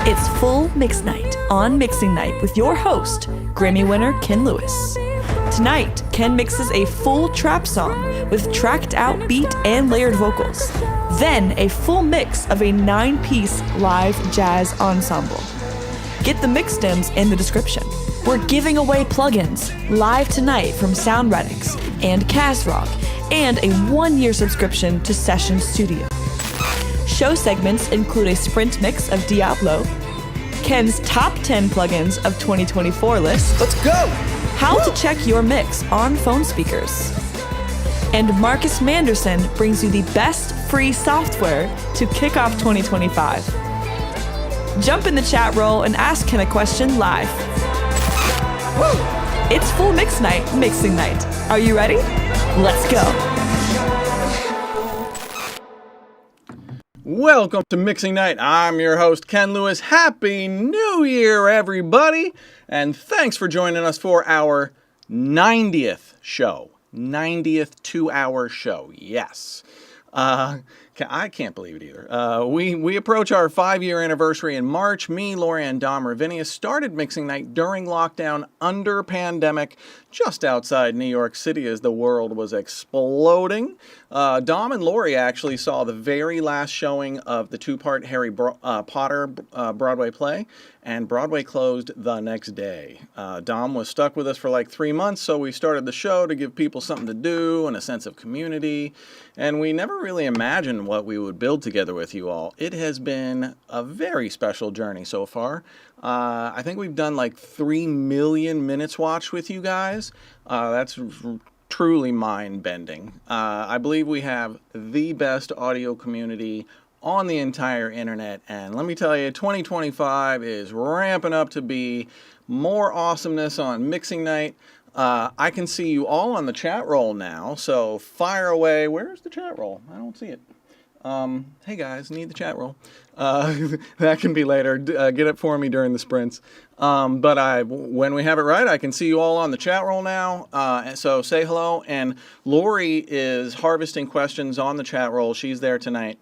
It's full mix night on Mixing Night with your host, Grammy winner Ken Lewis. Tonight, Ken mixes a full trap song with tracked out beat and layered vocals. Then a full mix of a 9-piece live jazz ensemble. Get the mix stems in the description. We're giving away plugins live tonight from Soundradix and Casrock and a 1-year subscription to Session Studio. Show segments include a sprint mix of Diablo, Ken's top 10 plugins of 2024 list. Let's go! How to check your mix on phone speakers. And Marcus Manderson brings you the best free software to kick off 2025. Jump in the chat roll and ask Ken a question live. Woo! It's full mix night, Mixing Night. Are you ready? Let's go. Welcome to Mixing Night. I'm your host, Ken Lewis. Happy New Year, everybody. And thanks for joining us for our 90th show. 90th 2-hour show. Yes. I can't believe it either. We approach our 5-year anniversary in March. Me, Lori, and Dom Ravinius started Mixing Night during lockdown under pandemic just outside New York City as the world was exploding. Dom and Lori actually saw the very last showing of the 2-part Harry Potter Broadway play, and Broadway closed the next day. Dom was stuck with us for like 3 months, so we started the show to give people something to do and a sense of community, and we never really imagined what we would build together with you all. It has been a very special journey so far. I think we've done like 3 million minutes watched with you guys. That's truly mind-bending. I believe we have the best audio community on the entire internet, and let me tell you, 2025 is ramping up to be more awesomeness on Mixing Night. I can see you all on the chat roll now, so fire away. Where's the chat roll? I don't see it. Hey guys, need the chat roll. That can be later. Get it for me during the sprints. But when we have it right, I can see you all on the chat roll now. So say hello. And Lori is harvesting questions on the chat roll. She's there tonight.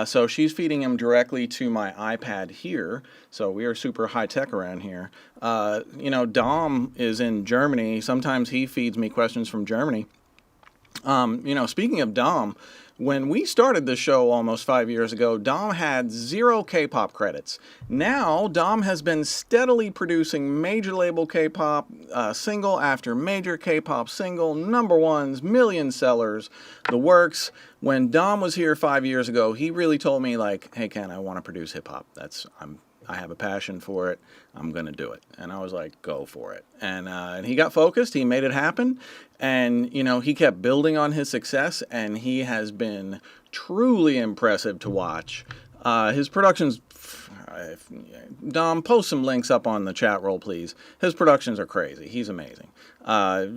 So she's feeding them directly to my iPad here. So we are super high tech around here. Dom is in Germany. Sometimes he feeds me questions from Germany. Speaking of Dom, when we started this show almost 5 years ago, Dom had 0 K-pop credits. Now, Dom has been steadily producing major label K-pop single after major K-pop single, #1s, million sellers, the works. When Dom was here 5 years ago, he really told me, like, hey, Ken, I want to produce hip-hop. I have a passion for it. I'm going to do it. And I was like, go for it. And he got focused. He made it happen. And, he kept building on his success, and he has been truly impressive to watch. His productions, Dom, post some links up on the chat roll, please. His productions are crazy. He's amazing.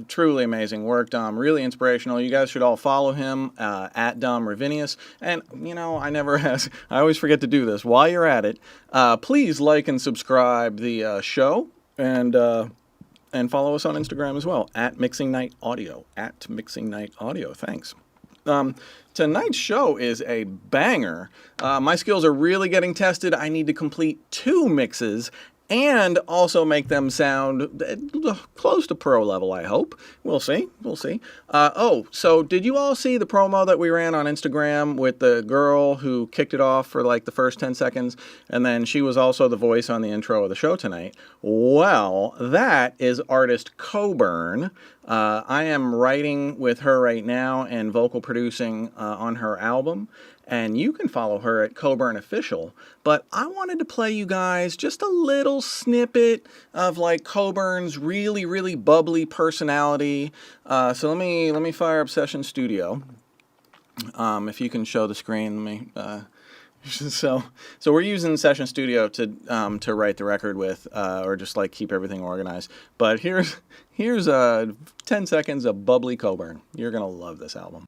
Truly amazing work, Dom. Really inspirational. You guys should all follow him at Dom Ravinius. And, I always forget to do this. While you're at it, please like and subscribe the show, and follow us on Instagram as well, at Mixing Night Audio. At Mixing Night Audio. Thanks. Tonight's show is a banger. My skills are really getting tested. I need to complete 2 mixes and also make them sound close to pro level, I hope. We'll see. So did you all see the promo that we ran on Instagram with the girl who kicked it off for like the first 10 seconds? And then she was also the voice on the intro of the show tonight. Well, that is artist Coburn. I am writing with her right now and vocal producing on her album. And you can follow her at Coburn Official. But I wanted to play you guys just a little snippet of like Coburn's really, really bubbly personality. So let me fire up Session Studio. If you can show the screen, let me. So we're using Session Studio to write the record with, or just like keep everything organized. But here's 10 seconds of bubbly Coburn. You're gonna love this album.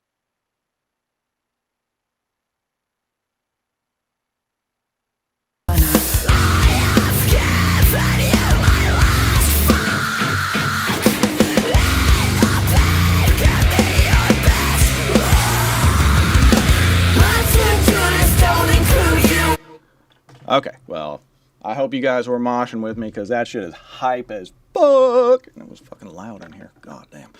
Okay, well, I hope you guys were moshing with me because that shit is hype as fuck. And it was fucking loud in here. God damn.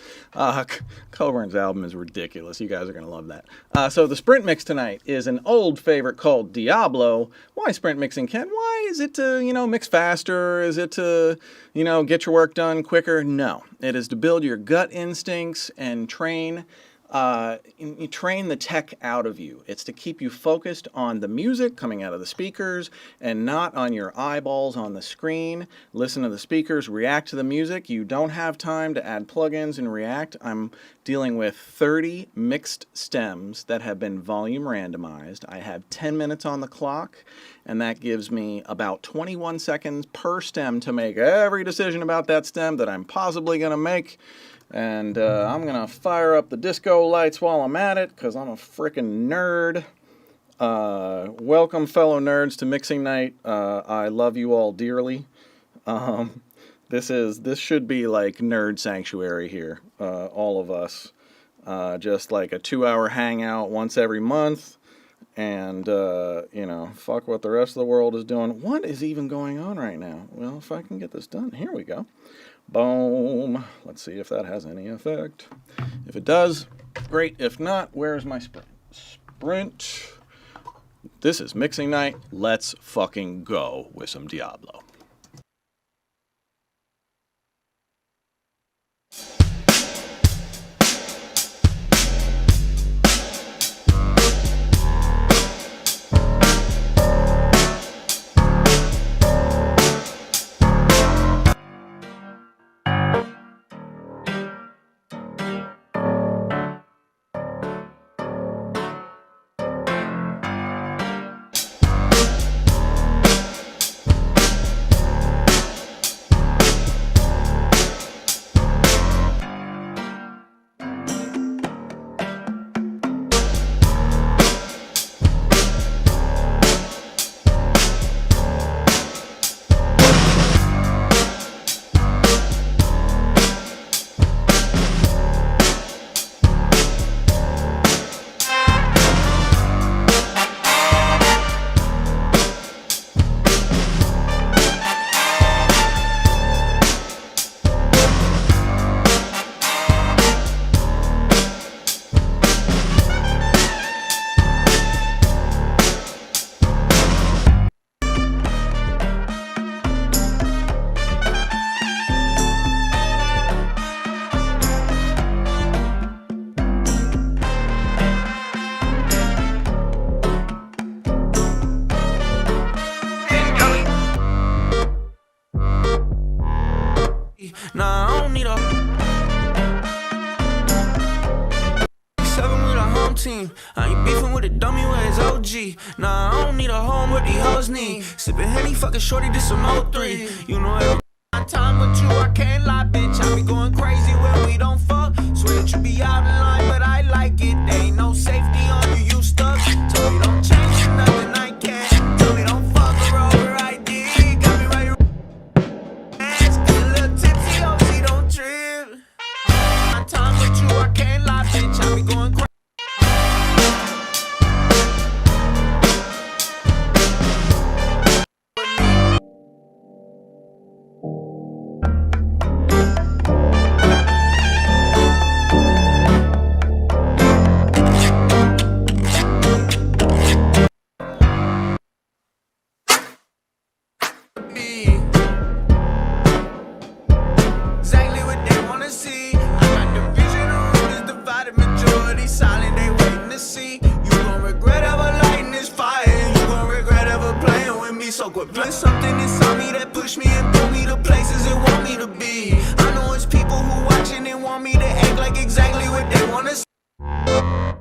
Coburn's album is ridiculous. You guys are going to love that. So the sprint mix tonight is an old favorite called Diablo. Why sprint mixing, Ken? Why? Is it to, mix faster? Is it to, get your work done quicker? No. It is to build your gut instincts and train you train the tech out of you. It's to keep you focused on the music coming out of the speakers and not on your eyeballs on the screen. Listen to the speakers, react to the music. You don't have time to add plugins and react. I'm dealing with 30 mixed stems that have been volume randomized. I have 10 minutes on the clock, and that gives me about 21 seconds per stem to make every decision about that stem that I'm possibly going to make. And I'm going to fire up the disco lights while I'm at it, because I'm a freaking nerd. Welcome, fellow nerds, to Mixing Night. I love you all dearly. This should be like nerd sanctuary here, all of us. Just like a 2-hour hangout once every month. And, fuck what the rest of the world is doing. What is even going on right now? Well, if I can get this done, here we go. Boom. Let's see if that has any effect. If it does, great. If not, where's my sprint? Sprint. This is Mixing Night. Let's fucking go with some Diablo. Nah, I don't need a 7 with a home team. I ain't beefing with a dummy where it's OG. Nah, I don't need a home with these hoes need. Sippin' Henny, fucking shorty, this some 03. You know every time with you, I can't lie, bitch. I be going crazy when we don't fuck. Swear that you be out of line, but I like it. There ain't no safety on you, you stuck. Told me don't change for nothing, I can't. Told me don't fuck her over, I did. Got me right. Time with you, I can't lie, bitch. I be going crazy. Exactly what they wanna see. Silent, they waiting to see. You gon' regret ever lighting this fire. You gon' regret ever playing with me. So quit playing something inside me that push me and pull me to places it want me to be. I know it's people who watching and want me to act like exactly what they wanna see.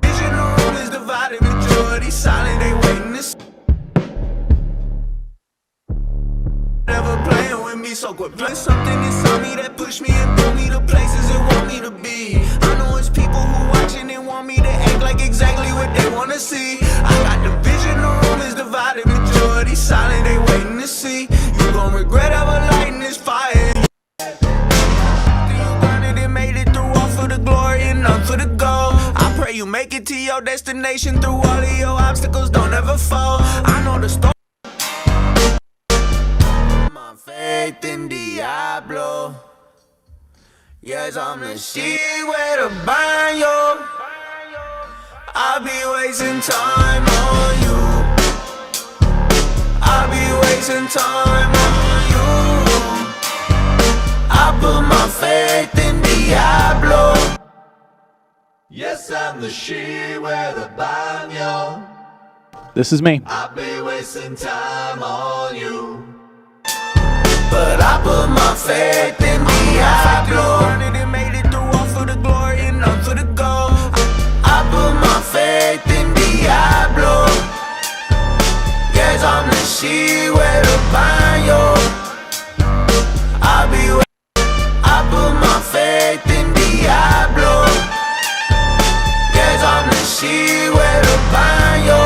Vision the room is divided, majority silent, they waiting to see. Ever playing with me, so quit playing something inside me that push me and pull me to places it want me to be. I know it's people who watching and want me to act like exactly what they wanna see. I got the vision, the room is divided, majority silent, they waiting to see. You gon' regret ever lighting this fire. You grinded and made it through, all for the glory and none for the gold. I pray you make it to your destination through all of your obstacles, don't ever fall. I know the story. faith in Diablo. Yes, I'm the shit where to burn you. I be wasting time on you. I be wasting time on you. I put my faith in Diablo. Yes, I'm the shit where the banyo. This is me. I be wasting time on you. But I put my faith in Diablo. Running and made it through all for the glory and none for the gold. I put my faith in Diablo. Yes, I'm the shit where the banyo. I put my faith in Diablo. Yes, I'm the shit where the banyo.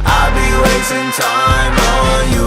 I be wasting time on you.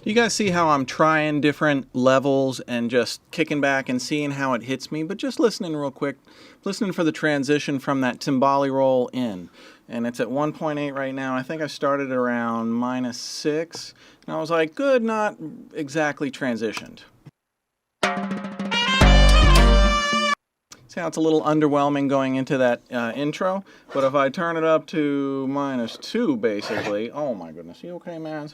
You guys see how I'm trying different levels and just kicking back and seeing how it hits me, but just listening real quick, listening for the transition from that timbali roll in. And it's at 1.8 right now. I think I started around -6. And I was like, good, not exactly transitioned. See how it's a little underwhelming going into that intro? But if I turn it up to -2, basically, oh my goodness, you okay, man?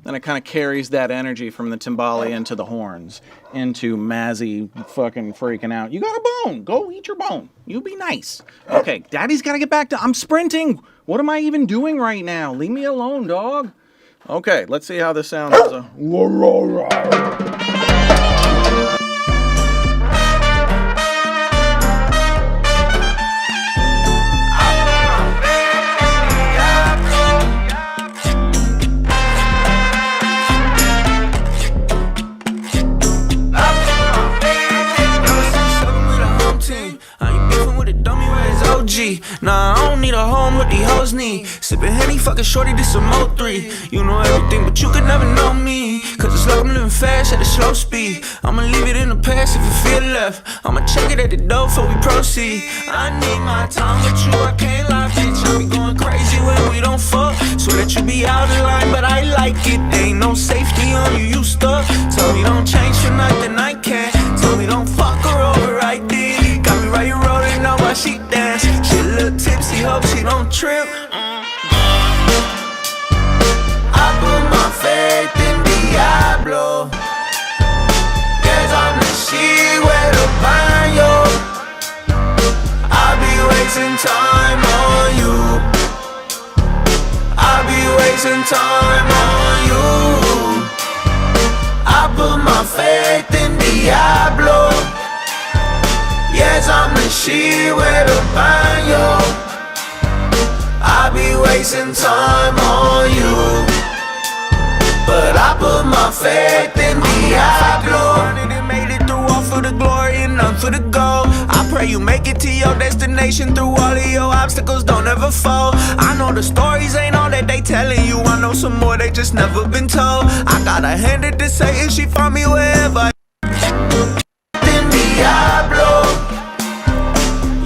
Then it kind of carries that energy from the timbali into the horns, into Mazzy fucking freaking out. You got a bone. Go eat your bone. You be nice. Okay, Daddy's got to get back to... I'm sprinting. What am I even doing right now? Leave me alone, dog. Okay, let's see how this sounds. Nah, I don't need a home, what these hoes need. Sippin' Henny, fucking shorty, this some 03. You know everything, but you could never know me. Cause it's like I'm living fast at a slow speed. I'ma leave it in the past if you feel left. I'ma check it at the door before we proceed. I need my time with you, I can't lie, bitch. I be going crazy when we don't fuck. Swear that you be out of line, but I like it. There ain't no safety on you, you stuck. Tell me don't change for nothing, I can't. Tell me don't fuck her over right there. Got me right here rolling on while she dance. She a little tipsy, hope she don't trip. I put my faith in Diablo. Yes, I'm the shit where to find you. I be wasting time on you. I be wasting time on you. I put my faith in Diablo. Yes, I'm the shit where to find you. I be wasting time on you. But I put my faith in Diablo. And made it through all for the glory and none for the gold. I pray you make it to your destination through all of your obstacles, don't ever fall. I know the stories ain't all that they telling you. I know some more they just never been told. I got a hand at to say if she find me wherever. In Diablo.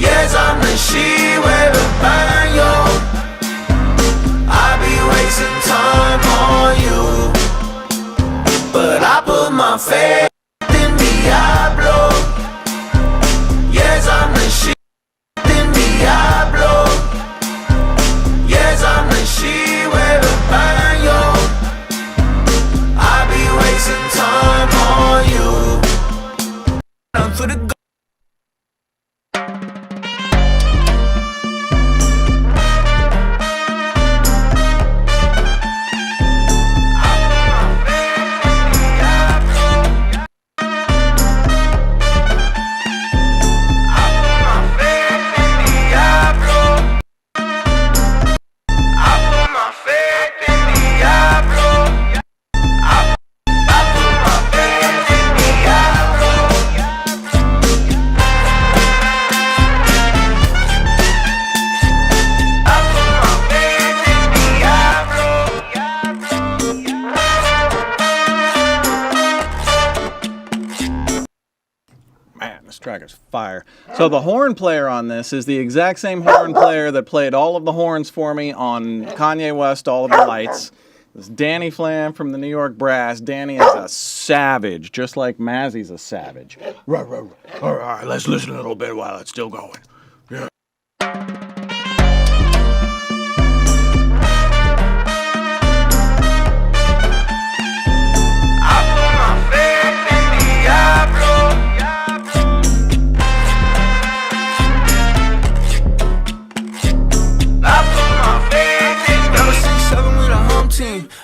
Yes, I'm the shit where to find you. I be wasting time on you. But I put my faith in Diablo. Yes, I'm the shit in Diablo. Yes, I'm the shit where to find you. I be wasting time on you. None for the track is fire. So the horn player on this is the exact same horn player that played all of the horns for me on Kanye West, All of the Lights. This Danny Flam from the New York Brass. Danny is a savage, just like Mazzy's a savage. Right. All right, let's listen a little bit while it's still going. Yeah.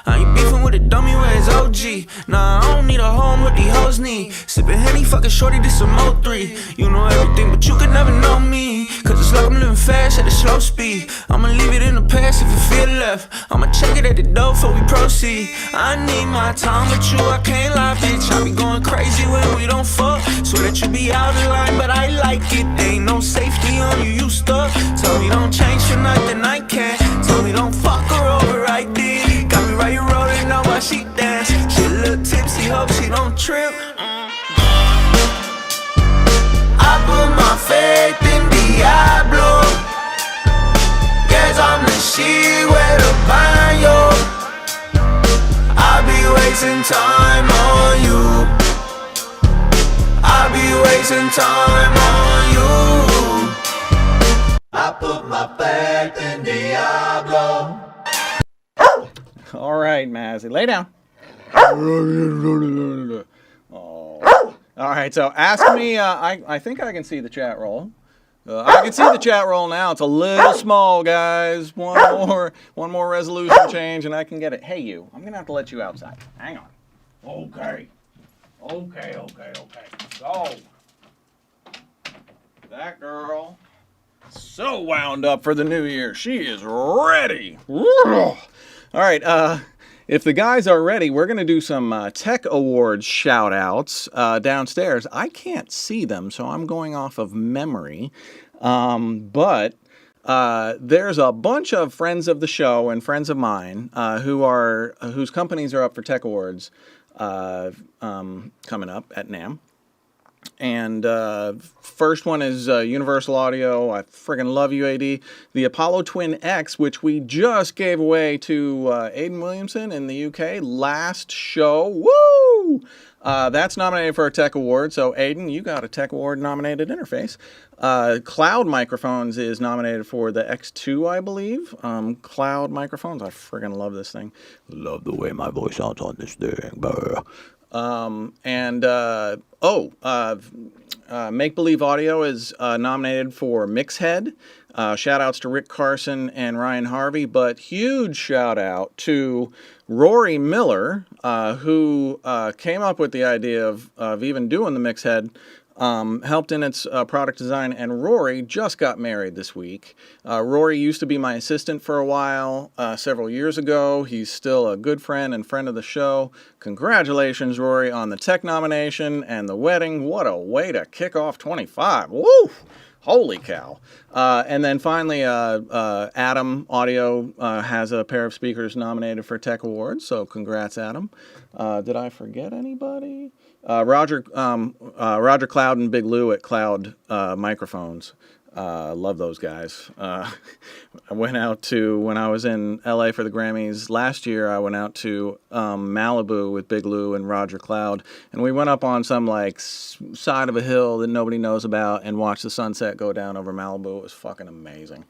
I ain't beefing with a dummy, where's OG? Nah, I don't need a home, what these hoes need. Sippin' Henny, fucking shorty, this some O3. You know everything, but you could never know me. Cause it's like I'm living fast at a slow speed. I'ma leave it in the past if you feel left. I'ma check it at the door before we proceed. I need my time with you, I can't lie, bitch. I be going crazy when we don't fuck. Swear that you be out of line, but I like it. Ain't no safety on you, you stuck. Tell me don't change for nothing, I can't. Tell me don't fuck her over right there. Got me right here rolling on while she dance. She a little tipsy, hope she don't trip. I put my faith in Diablo. Guess I'm the shit where to find you. I be wasting time on you. I be wasting time on you. I put my faith in Diablo. All right, Mazzy, lay down. Oh. All right, so ask me. I think I can see the chat roll. I can see the chat roll now. It's a little small, guys. One more resolution change, and I can get it. Hey, you. I'm gonna have to let you outside. Hang on. Okay. So that girl, so wound up for the new year. She is ready. All right. If the guys are ready, we're going to do some Tech Awards shout-outs downstairs. I can't see them, so I'm going off of memory. But there's a bunch of friends of the show and friends of mine whose companies are up for Tech Awards coming up at NAMM. And first one is Universal Audio. I friggin' love UAD. The Apollo Twin X, which we just gave away to Aiden Williamson in the UK last show. Woo! That's nominated for a Tech Award. So Aiden, you got a Tech Award nominated interface. Cloud Microphones is nominated for the X2, I believe. Cloud Microphones. I friggin' love this thing. Love the way my voice sounds on this thing. Make Believe Audio is nominated for Mixhead. Shout outs to Rick Carson and Ryan Harvey, but huge shout out to Rory Miller, who came up with the idea of even doing the Mixhead. Helped in its product design, and Rory just got married this week. Rory used to be my assistant for a while, several years ago. He's still a good friend and friend of the show. Congratulations, Rory, on the tech nomination and the wedding. What a way to kick off 25. Woo! Holy cow. And then finally, Adam Audio has a pair of speakers nominated for Tech Awards, so congrats, Adam. Did I forget anybody? Roger Cloud and Big Lou at Cloud Microphones. Love those guys. I went out to, when I was in LA for the Grammys last year, I went out to Malibu with Big Lou and Roger Cloud, and we went up on some like side of a hill that nobody knows about and watched the sunset go down over Malibu. It was fucking amazing.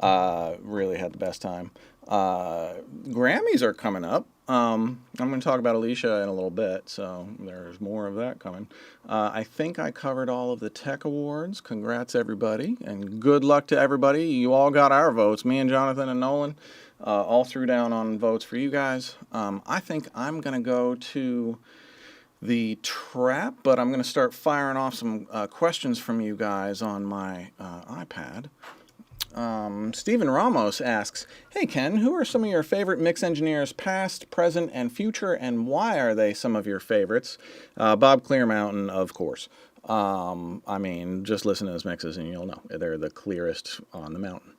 Really had the best time. Grammys are coming up. I'm going to talk about Alicia in a little bit, so there's more of that coming. I think I covered all of the Tech Awards. Congrats, everybody, and good luck to everybody. You all got our votes. Me and Jonathan and Nolan all threw down on votes for you guys. I think I'm going to go to the trap, but I'm going to start firing off some questions from you guys on my iPad. Steven Ramos asks, hey Ken, who are some of your favorite mix engineers past, present, and future, and why are they some of your favorites? Bob Clearmountain, of course. I mean, just listen to his mixes and you'll know. They're the clearest on the mountain.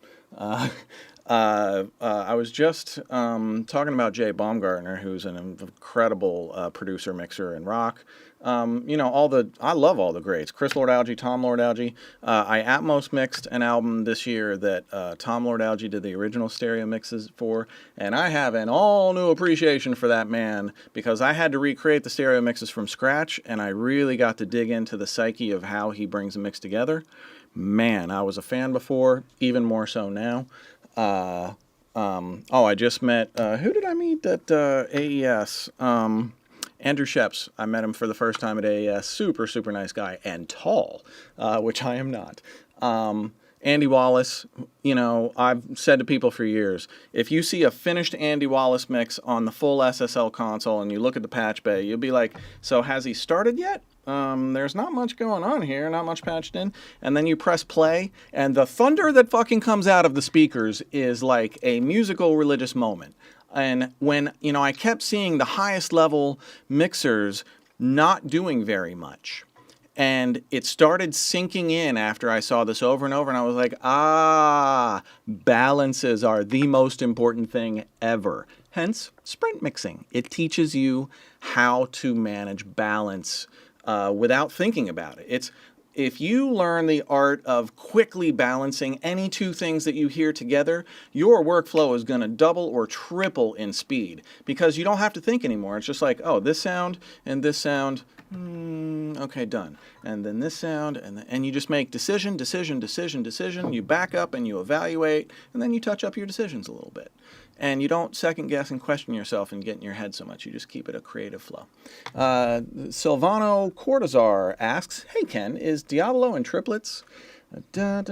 I was just talking about Jay Baumgartner, who's an incredible producer, mixer, and rock. I love all the greats. Chris Lord-Alge, Tom Lord-Alge. I Atmos mixed an album this year that Tom Lord-Alge did the original stereo mixes for, and I have an all new appreciation for that man because I had to recreate the stereo mixes from scratch, and I really got to dig into the psyche of how he brings a mix together. Man, I was a fan before, even more so now. I just met, who did I meet at AES? Andrew Sheps. I met him for the first time at AES. Super, super nice guy and tall, which I am not. Andy Wallace, I've said to people for years, if you see a finished Andy Wallace mix on the full SSL console and you look at the patch bay, you'll be like, so has he started yet? There's not much going on here, not much patched in. And then you press play, and the thunder that fucking comes out of the speakers is like a musical religious moment. And when, I kept seeing the highest level mixers not doing very much. And it started sinking in after I saw this over and over, and I was like, balances are the most important thing ever. Hence, sprint mixing. It teaches you how to manage balance without thinking about it. If you learn the art of quickly balancing any two things that you hear together, your workflow is going to double or triple in speed because you don't have to think anymore. It's just like, oh, this sound and this sound, okay, done. And then this sound, and you just make decision. You back up and you evaluate, and then you touch up your decisions a little bit. And you don't second guess and question yourself and get in your head so much. You just keep it a creative flow. Silvano Cortazar asks, hey Ken, is Diablo in triplets? Yeah,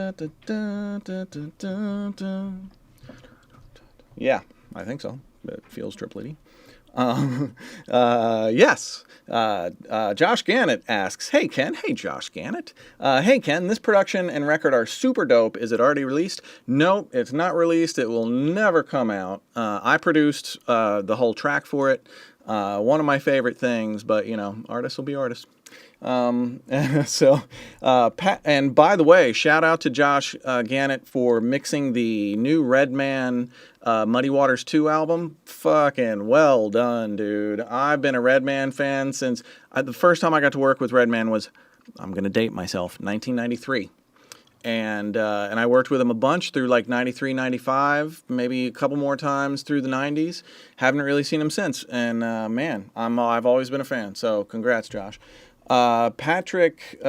I think so. It feels triplety. Yes. Josh Gannett asks, hey Ken, hey Josh Gannett. Hey Ken, this production and record are super dope. Is it already released? Nope, it's not released. It will never come out. I produced the whole track for it. One of my favorite things, but artists will be artists. And by the way, shout out to Josh Gannett for mixing the new Redman Muddy Waters 2 album. Fucking well done, dude. I've been a Redman fan since the first time I got to work with Redman was, I'm going to date myself, 1993. And I worked with him a bunch through like 93, 95, maybe a couple more times through the 90s. Haven't really seen him since. And man, I've always been a fan. So congrats, Josh. Patrick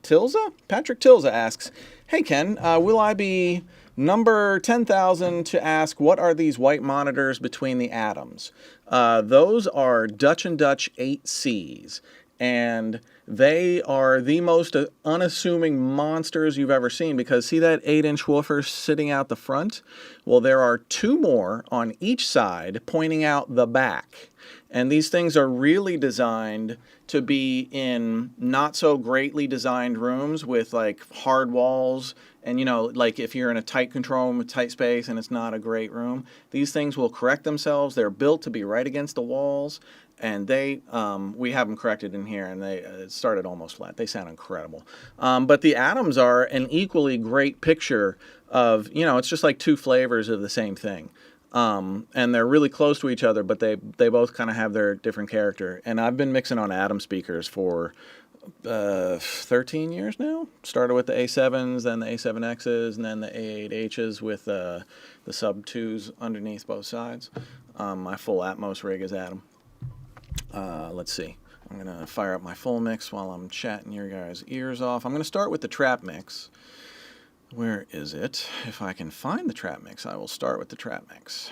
Tilza asks, hey Ken, will I be number 10,000 to ask what are these white monitors between the atoms? Those are Dutch and Dutch 8Cs, and they are the most unassuming monsters you've ever seen because see that 8-inch woofer sitting out the front? Well, there are two more on each side pointing out the back. And these things are really designed to be in not so greatly designed rooms with like hard walls. And like if you're in a tight control room with tight space and it's not a great room, these things will correct themselves. They're built to be right against the walls. And we have them corrected in here, and they started almost flat. They sound incredible. But the atoms are an equally great picture of, it's just like two flavors of the same thing. And they're really close to each other, but they both kind of have their different character. And I've been mixing on Atom speakers for 13 years now. Started with the A7s, then the A7Xs, and then the A8Hs with the sub 2s underneath both sides. My full Atmos rig is Atom. Let's see. I'm going to fire up my full mix while I'm chatting your guys' ears off. I'm going to start with the trap mix. Where is it? If I can find the trap mix, I will start with the trap mix.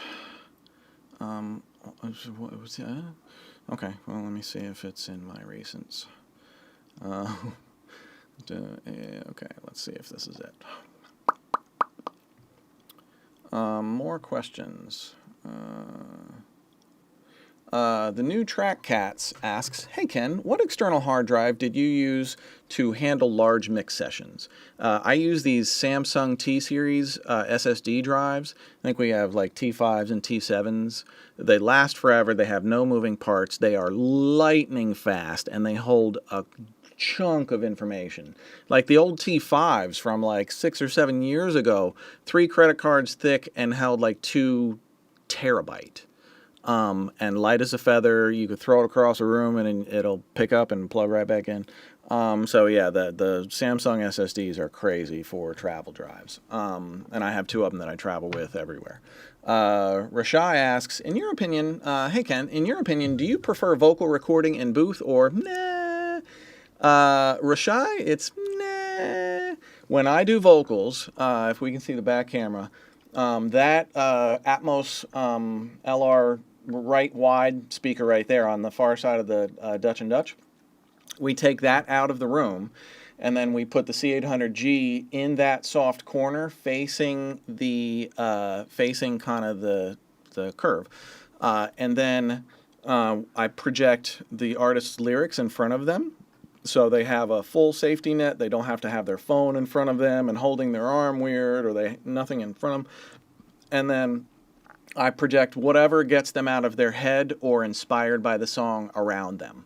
What was it? Okay, well, let me see if it's in my recents. Okay, let's see if this is it. More questions. The new Track Cats asks, hey Ken, what external hard drive did you use to handle large mix sessions? I use these Samsung T-Series SSD drives. I think we have like T5s and T7s. They last forever. They have no moving parts. They are lightning fast, and they hold a chunk of information. Like the old T5s from like 6 or 7 years ago, 3 credit cards thick and held like 2 terabyte. And light as a feather. You could throw it across a room and it'll pick up and plug right back in. So yeah, the Samsung SSDs are crazy for travel drives. And I have 2 of them that I travel with everywhere. Rashai asks, in your opinion, hey Ken, in your opinion, do you prefer vocal recording in booth or nah? Rashai, it's nah. When I do vocals, if we can see the back camera, that Atmos LR right wide speaker right there on the far side of the Dutch and Dutch, we take that out of the room and then we put the C800G in that soft corner facing the facing kind of the curve, and then I project the artist's lyrics in front of them, so they have a full safety net. They don't have to have their phone in front of them and holding their arm weird, or nothing in front of them. And then I project whatever gets them out of their head or inspired by the song around them,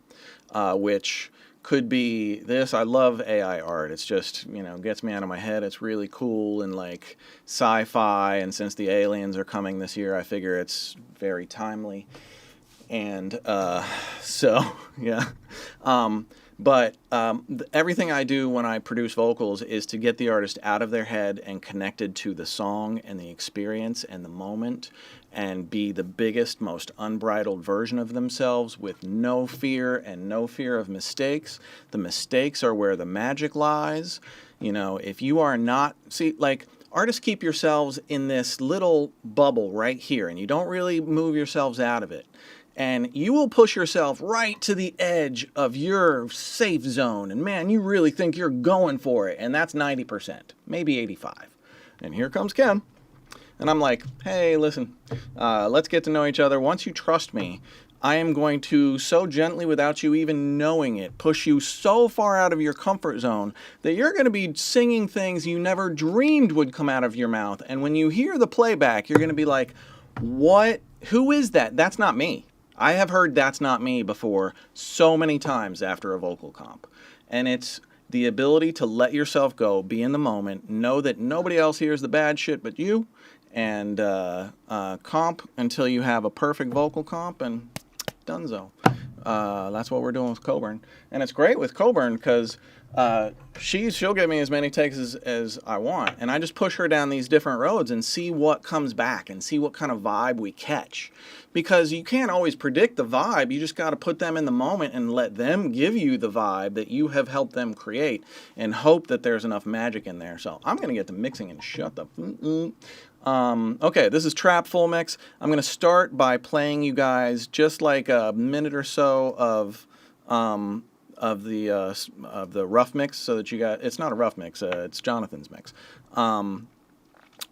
which could be this. I love AI art. It's just, gets me out of my head. It's really cool and like sci-fi. And since the aliens are coming this year, I figure it's very timely. And so, yeah. But everything I do when I produce vocals is to get the artist out of their head and connected to the song and the experience and the moment, and be the biggest, most unbridled version of themselves with no fear and no fear of mistakes. The mistakes are where the magic lies. If you are not... See, like, artists keep yourselves in this little bubble right here, and you don't really move yourselves out of it. And you will push yourself right to the edge of your safe zone. And man, you really think you're going for it. And that's 90%, maybe 85. And here comes Ken. And I'm like, hey, listen, let's get to know each other. Once you trust me, I am going to so gently, without you even knowing it, push you so far out of your comfort zone that you're going to be singing things you never dreamed would come out of your mouth. And when you hear the playback, you're going to be like, what? Who is that? That's not me. I have heard "That's Not Me" before so many times after a vocal comp. And it's the ability to let yourself go, be in the moment, know that nobody else hears the bad shit but you, and comp until you have a perfect vocal comp, and donezo. That's what we're doing with Coburn. And it's great with Coburn because she'll give me as many takes as I want, and I just push her down these different roads and see what comes back and see what kind of vibe we catch. Because you can't always predict the vibe, you just got to put them in the moment and let them give you the vibe that you have helped them create and hope that there's enough magic in there. So I'm going to get to mixing and shut the... Okay, this is Trap Full Mix. I'm going to start by playing you guys just like a minute or so of the rough mix, so that you got... It's not a rough mix, it's Jonathan's mix.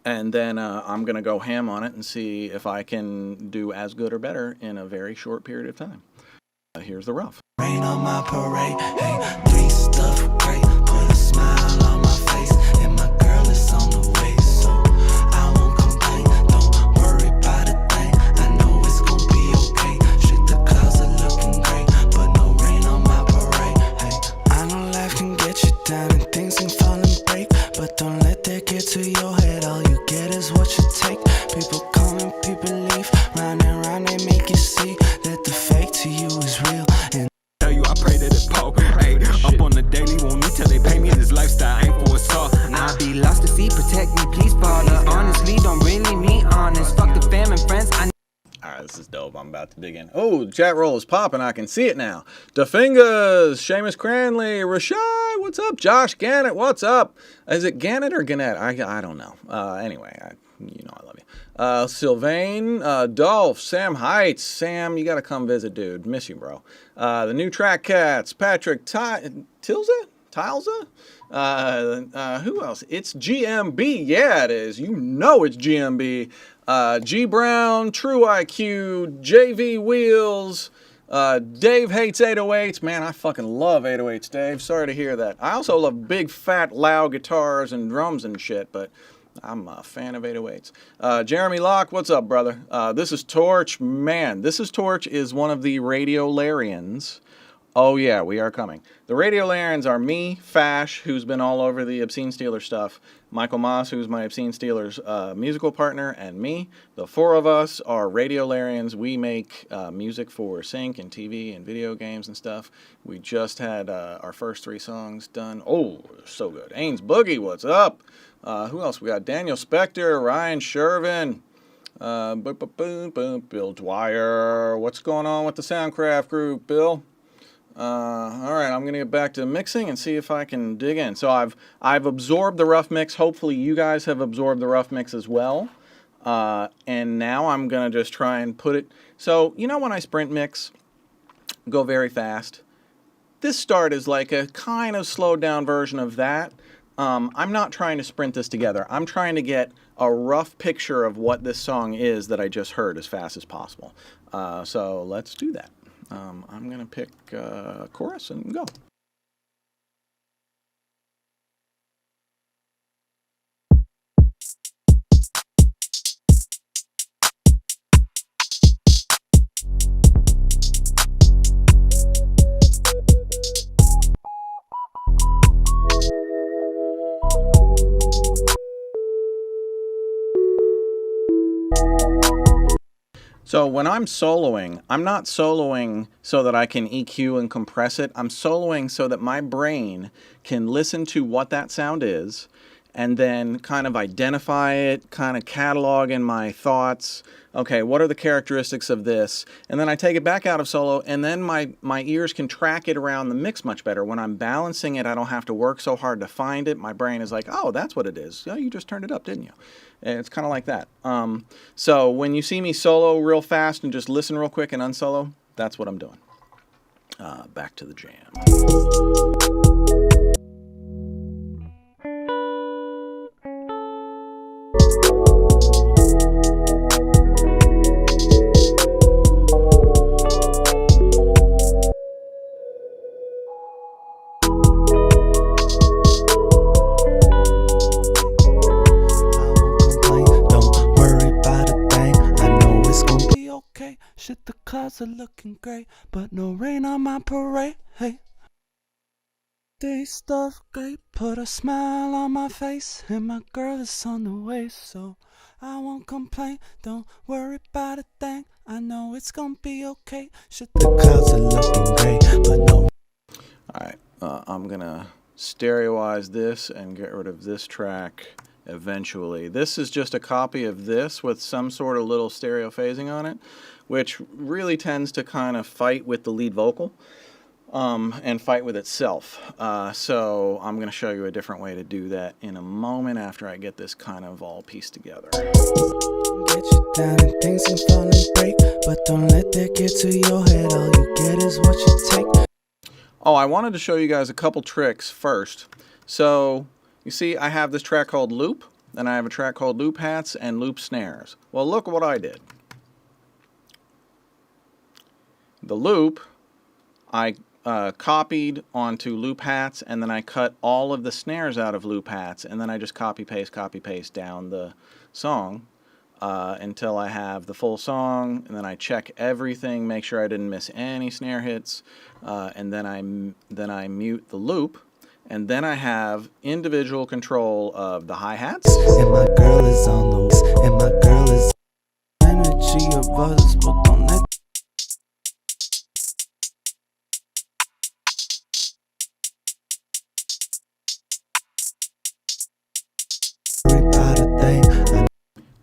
And then I'm going to go ham on it and see if I can do as good or better in a very short period of time. Here's the rough. Rain on my parade, hey, 3 stuff great, put a smile on my face, and my girl is on the way, so I won't complain, don't worry about a thing, I know it's gonna be okay, shit, the clouds are looking great, but no rain on my parade, hey, I know life can get you down and things can fall and break, but don't let that get to your head, all you get is what you take, people come and people leave, round and round they make you see, that the fake to you is real, and tell you I pray that it's Pope, hey, up on the daily, won't need till they pay me this lifestyle, ain't for assault, I be lost to sea, protect me, please, Father, honestly, don't really mean honest, fuck the fam and friends, Alright, this is dope. I'm about to dig in. Oh, the chat roll is popping. I can see it now. DeFingers, Seamus Cranley, Rashai, what's up? Josh Gannett, what's up? Is it Gannett or Gannett? I don't know. Anyway, I love you. Sylvain, Dolph, Sam Heights. Sam, you got to come visit, dude. Miss you, bro. The new Track Cats, Patrick Tilza? Who else? It's GMB. Yeah, it is. You know it's GMB. G Brown, True IQ, JV Wheels, Dave hates 808s. Man, I fucking love 808s, Dave. Sorry to hear that. I also love big, fat, loud guitars and drums and shit, but I'm a fan of 808s. Jeremy Locke, what's up, brother? This is Torch. Man, This is Torch is one of the Radiolarians Oh yeah, we are coming. The Radiolarians are me, Fash, who's been all over the Obscene Steelers stuff, Michael Moss, who's my Obscene Steelers musical partner, and me. The four of us are Radiolarians. We make music for sync and TV and video games and stuff. We just had our first 3 songs done. Oh, so good. Ains Boogie, what's up? Who else? We got Daniel Spector, Ryan Shervin, Bill Dwyer. What's going on with the Soundcraft group, Bill? All right, I'm gonna get back to mixing and see if I can dig in. So I've absorbed the rough mix. Hopefully you guys have absorbed the rough mix as well. And now I'm gonna just try and put it. So you know when I sprint mix, go very fast. This start is like a kind of slowed down version of that. I'm not trying to sprint this together. I'm trying to get a rough picture of what this song is that I just heard as fast as possible. So let's do that. I'm going to pick chorus and go. So when I'm soloing, I'm not soloing so that I can EQ and compress it. I'm soloing so that my brain can listen to what that sound is and then kind of identify it, kind of catalog in my thoughts. Okay, what are the characteristics of this? And then I take it back out of solo, and then my ears can track it around the mix much better. When I'm balancing it, I don't have to work so hard to find it. My brain is like, oh, that's what it is. Oh, you just turned it up, didn't you? And it's kind of like that. So when you see me solo real fast and just listen real quick and unsolo, that's what I'm doing. Back to the jam. Shit, the clouds are looking great, but no rain on my parade. Hey, they stuff great, put a smile on my face, and my girl is on the way, so I won't complain. Don't worry about a thing. I know it's gonna be okay. Shit, the clouds are looking great, but no. All right, I'm gonna stereoize this and get rid of this track eventually. This is just a copy of this with some sort of little stereo phasing on it, which really tends to kind of fight with the lead vocal and fight with itself. So I'm going to show you a different way to do that in a moment after I get this kind of all pieced together. Get you down and things can fall and break, but don't let that get to your head. All you get is what you take. Oh, I wanted to show you guys a couple tricks first. So you see I have this track called Loop, and I have a track called Loop Hats and Loop Snares. Well, look what I did. The loop, I copied onto loop hats, and then I cut all of the snares out of loop hats, and then I just copy paste down the song until I have the full song, and then I check everything, make sure I didn't miss any snare hits, and then I mute the loop, and then I have individual control of the hi-hats. And my girl is on the and my girl is energy of others, but don't let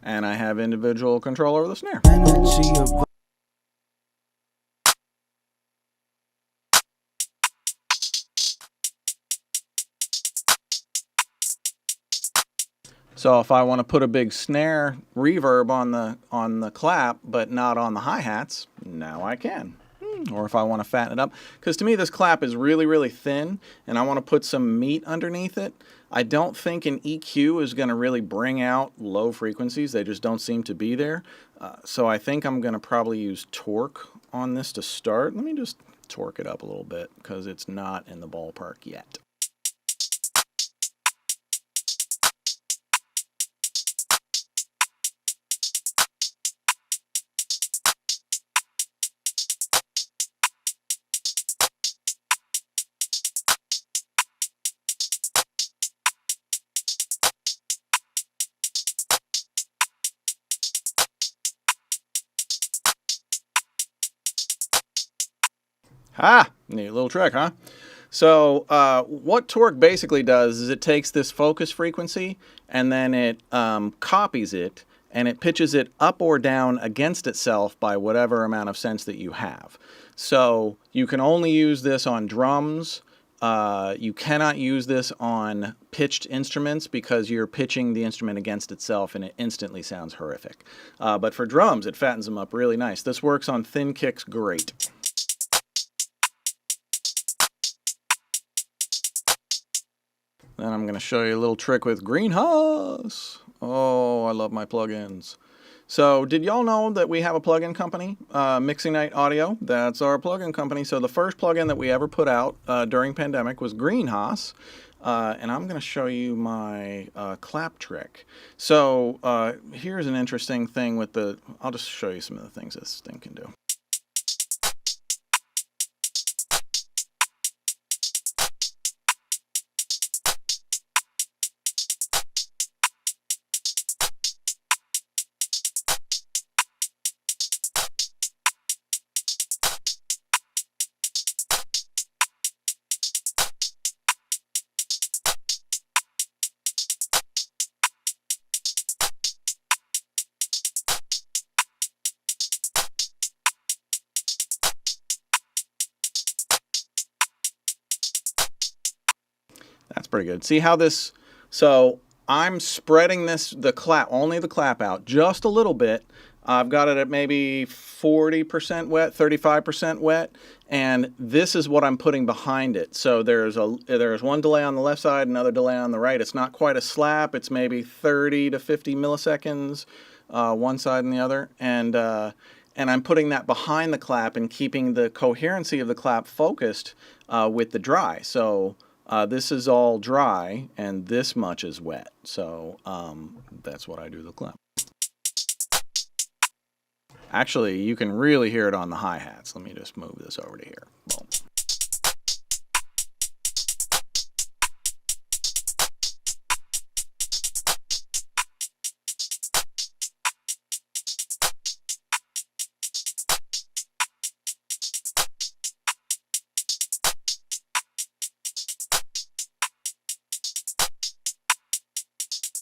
and I have individual control over the snare. energy of So if I want to put a big snare reverb on the clap, but not on the hi-hats, now I can. Or if I want to fatten it up, because to me this clap is really, really thin, and I want to put some meat underneath it. I don't think an EQ is going to really bring out low frequencies. They just don't seem to be there. So I think I'm going to probably use torque on this to start. Let me just torque it up a little bit, because it's not in the ballpark yet. Neat little trick, huh? So what torque basically does is it takes this focus frequency and then it copies it and it pitches it up or down against itself by whatever amount of sense that you have. So you can only use this on drums. You cannot use this on pitched instruments because you're pitching the instrument against itself and it instantly sounds horrific. But for drums, it fattens them up really nice. This works on thin kicks great. Then I'm going to show you a little trick with GreenHAAS. Oh, I love my plugins. So did y'all know that we have a plugin company, Mixing Night Audio? That's our plugin company. So the first plugin that we ever put out during pandemic was GreenHAAS. And I'm going to show you my clap trick. So here's an interesting thing with the... I'll just show you some of the things this thing can do. That's pretty good. See how this, so I'm spreading this, the clap, only the clap out just a little bit. I've got it at maybe 40% wet, 35% wet, and this is what I'm putting behind it. So there's one delay on the left side, another delay on the right. It's not quite a slap. It's maybe 30 to 50 milliseconds, one side and the other, and I'm putting that behind the clap and keeping the coherency of the clap focused with the dry. So this is all dry and this much is wet. So that's what I do the clap. Actually, you can really hear it on the hi-hats. Let me just move this over to here. Boom.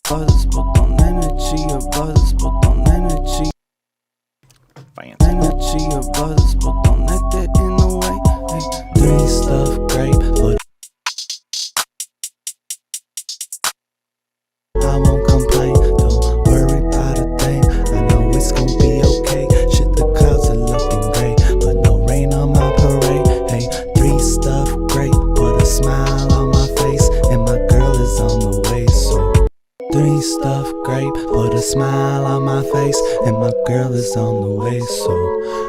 Buzz, put on energy, your buzz, put on energy. Fancy. Energy, your buzz, put on it in the way. Hey, three stuff great, but I won't complain. Don't worry about a thing. I know it's gonna be okay. Shit, the clouds are looking great, but no rain on my parade. Hey, three stuff great, put a smile on my face, and my girl is on the way. So three stuff great, put a smile on my face, and my girl is on the way. So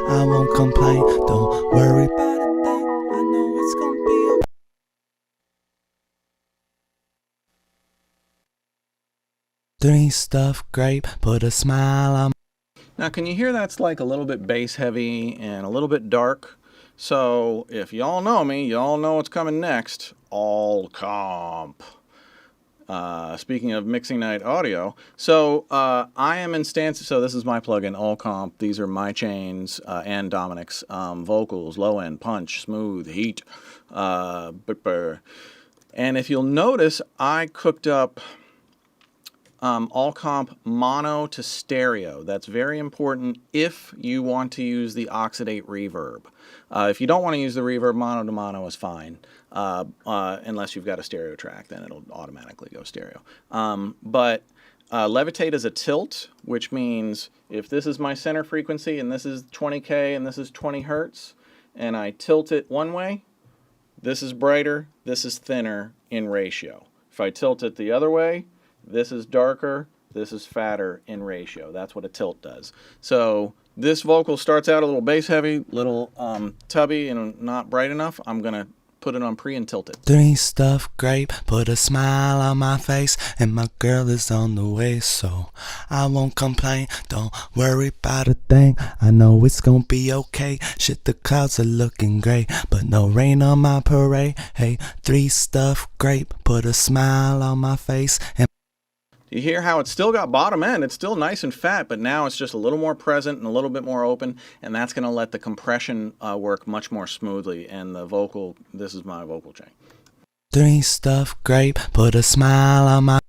I won't complain. Don't worry about a thing. I know it's gonna be okay. Three stuff great, put a smile on. Now, can you hear that's like a little bit bass heavy and a little bit dark? So if y'all know me, y'all know what's coming next. ALLCOMP. Speaking of Mixing Night Audio, so I am in stance. So this is my plugin, ALLCOMP. These are my chains and Dominic's vocals, low end, punch, smooth, heat. And if you'll notice, I cooked up ALLCOMP mono to stereo. That's very important if you want to use the oxidate reverb. If you don't want to use the reverb, mono to mono is fine. Unless you've got a stereo track, then it'll automatically go stereo. But levitate is a tilt, which means if this is my center frequency and this is 20K and this is 20 hertz, and I tilt it one way, this is brighter, this is thinner in ratio. If I tilt it the other way, this is darker, this is fatter in ratio. That's what a tilt does. So this vocal starts out a little bass heavy, little tubby and not bright enough. I'm going to put it on pre and tilt it. Three stuff great, put a smile on my face, and my girl is on the way. So I won't complain, don't worry about a thing. I know it's gonna be okay. Shit, the clouds are looking great, but no rain on my parade. Hey, three stuff great, put a smile on my face, and Do You hear how it's still got bottom end. It's still nice and fat, but now it's just a little more present and a little bit more open, and that's going to let the compression work much more smoothly. And the vocal, this is my vocal chain. Three stuffed grape, put a smile on my...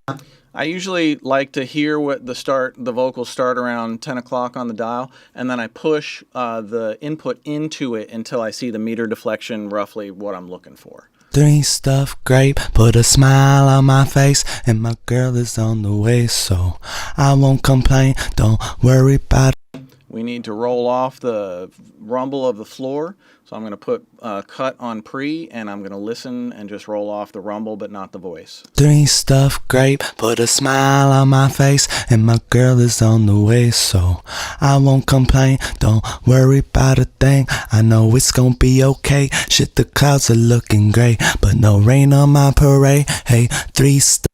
I usually like to hear what the vocals start around 10 o'clock on the dial, and then I push the input into it until I see the meter deflection, roughly what I'm looking for. Three stuffed grape, put a smile on my face, and my girl is on the way, so I won't complain, don't worry about it. We need to roll off the rumble of the floor, so I'm going to put cut on pre, and I'm going to listen and just roll off the rumble, but not the voice. Three stuffed grape, put a smile on my face, and my girl is on the way, so I won't complain, don't worry about a thing, I know it's gonna be okay, shit the clouds are looking great, but no rain on my parade, hey, three stuffed.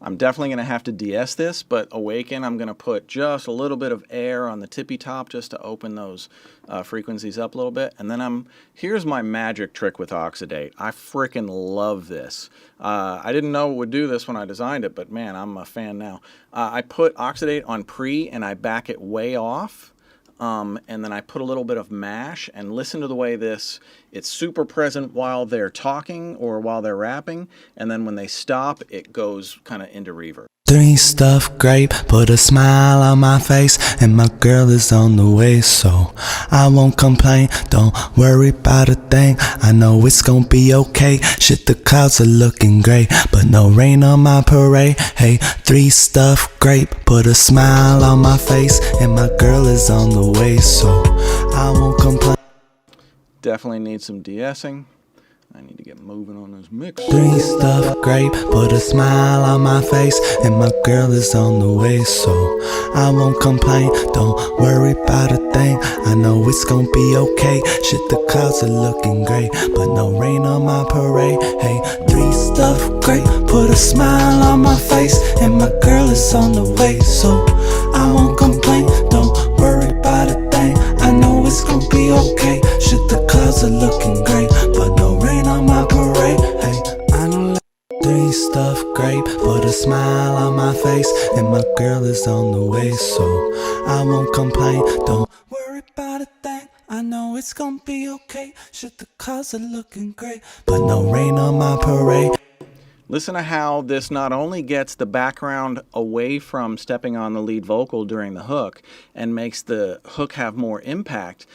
I'm definitely going to have to de-ess this, but Awaken, I'm going to put just a little bit of air on the tippy top just to open those frequencies up a little bit. And then here's my magic trick with Oxidate. I freaking love this. I didn't know it would do this when I designed it, but man, I'm a fan now. I put Oxidate on pre and I back it way off. And then I put a little bit of mash, and listen to the way it's super present while they're talking or while they're rapping, and then when they stop, it goes kind of into reverb. Three stuffed grape, put a smile on my face, and my girl is on the way, so I won't complain, don't worry about a thing, I know it's gonna be okay, shit the clouds are looking great, but no rain on my parade, hey, three stuffed grape, put a smile on my face, and my girl is on the way, so I won't complain. Definitely need some de-essing. I need to get moving on this mix. Three stuffed grape, put a smile on my face, and my girl is on the way, so I won't complain, don't worry about a thing, I know it's gonna be okay, shit the clouds are looking great, but no rain on my parade, hey, three stuffed grape, put a smile on my face, and my girl is on the way, so I won't complain, don't worry about a thing, I know it's gonna be okay, shit the clouds are looking great, but no rain on my parade, hey, I don't like three stuffed grape, put a smile on my face, and my girl is on the way, so I won't complain, don't worry about a thing, I know it's gonna be okay, shit the clouds are looking great, but no rain on my parade. Listen to how this not only gets the background away from stepping on the lead vocal during the hook and makes the hook have more impact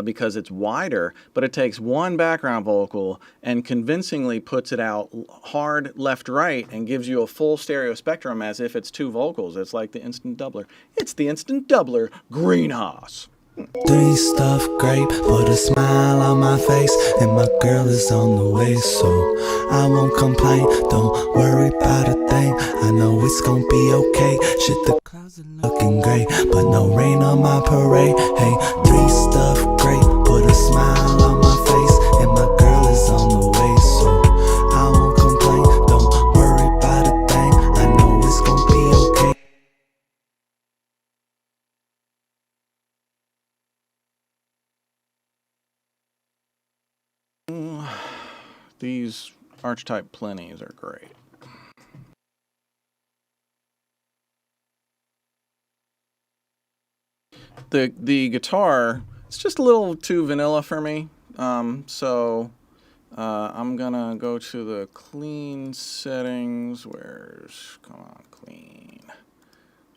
because it's wider, but it takes one background vocal and convincingly puts it out hard left-right and gives you a full stereo spectrum as if it's two vocals. It's like the instant doubler. It's the instant doubler, GreenHAAS. Three stuffed grape, put a smile on my face, and my girl is on the way, so I won't complain, don't worry about a thing, I know it's gonna be okay, shit the clouds are looking great, but no rain on my parade, hey, three stuffed grape, put a smile on my face, and my girl is on the way, so I won't complain, don't worry about a thing, I know it's gonna be okay. These archetype plenties are great. The guitar, it's just a little too vanilla for me, so I'm gonna go to the clean settings. Come on, clean.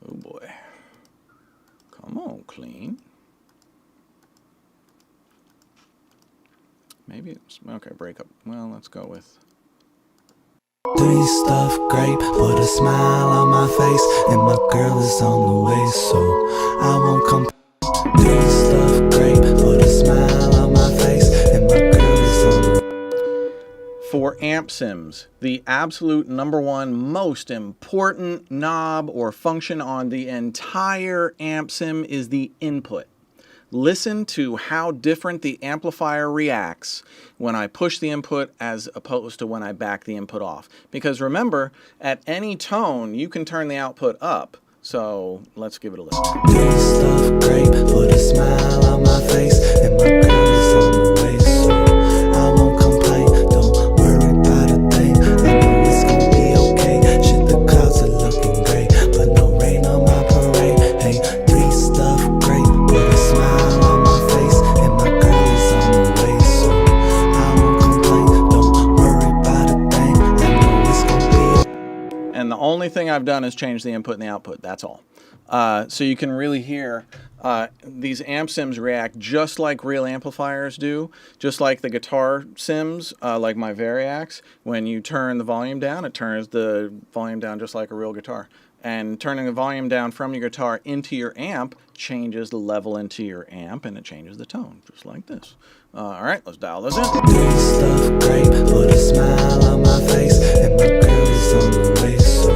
Oh boy. Come on, clean. Maybe it's, okay, breakup. Well, let's go with. Three stuffed grape, put a smile on my face, and my girl is on the way, so I won't complain. Three stuffed grape, put a smile on my face, and my girl is on the way. For amp sims, the absolute #1 most important knob or function on the entire amp sim is the input. Listen to how different the amplifier reacts when I push the input as opposed to when I back the input off. Because remember, at any tone, you can turn the output up. So let's give it a listen. Three stuffed grape, put a smile on my face, and my girl is on the way, so I won't complain, don't worry about a thing, I know it's gonna be okay, shit the clouds are looking great, but only thing I've done is change the input and the output. That's all. So you can really hear these amp sims react just like real amplifiers do, just like the guitar sims, like my Variacs. When you turn the volume down, it turns the volume down just like a real guitar. And turning the volume down from your guitar into your amp changes the level into your amp, and it changes the tone, just like this. All right, let's dial this in. This stuff great, put a smile on my face, and my girl is on the way, so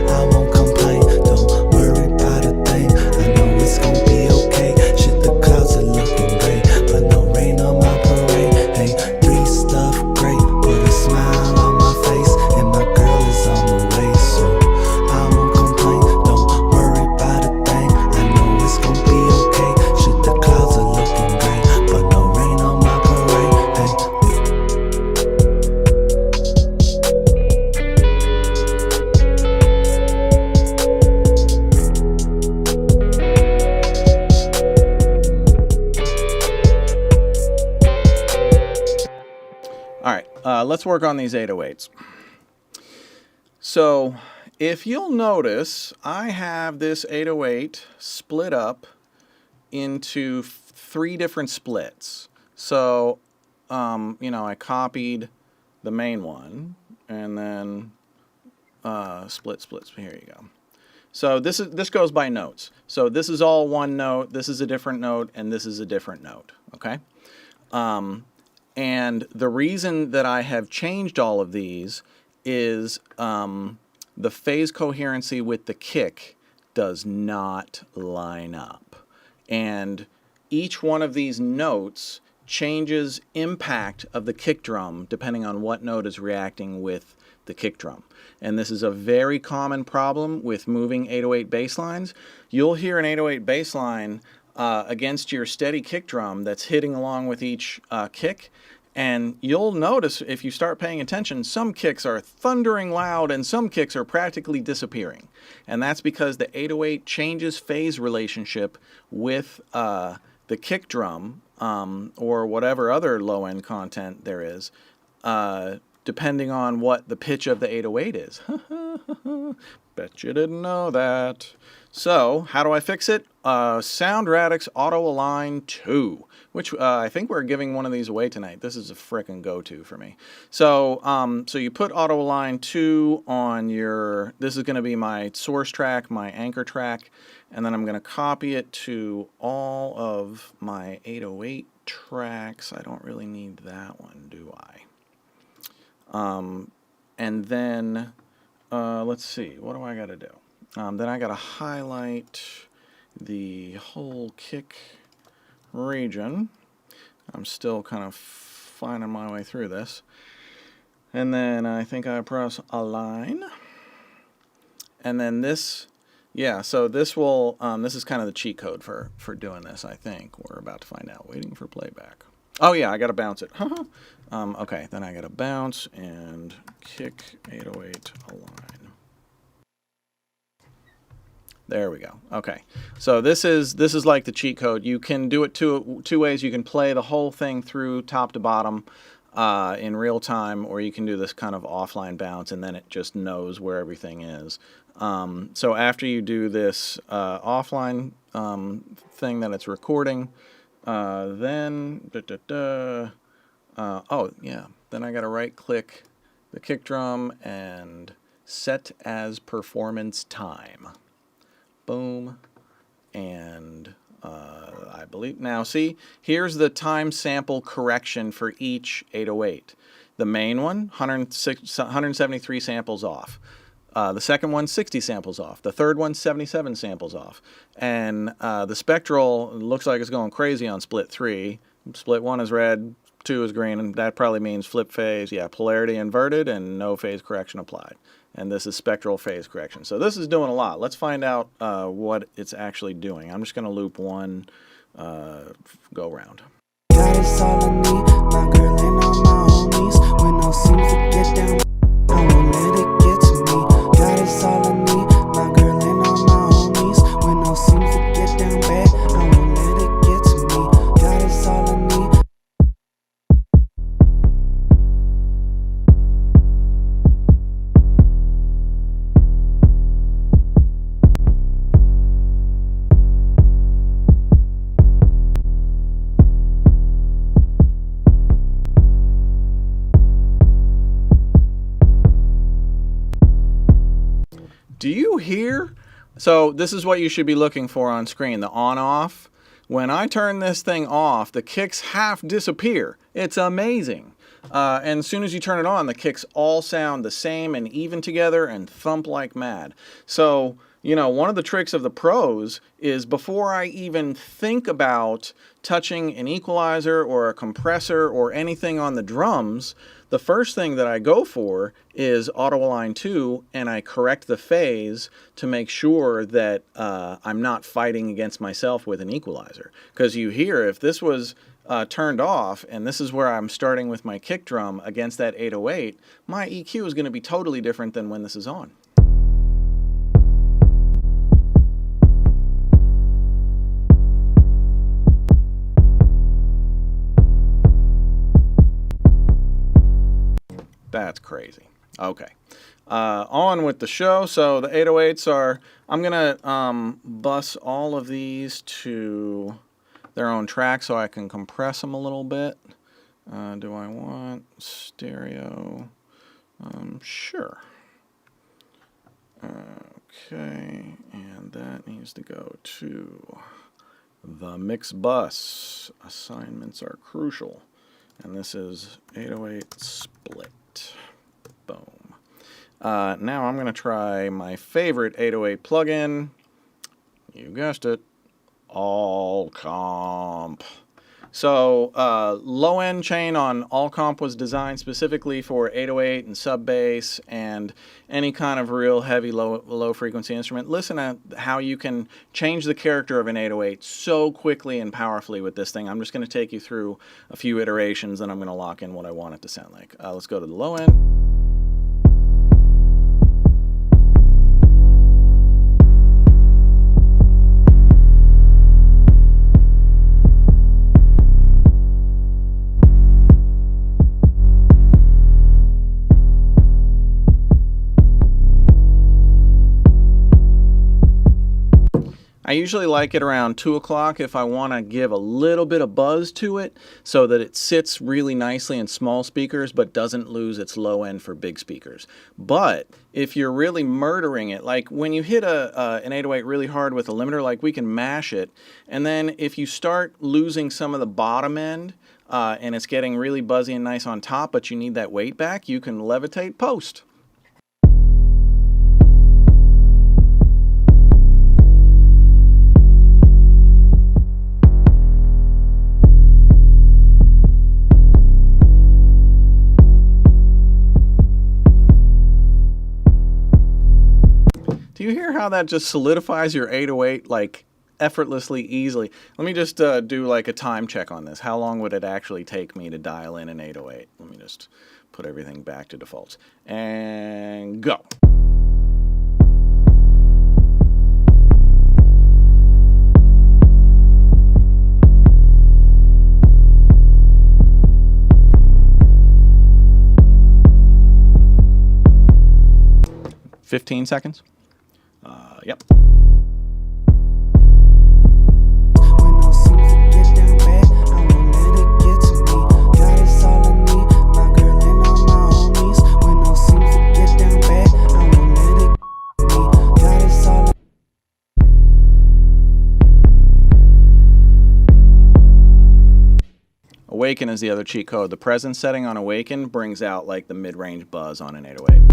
I won't complain. Don't worry about a thing. I know it's gonna be okay. Shit, the clouds are looking great, but no rain on my parade. Hey, free stuff great, put a smile on my face, and my girl is on the way, so I won't complain. Don't worry about a thing. I know it's gonna be okay. Shit, the clouds are looking great, but no rain on my parade. Hey. All right, let's work on these 808s. So if you'll notice, I have this 808 split up into 3 different splits. So, I copied the main one and then split. Here you go. So this goes by notes. So this is all one note, this is a different note, and this is a different note, okay? And the reason that I have changed all of these is the phase coherency with the kick does not line up. And each one of these notes changes impact of the kick drum depending on what note is reacting with the kick drum. And this is a very common problem with moving 808 bass lines. You'll hear an 808 bass line against your steady kick drum that's hitting along with each kick. And you'll notice if you start paying attention, some kicks are thundering loud and some kicks are practically disappearing. And that's because the 808 changes phase relationship with the kick drum or whatever other low-end content there is, depending on what the pitch of the 808 is. Bet you didn't know that. So, how do I fix it? Sound Radix Auto Align 2, which I think we're giving one of these away tonight. This is a frickin' go-to for me. So, so you put Auto Align 2 on your, this is going to be my source track, my anchor track, and then I'm going to copy it to all of my 808 tracks. I don't really need that one, do I? And then, let's see, what do I got to do? Then I got to highlight the whole kick region. I'm still kind of finding my way through this. And then I think I press Align. And then this, yeah, so this will, this is kind of the cheat code for doing this, I think. We're about to find out. Waiting for playback. Oh yeah, I got to bounce it. Okay, then I got to bounce and kick 808 Align. There we go. Okay, so this is like the cheat code. You can do it two ways. You can play the whole thing through top to bottom in real time, or you can do this kind of offline bounce, and then it just knows where everything is. So after you do this offline thing that it's recording, then oh yeah, then I got to right-click the kick drum and set as performance time. Boom, and I believe, now see, here's the time sample correction for each 808. The main one, 173 samples off. The second one, 60 samples off. The third one, 77 samples off. And the spectral looks like it's going crazy on split 3. Split 1 is red, 2 is green, and that probably means flip phase, yeah, polarity inverted and no phase correction applied. And this is spectral phase correction. So this is doing a lot. Let's find out what it's actually doing. I'm just going to loop one go round. God is all I need, my girl and all my homies. When I seem to get down, I won't let it get to me. God is all I need, my girl and all my homies. When I seem to get down bad, I won't let it get to me. God is all I need. Do you hear? So this is what you should be looking for on screen, the on-off. When I turn this thing off, the kicks half disappear. It's amazing. And as soon as you turn it on, the kicks all sound the same and even together and thump like mad. So, you know, one of the tricks of the pros is before I even think about touching an equalizer or a compressor or anything on the drums, the first thing that I go for is auto align 2, and I correct the phase to make sure that I'm not fighting against myself with an equalizer. Because you hear, if this was turned off, and this is where I'm starting with my kick drum against that 808, my EQ is going to be totally different than when this is on. That's crazy. Okay. On with the show. So the 808s are, I'm going to bus all of these to their own track so I can compress them a little bit. Do I want stereo? Sure. Okay, and that needs to go to the mix bus. Assignments are crucial. And this is 808 split. Boom. Now I'm going to try my favorite 808 plugin. You guessed it. ALLCOMP. So low-end chain on ALLCOMP was designed specifically for 808 and sub-bass and any kind of real heavy low-frequency instrument. Listen to how you can change the character of an 808 so quickly and powerfully with this thing. I'm just going to take you through a few iterations, and I'm going to lock in what I want it to sound like. Let's go to the low end. I usually like it around 2 o'clock if I want to give a little bit of buzz to it so that it sits really nicely in small speakers but doesn't lose its low end for big speakers. But if you're really murdering it, like when you hit an 808 really hard with a limiter, like we can mash it, and then if you start losing some of the bottom end and it's getting really buzzy and nice on top but you need that weight back, you can levitate post. Do you hear how that just solidifies your 808 like effortlessly, easily? Let me just do like a time check on this. How long would it actually take me to dial in an 808? Let me just put everything back to defaults and go. $15 seconds. Yep. Awaken is the other cheat code. The presence setting on Awaken brings out like the mid-range buzz on an 808.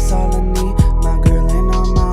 All I need, my girl and all my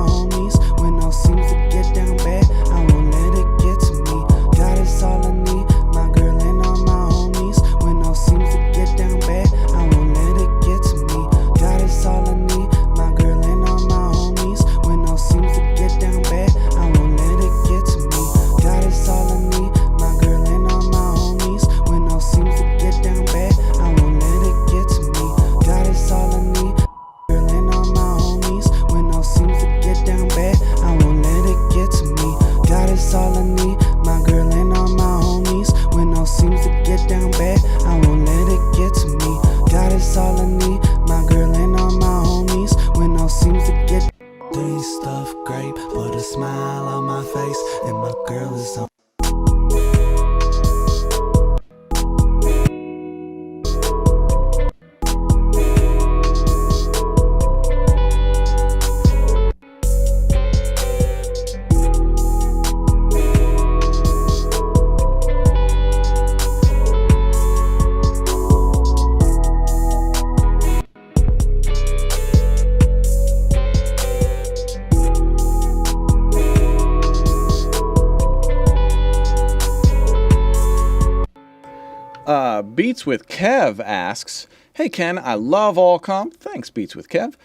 Beats with Kev asks, "Hey Ken, I love ALLCOMP." Thanks, Beats with Kev.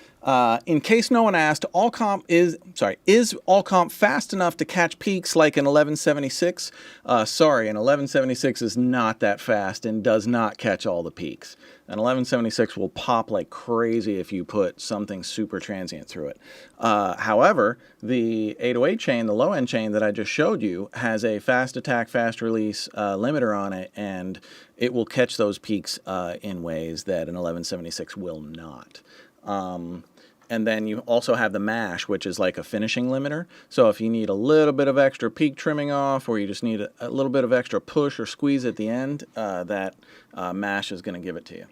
In case no one asked, is ALLCOMP fast enough to catch peaks like an 1176? Sorry, an 1176 is not that fast and does not catch all the peaks. An 1176 will pop like crazy if you put something super transient through it. However, the 808 chain, the low-end chain that I just showed you, has a fast attack, fast release limiter on it, and it will catch those peaks in ways that an 1176 will not. And then you also have the mash, which is like a finishing limiter. So if you need a little bit of extra peak trimming off, or you just need a little bit of extra push or squeeze at the end, that mash is going to give it to you.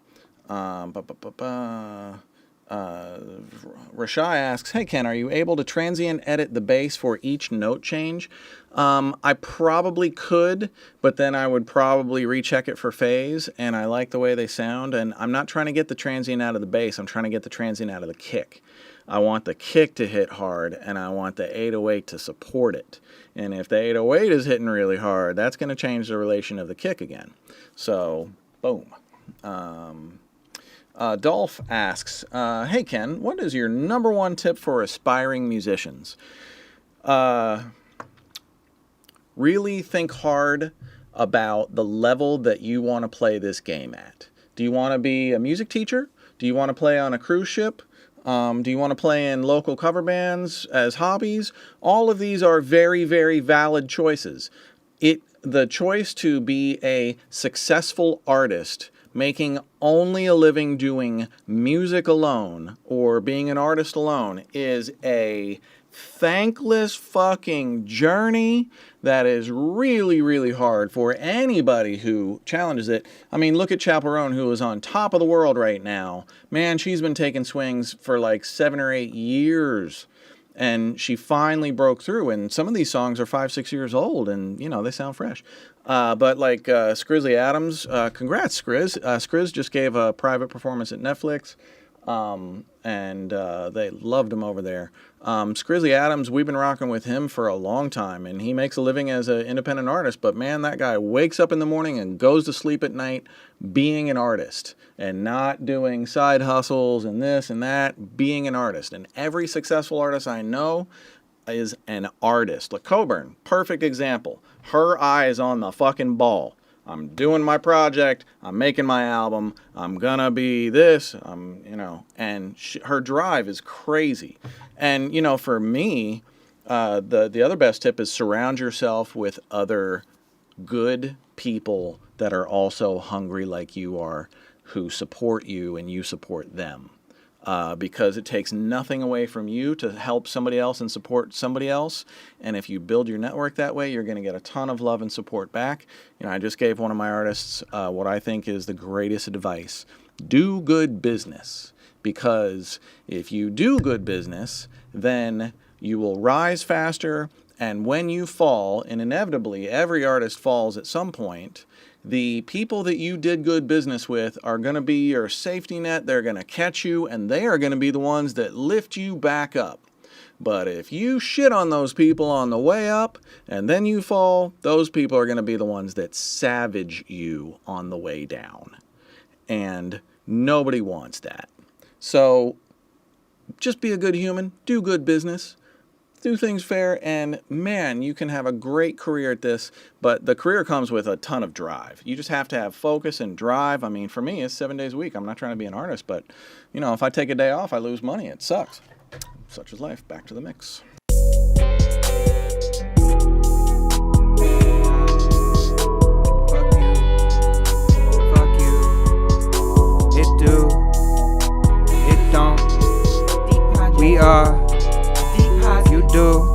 Rashai asks, "Hey Ken, are you able to transient edit the bass for each note change?" I probably could, but then I would probably recheck it for phase, and I like the way they sound, and I'm not trying to get the transient out of the bass, I'm trying to get the transient out of the kick. I want the kick to hit hard, and I want the 808 to support it. And if the 808 is hitting really hard, that's going to change the relation of the kick again. So, boom. Dolph asks, "Hey Ken, what is your number one tip for aspiring musicians?" Really think hard about the level that you want to play this game at. Do you want to be a music teacher? Do you want to play on a cruise ship? Do you want to play in local cover bands as hobbies? All of these are very, very valid choices. The choice to be a successful artist, making only a living doing music alone, or being an artist alone, is a thankless fucking journey that is really, really hard for anybody who challenges it. I mean, look at Chaperone, who is on top of the world right now. Man, she's been taking swings for like 7 or 8 years. And she finally broke through, and some of these songs are 5, 6 years old, and, you know, they sound fresh. But like Skrizzly Adams, congrats, Skriz. Skriz just gave a private performance at Netflix, and they loved him over there. Skrizzly Adams, we've been rocking with him for a long time, and he makes a living as an independent artist, but man, that guy wakes up in the morning and goes to sleep at night being an artist, and not doing side hustles and this and that, being an artist. And every successful artist I know is an artist. Like Coburn, perfect example. Her eye is on the fucking ball. I'm doing my project, I'm making my album, I'm gonna be this, and her drive is crazy. And, you know, for me, the other best tip is surround yourself with other good people that are also hungry like you are, who support you and you support them. Because it takes nothing away from you to help somebody else and support somebody else. And if you build your network that way, you're going to get a ton of love and support back. You know, I just gave one of my artists what I think is the greatest advice. Do good business. Because if you do good business, then you will rise faster. And when you fall, and inevitably every artist falls at some point, the people that you did good business with are going to be your safety net. They're going to catch you, and they are going to be the ones that lift you back up. But if you shit on those people on the way up and then you fall, those people are going to be the ones that savage you on the way down. And nobody wants that. So just be a good human, do good business, do things fair, and man, you can have a great career at this, but the career comes with a ton of drive. You just have to have focus and drive. I mean, for me, it's 7 days a week. I'm not trying to be an artist, but, you know, if I take a day off, I lose money. It sucks. Such is life. Back to the mix. Fuck you. It do. It don't. We are. You do.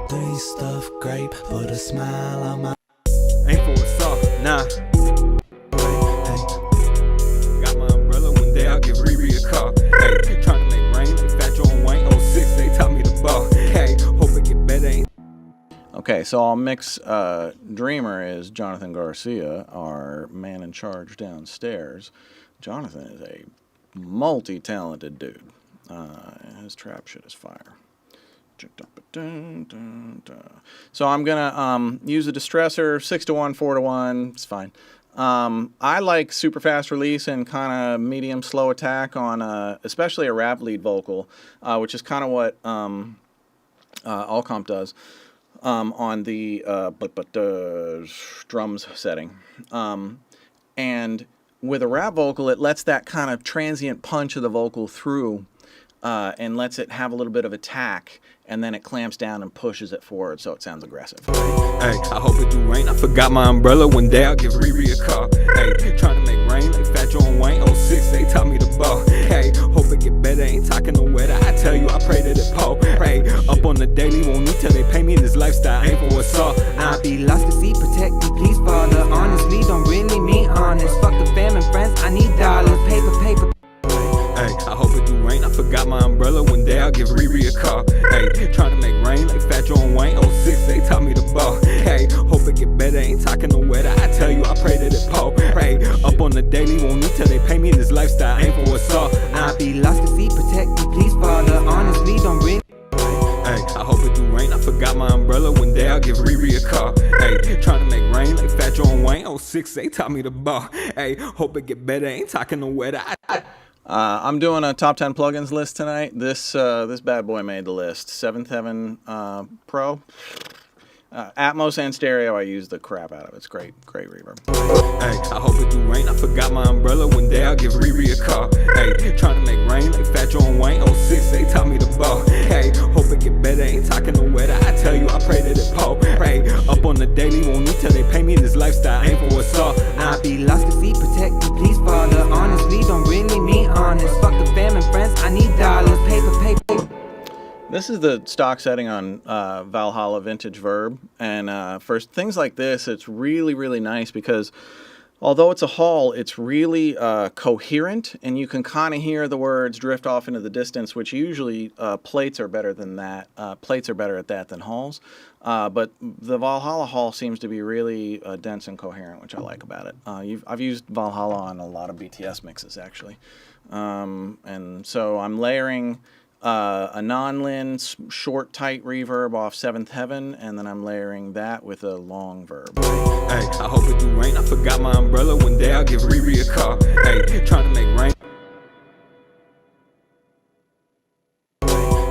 Doing stuff great, put a smile on my Ain't for a soft, nah. face. Got my umbrella one day, I'll give Riri a call. Hey, trying to make rain like Fat Joe and Wayne. 06, they taught me the ball. Hey, hope it get better. Okay, so I'll mix. Dreamer is Jonathan Garcia, our man in charge downstairs. Jonathan is a multi-talented dude. His trap shit is fire. So I'm gonna use a distressor, 6-to-1, 4-to-1. It's fine. I like super fast release and kind of medium slow attack on especially a rap lead vocal, which is kind of what ALLCOMP does on the drums setting. And with a rap vocal, it lets that kind of transient punch of the vocal through and lets it have a little bit of attack, and then it clamps down and pushes it forward so it sounds aggressive. Hey, I hope it do rain. I forgot my umbrella. One day I'll give Riri a call. Hey, trying to make rain like Fat Joe and Wayne. 06, they taught me to ball. Hey, hope it get better. Ain't talking no weather. I tell you, I pray that it pour. Hey, up on the daily, won't need till they pay me this lifestyle. Ain't for what's all. I'll be lost to sea, protect me, please, Father. Honestly, don't really mean honest. Fuck the fam and friends, I need dollars. Paper, paper. Hey, I hope it do rain. I forgot my umbrella. One day I'll give Riri a call. Hey, trying to make rain like Fat Joe and Wayne. 06, they taught me to ball. Hey, hope it get better. Ain't talking no weather. I tell you, I pray that it pour. Hey, up on the daily, won't need till they pay me this lifestyle. Ain't for what's all. I'll be lost to sea, protect me, please, Father. Honestly, don't really. Hey, I hope it do rain. I forgot my umbrella. One day I'll give Riri a call. Hey, trying to make rain like Fat Joe and Wayne. 06, they taught me to ball. Hey, hope it get better. Ain't talking no weather. I'm doing a top 10 plugins list tonight. This bad boy made the list. 7th Heaven Pro. Atmos and stereo, I use the crap out of it. It's great reverb. Hey, I hope it do rain. I forgot my umbrella. One day I'll give Riri a call. Hey, trying to make rain like Fat Joe and Wayne. 06, they taught me to ball. Hey, hope it get better. Ain't talking no weather. I tell you, I pray that it pour. Hey, up on the daily, won't need till they pay me this lifestyle. Ain't for what's all. I'll be lost to sea, protect me, please, Father. Honestly, don't really mean honest. Fuck the fam and friends, I need dollars. Paper, paper. This is the stock setting on Valhalla Vintage Verb, and for things like this, it's really nice because although it's a hall, it's really coherent, and you can kind of hear the words drift off into the distance, which usually plates are better than that. Plates are better at that than halls, but the Valhalla hall seems to be really dense and coherent, which I like about it. I've used Valhalla on a lot of BTS mixes, actually, and so I'm layering a non-lin short tight reverb off 7th Heaven, and then I'm layering that with a long verb. Hey, I hope it do rain. I forgot my umbrella. One day I'll give Riri a call. Hey, trying to make rain.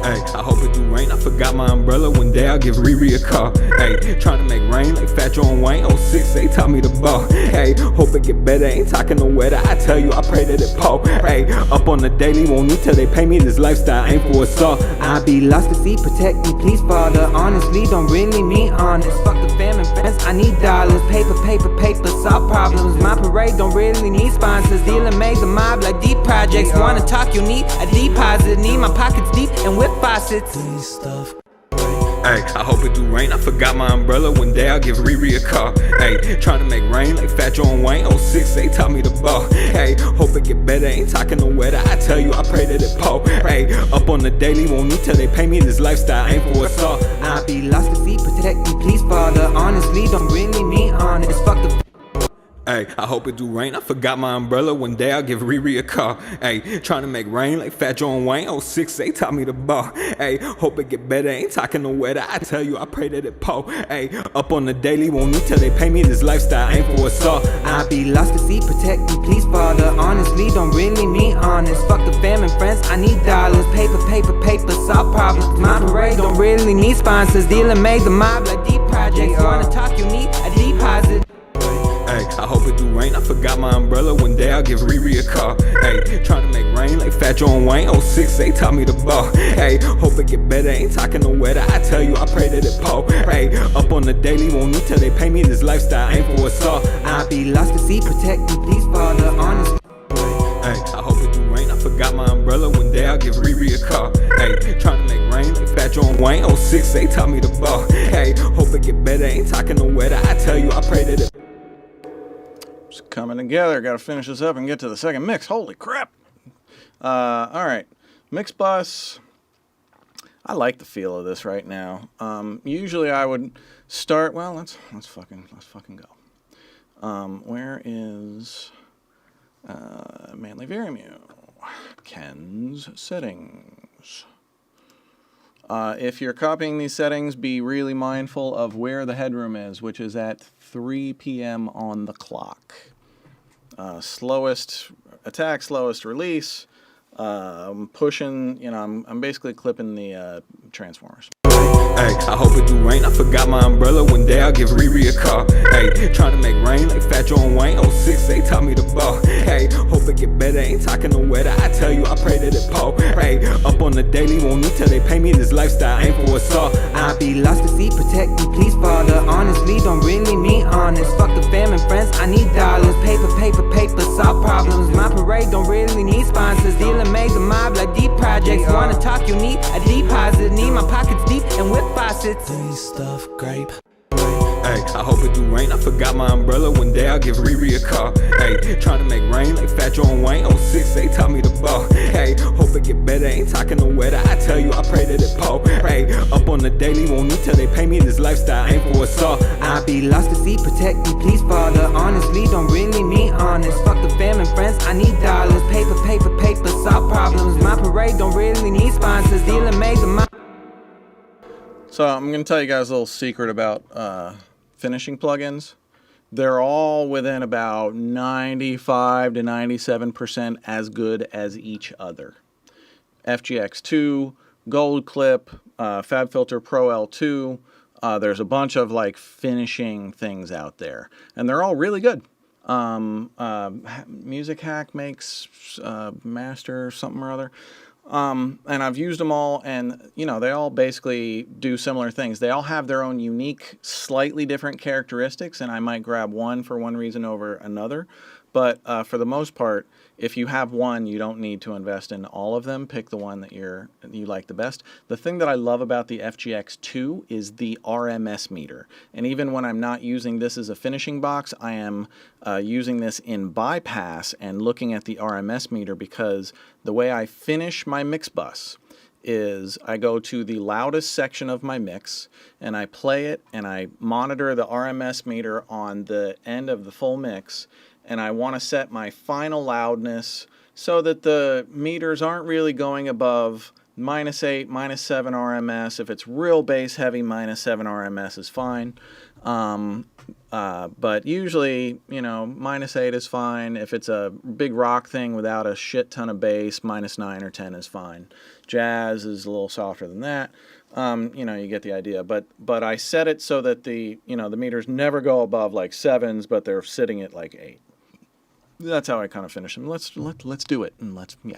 Hey, I hope it do rain. I forgot my umbrella. One day I'll give Riri a call. Hey, trying to make rain like Fat Joe and Wayne. 06, they taught me to ball. Hey, hope it get better. Ain't talking no weather. I tell you, I pray that it pour. Hey, up on the daily, won't need till they pay me this lifestyle. Ain't for what's all. I'll be lost to sea, protect me, please, Father. Honestly, don't really mean honest. Fuck the fam and friends, I need dollars. Paper, paper, paper, solve problems. My parade don't really need sponsors. Dealer made the mob like deep projects. Wanna talk, you need a deposit. Need my pockets deep and whip faucets. Hey, I hope it do rain. I forgot my umbrella. One day I'll give Riri a call. Hey, trying to make rain like Fat Joe and Wayne. 06, they taught me to ball. Hey, hope it get better. Ain't talking no weather. I tell you, I pray that it pour. Hey, up on the daily, won't need till they pay me this lifestyle. Ain't for what's all. I'll be lost to sea, protect me, please, Father. Honestly, don't really mean honest. Fuck the. Hey, I hope it do rain. I forgot my umbrella. One day I'll give Riri a call. Hey, trying to make rain like Fat Joe and Wayne. 06, they taught me to ball. Hey, hope it get better. Ain't talking no weather. I tell you, I pray that it pour. Hey, up on the daily, won't need till they pay me this lifestyle. Ain't for what's all. I'll be lost to sea, protect me, please, Father. Honestly, don't really mean honest. Fuck the fam and friends, I need dollars. Paper, paper, paper, solve problems. My parade don't really need sponsors. Dealer made the mob like deep projects. Wanna talk, you need a deposit. Hey, I hope it do rain. I forgot my umbrella. One day I'll give Riri a call. Hey, trying to make rain like Fat Joe and Wayne. 06, they taught me to ball. Hey, hope it get better. Ain't talking no weather. I tell you, I pray that it pour. Hey, up on the daily, won't need till they pay me this lifestyle. Ain't for what's all. I'll be lost to sea, protect me, please, Father. Honestly. Hey, I hope it do rain. I forgot my umbrella. One day I'll give Riri a call. Hey, trying to make rain like Fat Joe and Wayne. 06, they taught me to ball. Hey, hope it get better. Ain't talking no weather. I tell you, I pray that it. It's coming together. Got to finish this up and get to the second mix. Holy crap! All right, mix bus. I like the feel of this right now. Usually I would start. Well, let's fucking go. Where is Manly Varimu? Ken's settings. If you're copying these settings, be really mindful of where the headroom is, which is at 3 p.m. on the clock. Slowest attack, slowest release. Pushing, I'm basically clipping the Transformers. Hey, I hope it do rain. I forgot my umbrella. One day I'll give Riri a call. Hey, trying to make rain like Fat Joe and Wayne. 06, they taught me to ball. Hey, hope it get better. Ain't talking no weather. I tell you, I pray that it pour. Hey, up on the daily, won't need till they pay me this lifestyle. Ain't for us all. I be lost at sea, protect me, please, Father. Honestly, don't really mean honest. Fuck the fam and friends, I need dollars. Paper, paper, paper, solve problems. My parade don't really need sponsors. Dealing made the mob like deep projects. Wanna talk, you need a deposit. Need my pockets deep and whip faucets. Stuff grape. Hey, I hope it do rain. I forgot my umbrella. One day I'll give Riri a call. Hey, trying to make rain like Fat Joe and Wayne. 06, they taught me to ball. Hey, hope it get better. Ain't talking no weather. I tell you, I pray that it pour. Hey, up on the daily, won't need till they pay me this lifestyle. Ain't for us all. I be lost at sea, protect me, please, Father. Honestly, don't really mean honest. Fuck the fam and friends, I need dollars. Paper, paper, paper, solve problems. My parade don't really need sponsors. Dealing made the mob. So I'm going to tell you guys a little secret about finishing plugins. They're all within about 95 to 97% as good as each other. FGX2, Gold Clip, FabFilter Pro L2. There's a bunch of like finishing things out there, and they're all really good. Music Hack makes Master something or other. And I've used them all, and they all basically do similar things. They all have their own unique, slightly different characteristics, and I might grab one for one reason over another. But for the most part, if you have one, you don't need to invest in all of them. Pick the one that you like the best. The thing that I love about the FGX2 is the RMS meter. And even when I'm not using this as a finishing box, I am using this in bypass and looking at the RMS meter, because the way I finish my mix bus is I go to the loudest section of my mix and I play it and I monitor the RMS meter on the end of the full mix. And I want to set my final loudness so that the meters aren't really going above -8, -7 RMS. If it's real bass heavy, -7 RMS is fine. But usually, -8 is fine. If it's a big rock thing without a shit ton of bass, -9 or 10 is fine. Jazz is a little softer than that. You get the idea. But I set it so that the meters never go above like 7s, but they're sitting at like 8. That's how I kind of finish them. Let's do it, and yeah.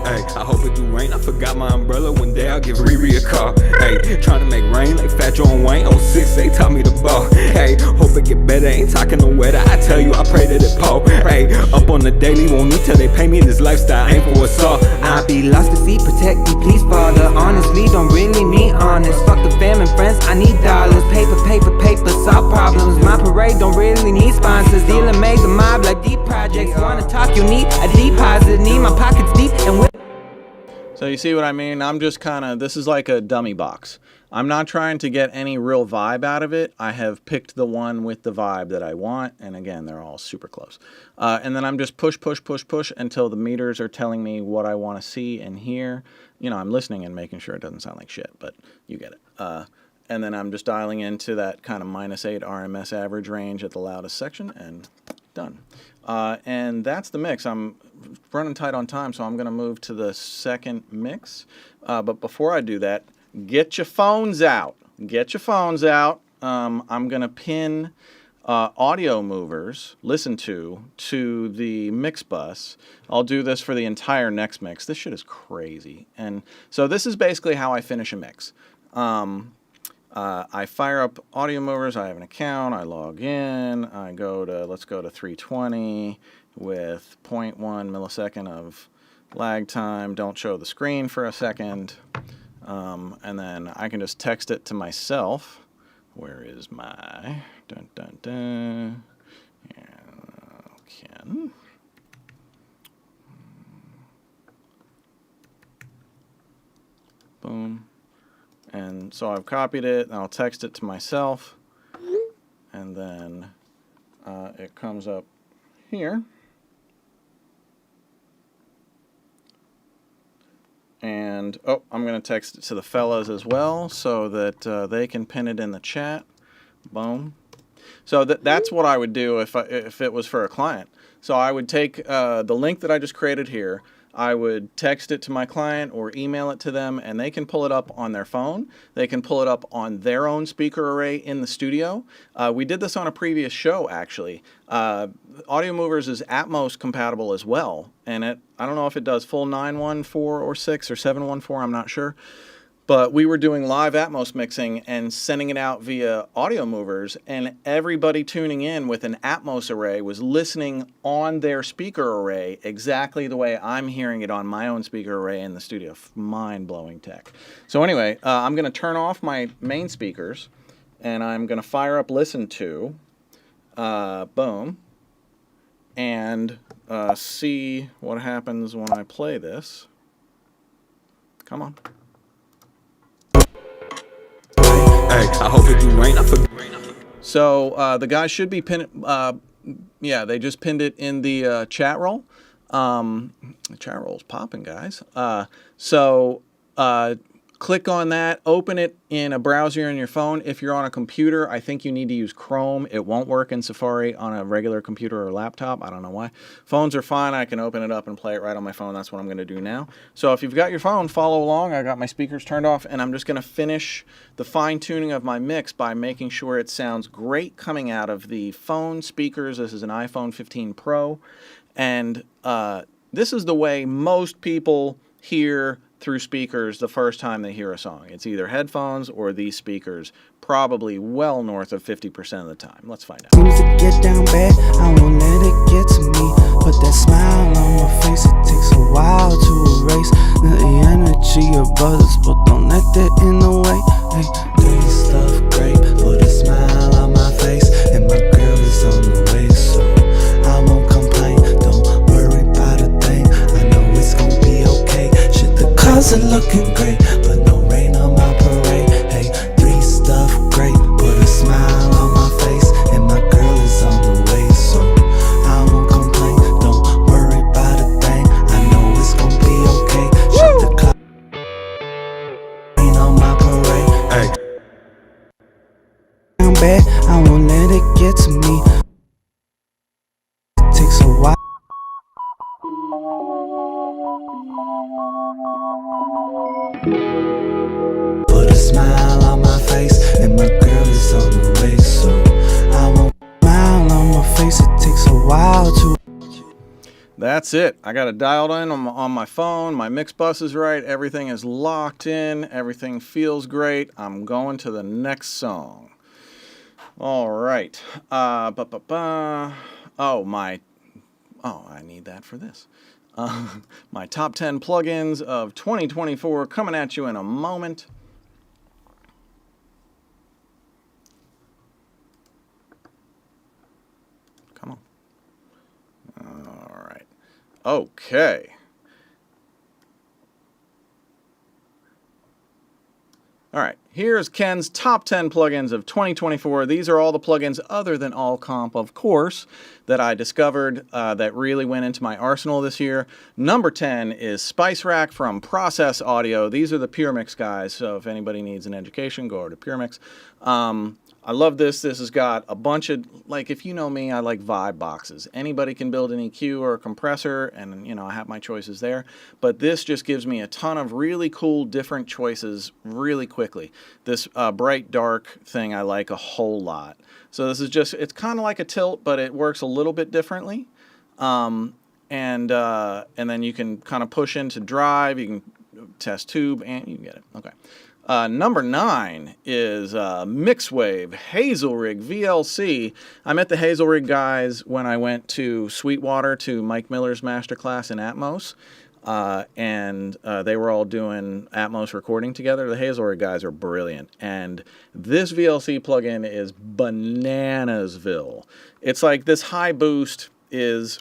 Hey, I hope it do rain. I forgot my umbrella. One day I'll give Riri a call. Hey, trying to make rain like Fat Joe and Wayne. 06, they taught me to ball. Hey, hope it get better. Ain't talking no weather. I tell you, I pray that it pour. Hey, up on the daily, won't need till they pay me this lifestyle. Ain't for us all. I be lost at sea, protect me, please, Father. Honestly, don't really mean honest. Fuck the fam and friends, I need dollars. Paper, paper, paper, solve problems. My parade don't really need sponsors. Dealing made the mob like deep projects. Wanna talk, you need a deposit. Need my pockets deep and whip. So you see what I mean? I'm just this is like a dummy box. I'm not trying to get any real vibe out of it. I have picked the one with the vibe that I want, and again, they're all super close. And then I'm just push until the meters are telling me what I want to see and hear. I'm listening and making sure it doesn't sound like shit, but you get it. And then I'm just dialing into that kind of -8 RMS average range at the loudest section, and done. And that's the mix. I'm running tight on time, so I'm going to move to the second mix. But before I do that, get your phones out. Get your phones out. I'm going to pin audio movers, listen to the mix bus. I'll do this for the entire next mix. This shit is crazy. And so this is basically how I finish a mix. I fire up audio movers. I have an account. I log in. Let's go to 320 with 0.1 millisecond of lag time. Don't show the screen for a second. And then I can just text it to myself. Where is my dun dun dun? Ken. Boom. And so I've copied it, and I'll text it to myself, and then it comes up here. And, oh, I'm going to text it to the fellas as well so that they can pin it in the chat. Boom. So that's what I would do if it was for a client. So I would take the link that I just created here, I would text it to my client or email it to them, and they can pull it up on their phone. They can pull it up on their own speaker array in the studio. We did this on a previous show, actually. Audio Movers is Atmos compatible as well, and I don't know if it does full 914 or 6 or 714, I'm not sure. But we were doing live Atmos mixing and sending it out via Audio Movers, and everybody tuning in with an Atmos array was listening on their speaker array exactly the way I'm hearing it on my own speaker array in the studio. Mind-blowing tech. So anyway, I'm going to turn off my main speakers, and I'm going to fire up Listen To, boom, and see what happens when I play this. Come on. Hey, I hope it do rain. So the guys should be pinned. Yeah, they just pinned it in the chat roll. The chat roll's popping, guys. So click on that. Open it in a browser on your phone. If you're on a computer, I think you need to use Chrome. It won't work in Safari on a regular computer or laptop. I don't know why. Phones are fine. I can open it up and play it right on my phone. That's what I'm going to do now. So if you've got your phone, follow along. I got my speakers turned off, and I'm just going to finish the fine-tuning of my mix by making sure it sounds great coming out of the phone speakers. This is an iPhone 15 Pro, and this is the way most people hear through speakers the first time they hear a song. It's either headphones or these speakers, probably well north of 50% of the time. Let's find out. Seems to get down bad, I won't let it get to me. Put that smile on my face, it takes a while to erase the energy of others, but don't let that in the way. Hey, doing stuff great, put a smile on my face, and my girl is on the way, so I won't complain. Don't worry about a thing, I know it's gonna be okay. Shit, the cars are looking great, but no rain on my parade. Hey, three stuff great, put a smile on my face, and my girl is on the way, so I won't complain. Don't worry about a thing, I know it's gonna be okay. Shut the clock, rain on my parade. Hey. I'm bad, I won't let it get to me. It takes a while. Put a smile on my face, and my girl is on the way, so I won't smile on my face. It takes a while to. That's it. I got it dialed in on my phone. My mix bus is right. Everything is locked in. Everything feels great. I'm going to the next song. All right. Oh, I need that for this. My top 10 plugins of 2024 coming at you in a moment. Come on. All right. Okay. All right. Here's Ken's top 10 plugins of 2024. These are all the plugins other than ALLCOMP, of course, that I discovered that really went into my arsenal this year. Number 10 is Spice Rack from Process Audio. These are the Pure Mix guys, so if anybody needs an education, go over to Pure Mix. I love this. This has got a bunch of, like, if you know me, I like vibe boxes. Anybody can build an EQ or a compressor, and, you know, I have my choices there. But this just gives me a ton of really cool, different choices really quickly. This bright, dark thing I like a whole lot. So this is just, it's kind of like a tilt, but it works a little bit differently. And then you can kind of push into drive, you can test tube, and you can get it. Okay. Number 9 is Mixwave Hazelrig VLC. I met the Hazelrig guys when I went to Sweetwater to Mike Miller's masterclass in Atmos, and they were all doing Atmos recording together. The Hazelrig guys are brilliant, and this VLC plugin is bananasville. It's like this high boost is,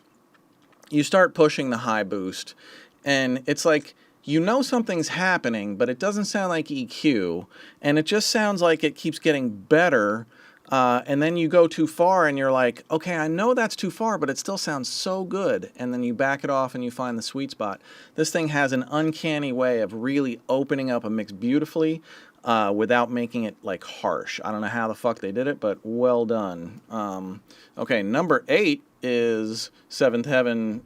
you start pushing the high boost, and it's like, you know something's happening, but it doesn't sound like EQ, and it just sounds like it keeps getting better And then you go too far and you're like, okay, I know that's too far, but it still sounds so good. And then you back it off and you find the sweet spot. This thing has an uncanny way of really opening up a mix beautifully without making it like harsh. I don't know how the fuck they did it, but well done. Okay, number 8 is Seventh Heaven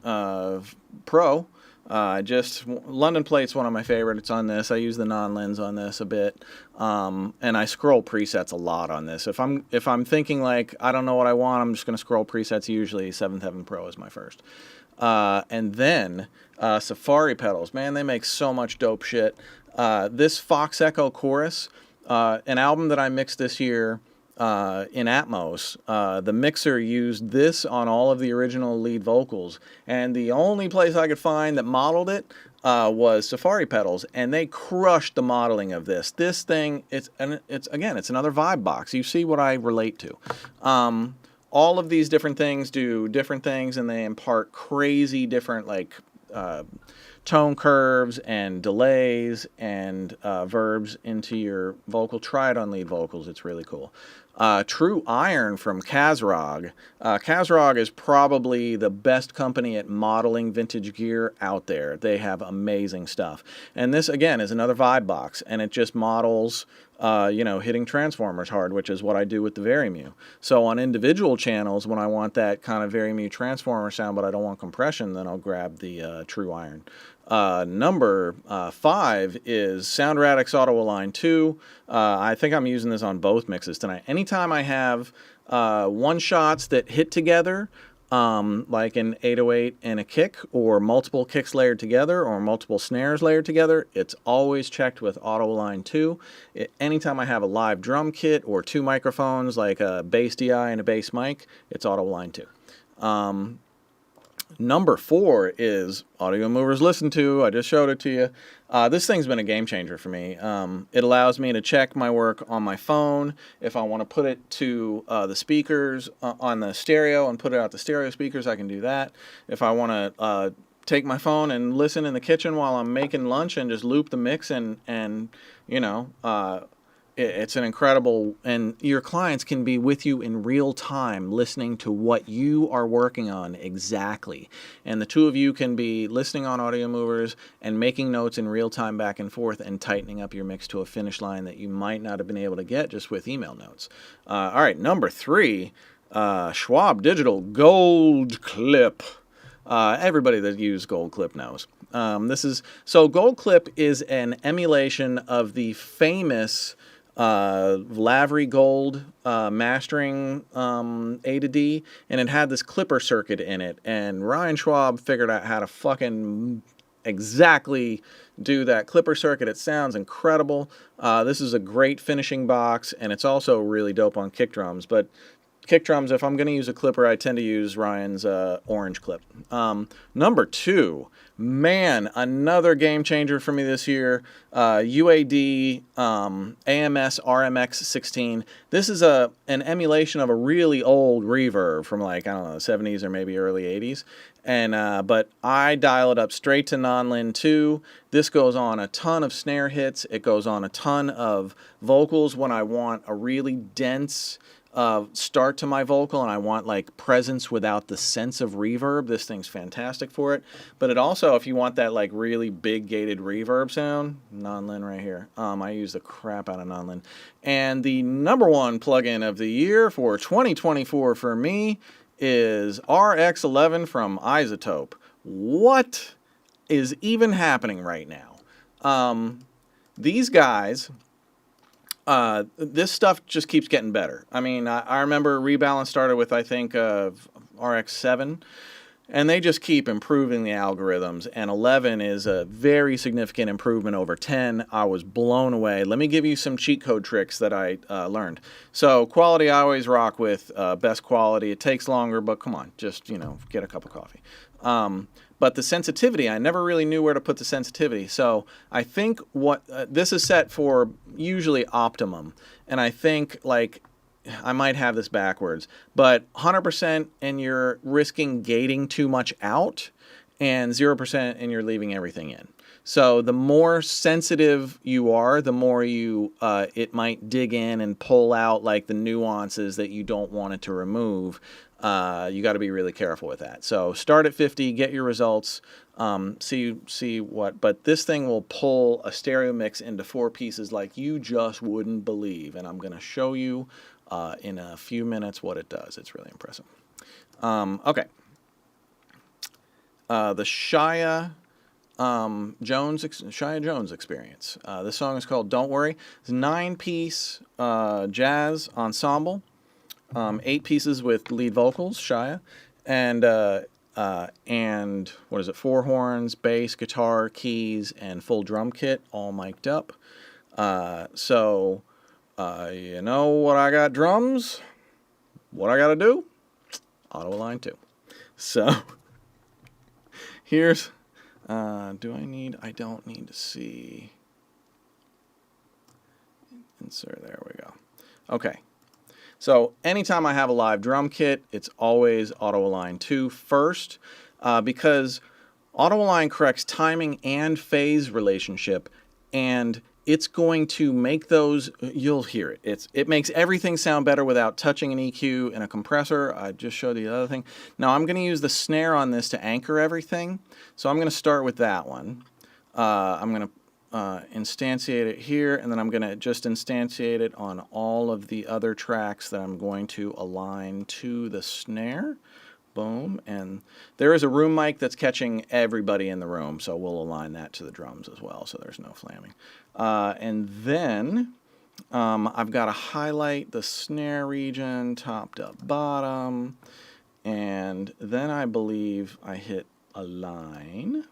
Pro. London Plate's one of my favorites on this. I use the non-lens on this a bit, and I scroll presets a lot on this. If I'm thinking like I don't know what I want, I'm just going to scroll presets. Usually, Seventh Heaven Pro is my first, and then Safari pedals. Man, they make so much dope shit. This Fox Echo Chorus, an album that I mixed this year. In Atmos, the mixer used this on all of the original lead vocals, and the only place I could find that modeled it was Safari pedals, and they crushed the modeling of this. This thing, it's another vibe box. You see what I relate to. All of these different things do different things, and they impart crazy different like tone curves and delays and verbs into your vocal. Try it on lead vocals. It's really cool. True Iron from Kazrog. Kazrog is probably the best company at modeling vintage gear out there. They have amazing stuff. And this, again, is another vibe box, and it just models, hitting transformers hard, which is what I do with the Varimu. So on individual channels, when I want that kind of Varimu transformer sound, but I don't want compression, then I'll grab the True Iron. Number 5 is SoundRadix Auto Align 2. I think I'm using this on both mixes tonight. Anytime I have one-shots that hit together, like an 808 and a kick, or multiple kicks layered together, or multiple snares layered together, it's always checked with Auto Align 2. Anytime I have a live drum kit or 2 microphones, like a bass DI and a bass mic, it's Auto Align 2. Number 4 is Audio Movers Listen To. I just showed it to you. This thing's been a game changer for me. It allows me to check my work on my phone. If I want to put it to the speakers on the stereo and put it out the stereo speakers, I can do that. If I want to take my phone and listen in the kitchen while I'm making lunch and just loop the mix and it's an incredible, and your clients can be with you in real time listening to what you are working on exactly. And the two of you can be listening on Audio Movers and making notes in real time back and forth and tightening up your mix to a finish line that you might not have been able to get just with email notes. All right, number 3, Schwab Digital Gold Clip. Everybody that used Gold Clip knows. Gold Clip is an emulation of the famous Lavery Gold mastering A to D, and it had this clipper circuit in it, and Ryan Schwab figured out how to fucking exactly do that clipper circuit. It sounds incredible. This is a great finishing box, and it's also really dope on kick drums, but kick drums, if I'm going to use a clipper, I tend to use Ryan's orange clip. Number 2, man, another game changer for me this year, UAD AMS RMX 16. This is an emulation of a really old reverb from like, I don't know, the 70s or maybe early 80s. And but I dial it up straight to non-lin 2. This goes on a ton of snare hits. It goes on a ton of vocals when I want a really dense start to my vocal and I want like presence without the sense of reverb. This thing's fantastic for it. But it also, if you want that like really big gated reverb sound, non-lin right here. I use the crap out of non-lin. And the number 1 plugin of the year for 2024 for me is RX11 from Isotope. What is even happening right now? These guys, this stuff just keeps getting better. I mean, I remember Rebalance started with, I think, RX7, and they just keep improving the algorithms, and 11 is a very significant improvement over 10. I was blown away. Let me give you some cheat code tricks that I learned. So quality, I always rock with best quality. It takes longer, but come on, just, get a cup of coffee. But the sensitivity, I never really knew where to put the sensitivity. So I think what this is set for usually optimum. And I think like I might have this backwards, but 100% and you're risking gating too much out, and 0% and you're leaving everything in. So the more sensitive you are, the more you it might dig in and pull out like the nuances that you don't want it to remove. You got to be really careful with that. So start at 50, get your results, see what. But this thing will pull a stereo mix into 4 pieces like you just wouldn't believe. And I'm going to show you in a few minutes what it does. It's really impressive. Okay. The Chaya Jones experience. This song is called Don't Worry. It's a 9-piece jazz ensemble, 8 pieces with lead vocals, Chaya, and what is it, 4 horns, bass, guitar, keys, and full drum kit, all mic'd up. So you know what I got drums? What I got to do? Auto align 2. So here's, I don't need to see. Insert, there we go. Okay. So anytime I have a live drum kit, it's always auto align 2 first, because auto align corrects timing and phase relationship, and it's going to make those, you'll hear it. It makes everything sound better without touching an EQ and a compressor. I just showed you the other thing. Now I'm going to use the snare on this to anchor everything. So I'm going to start with that one. I'm going to instantiate it here, and then I'm going to just instantiate it on all of the other tracks that I'm going to align to the snare. Boom. And there is a room mic that's catching everybody in the room, so we'll align that to the drums as well, so there's no flamming. And then I've got to highlight the snare region, top to bottom, and then I believe I hit align,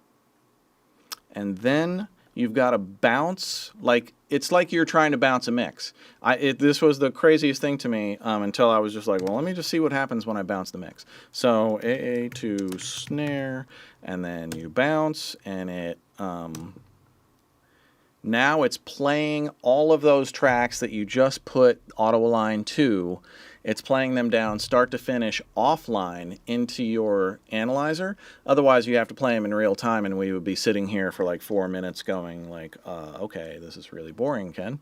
and then you've got to bounce, like it's like you're trying to bounce a mix. This was the craziest thing to me until I was just like, well, let me just see what happens when I bounce the mix. So AA to snare, and then you bounce, and it now it's playing all of those tracks that you just put auto align to. It's playing them down start to finish offline into your analyzer. Otherwise, you have to play them in real time, and we would be sitting here for like 4 minutes going like, okay, this is really boring, Ken.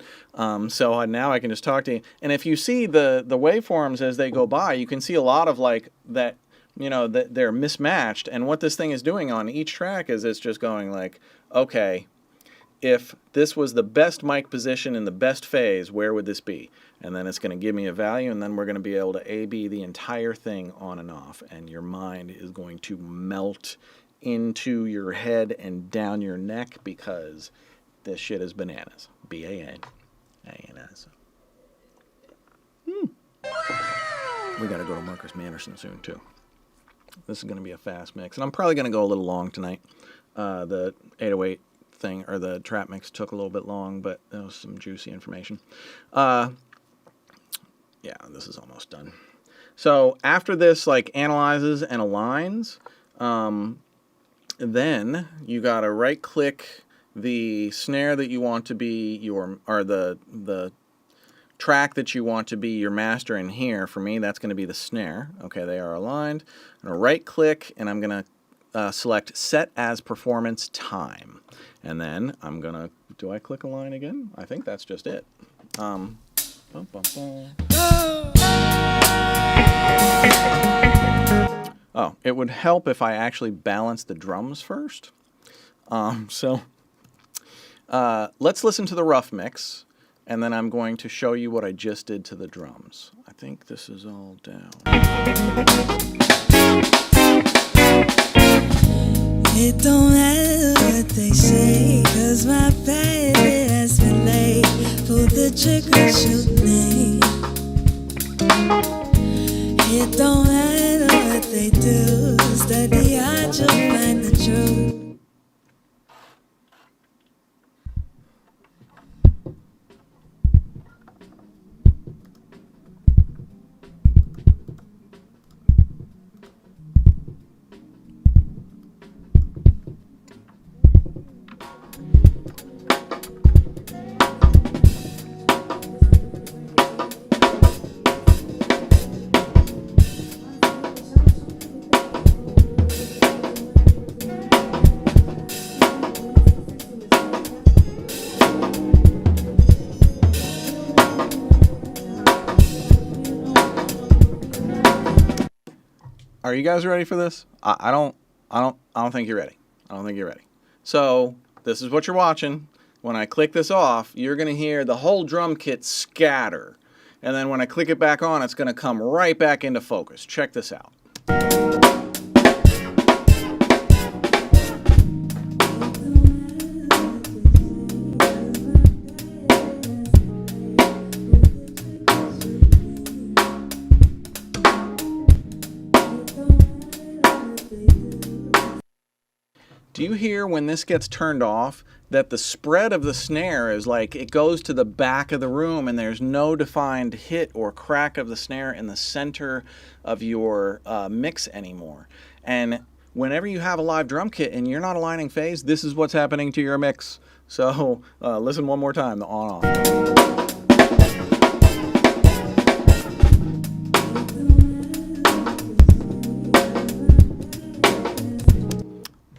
So now I can just talk to you. And if you see the waveforms as they go by, you can see a lot of like that, you know, that they're mismatched. And what this thing is doing on each track is it's just going like, okay, if this was the best mic position in the best phase, where would this be? And then it's going to give me a value, and then we're going to be able to A-B the entire thing on and off, and your mind is going to melt into your head and down your neck because this shit is bananas. B-A-N-A-N-S. We got to go to Marcus Manderson soon, too. This is going to be a fast mix, and I'm probably going to go a little long tonight. The 808 thing, or the trap mix, took a little bit long, but there was some juicy information. Yeah, this is almost done. So after this like analyzes and aligns, then you gotta right click the snare that you want to be your, or the track that you want to be your master in here. For me, that's going to be the snare. Okay, they are aligned. I'm gonna right click, and I'm gonna select set as performance time. And then I'm gonna, do I click align again? I think that's just it. Oh, it would help if I actually balance the drums first. So let's listen to the rough mix, and then I'm going to show you what I just did to the drums. I think this is all down. It don't matter what they say, 'cause my baby has been late. Pull the trigger, shoot me. It don't matter what they do, study hard, you'll find the truth. Are you guys ready for this? I don't think you're ready. I don't think you're ready. So this is what you're watching. When I click this off, you're going to hear the whole drum kit scatter. And then when I click it back on, it's going to come right back into focus. Check this out. Do you hear when this gets turned off that the spread of the snare is like it goes to the back of the room and there's no defined hit or crack of the snare in the center of your mix anymore? And whenever you have a live drum kit and you're not aligning phase, this is what's happening to your mix. So listen one more time, the on-off.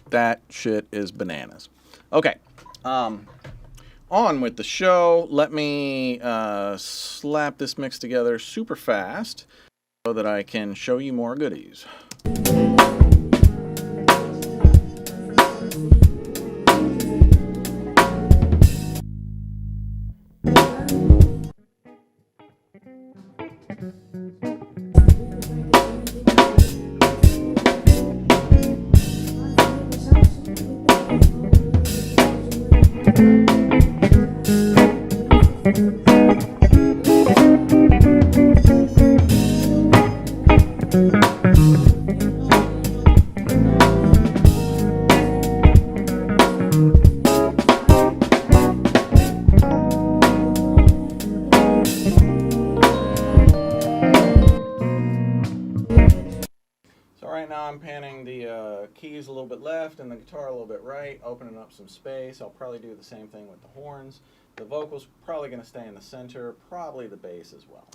That shit is bananas. Okay, on with the show. Let me slap this mix together super fast so that I can show you more goodies. I'm panning the keys a little bit left and the guitar a little bit right, opening up some space. I'll probably do the same thing with the horns. The vocals probably going to stay in the center, probably the bass as well.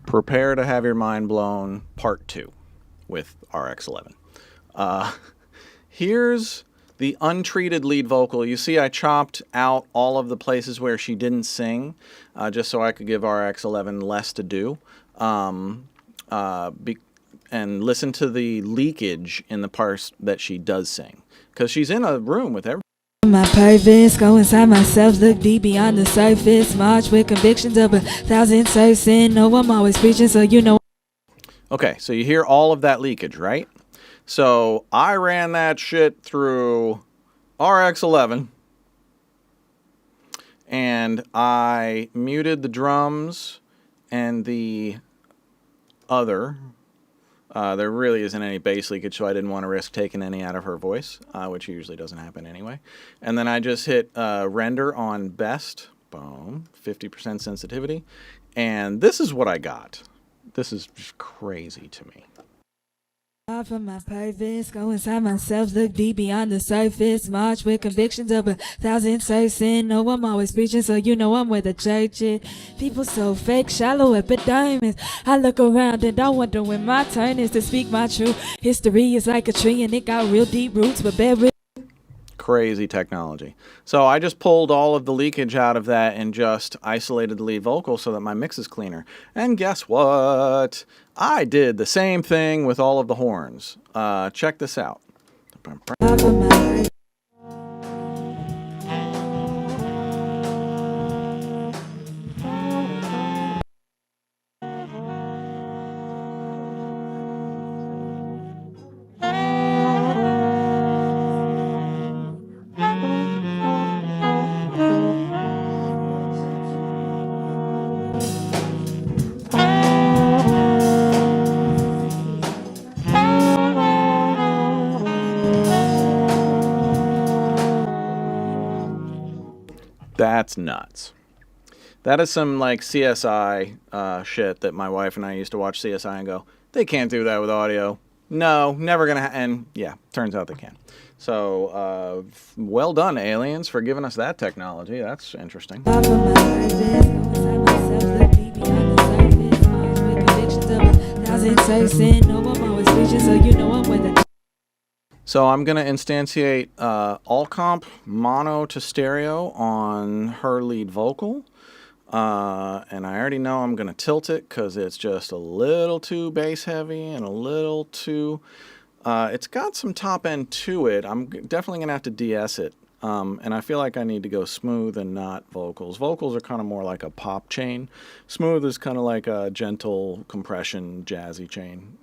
Prepare to have your mind blown, part 2 with RX-11. Here's the untreated lead vocal. You see I chopped out all of the places where she didn't sing, just so I could give RX-11 less to do. And listen to the leakage in the parts that she does sing, because she's in a room with everybody. My purpose, go inside myself, look deep beyond the surface, march with convictions of 1,000 sin. No, I'm always preaching, so you know. Okay, so you hear all of that leakage, right? So I ran that shit through RX-11 and I muted the drums and the other. There really isn't any bass leakage, so I didn't want to risk taking any out of her voice, which usually doesn't happen anyway. And then I just hit render on best, boom, 50% sensitivity. And this is what I got. This is just crazy to me. For my purpose, go inside myself, look deep beyond the surface, march with convictions of 1,000 sin. No, I'm always preaching, so you know I'm where the church is. People so fake, shallow epidermis. I look around and I wonder when my turn is to speak my truth. History is like a tree and it got real deep roots, but bear with. Crazy technology. So I just pulled all of the leakage out of that and just isolated the lead vocal so that my mix is cleaner. And guess what? I did the same thing with all of the horns. Check this out. That's nuts. That is some like CSI shit that my wife and I used to watch CSI and go, they can't do that with audio. no, never gonna. And yeah, turns out they can. So, well done, aliens, for giving us that technology. That's interesting. So I'm going to instantiate ALLCOMP mono to stereo on her lead vocal. And I already know I'm going to tilt it because it's just a little too bass heavy and a little too... it's got some top end to it. I'm definitely going to have to de-ess it. And I feel like I need to go smooth and not vocals. Vocals are kind of more like a pop chain. Smooth is kind of like a gentle compression, jazzy chain.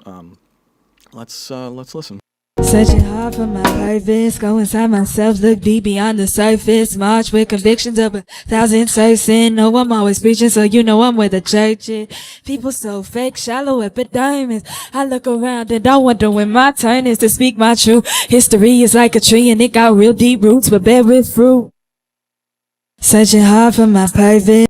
Let's listen. Searching hard for my purpose, go inside myself, look deep beyond the surface, march with convictions of 1,000 person. No, I'm always preaching, so you know I'm where the church is. People so fake, shallow epidermis. I look around and I wonder when my turn is to speak my truth. History is like a tree and it got real deep roots, but bear with fruit. Searching hard for my purpose.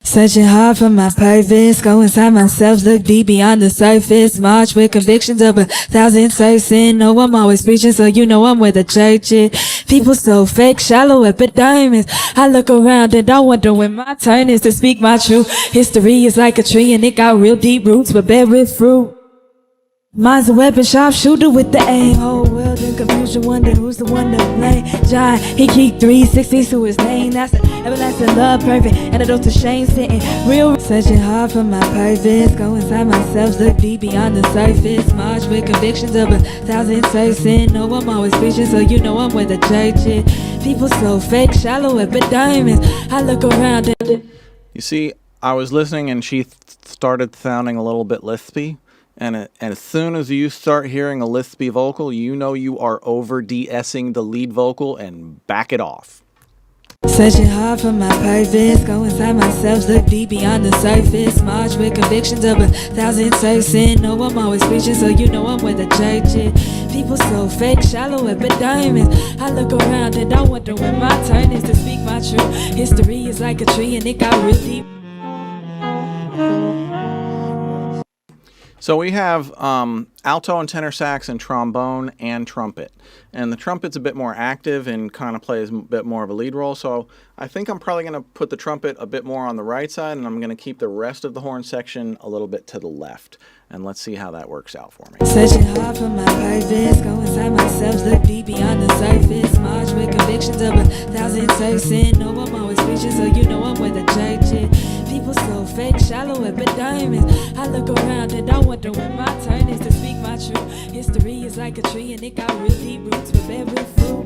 Searching hard for my purpose, go inside myself, look deep beyond the surface, march with convictions of 1,000 person. No, I'm always preaching, so you know I'm where the church is. People so fake, shallow epidermis. I look around and I wonder when my turn is to speak my truth. History is like a tree and it got real deep roots, but bear with fruit. Mine's a weapon, sharpshooter with the aim. Whole world in confusion, wonder who's the one to blame. Chaya, he keep 360 to his name. That's an everlasting love, perfect antidote to shame, sitting real. Searching hard for my purpose, go inside myself, look deep beyond the surface, march with convictions of 1,000 person. No, I'm always preaching, so you know I'm where the church is. People so fake, shallow epidermis. I look around and... You see, I was listening and she started sounding a little bit lispy. And as soon as you start hearing a lispy vocal, you know you are over de-essing the lead vocal and back it off. Searching hard for my purpose, go inside myself, look deep beyond the surface, march with convictions of 1,000 person. No, I'm always preaching, so you know I'm where the church is. People so fake, shallow epidermis. I look around and I wonder when my turn is to speak my truth. History is like a tree and it got real deep. So we have alto and tenor sax and trombone and trumpet. And the trumpet's a bit more active and kind of plays a bit more of a lead role. So I think I'm probably going to put the trumpet a bit more on the right side, and I'm going to keep the rest of the horn section a little bit to the left. And let's see how that works out for me. Searching hard for my purpose, go inside myself, look deep beyond the surface, march with convictions of 1,000 person. No, I'm always preaching, so you know I'm where the church is. People so fake, shallow epidermis. I look around and I wonder when my turn is to speak my truth. History is like a tree and it got real deep roots, but bear with fruit.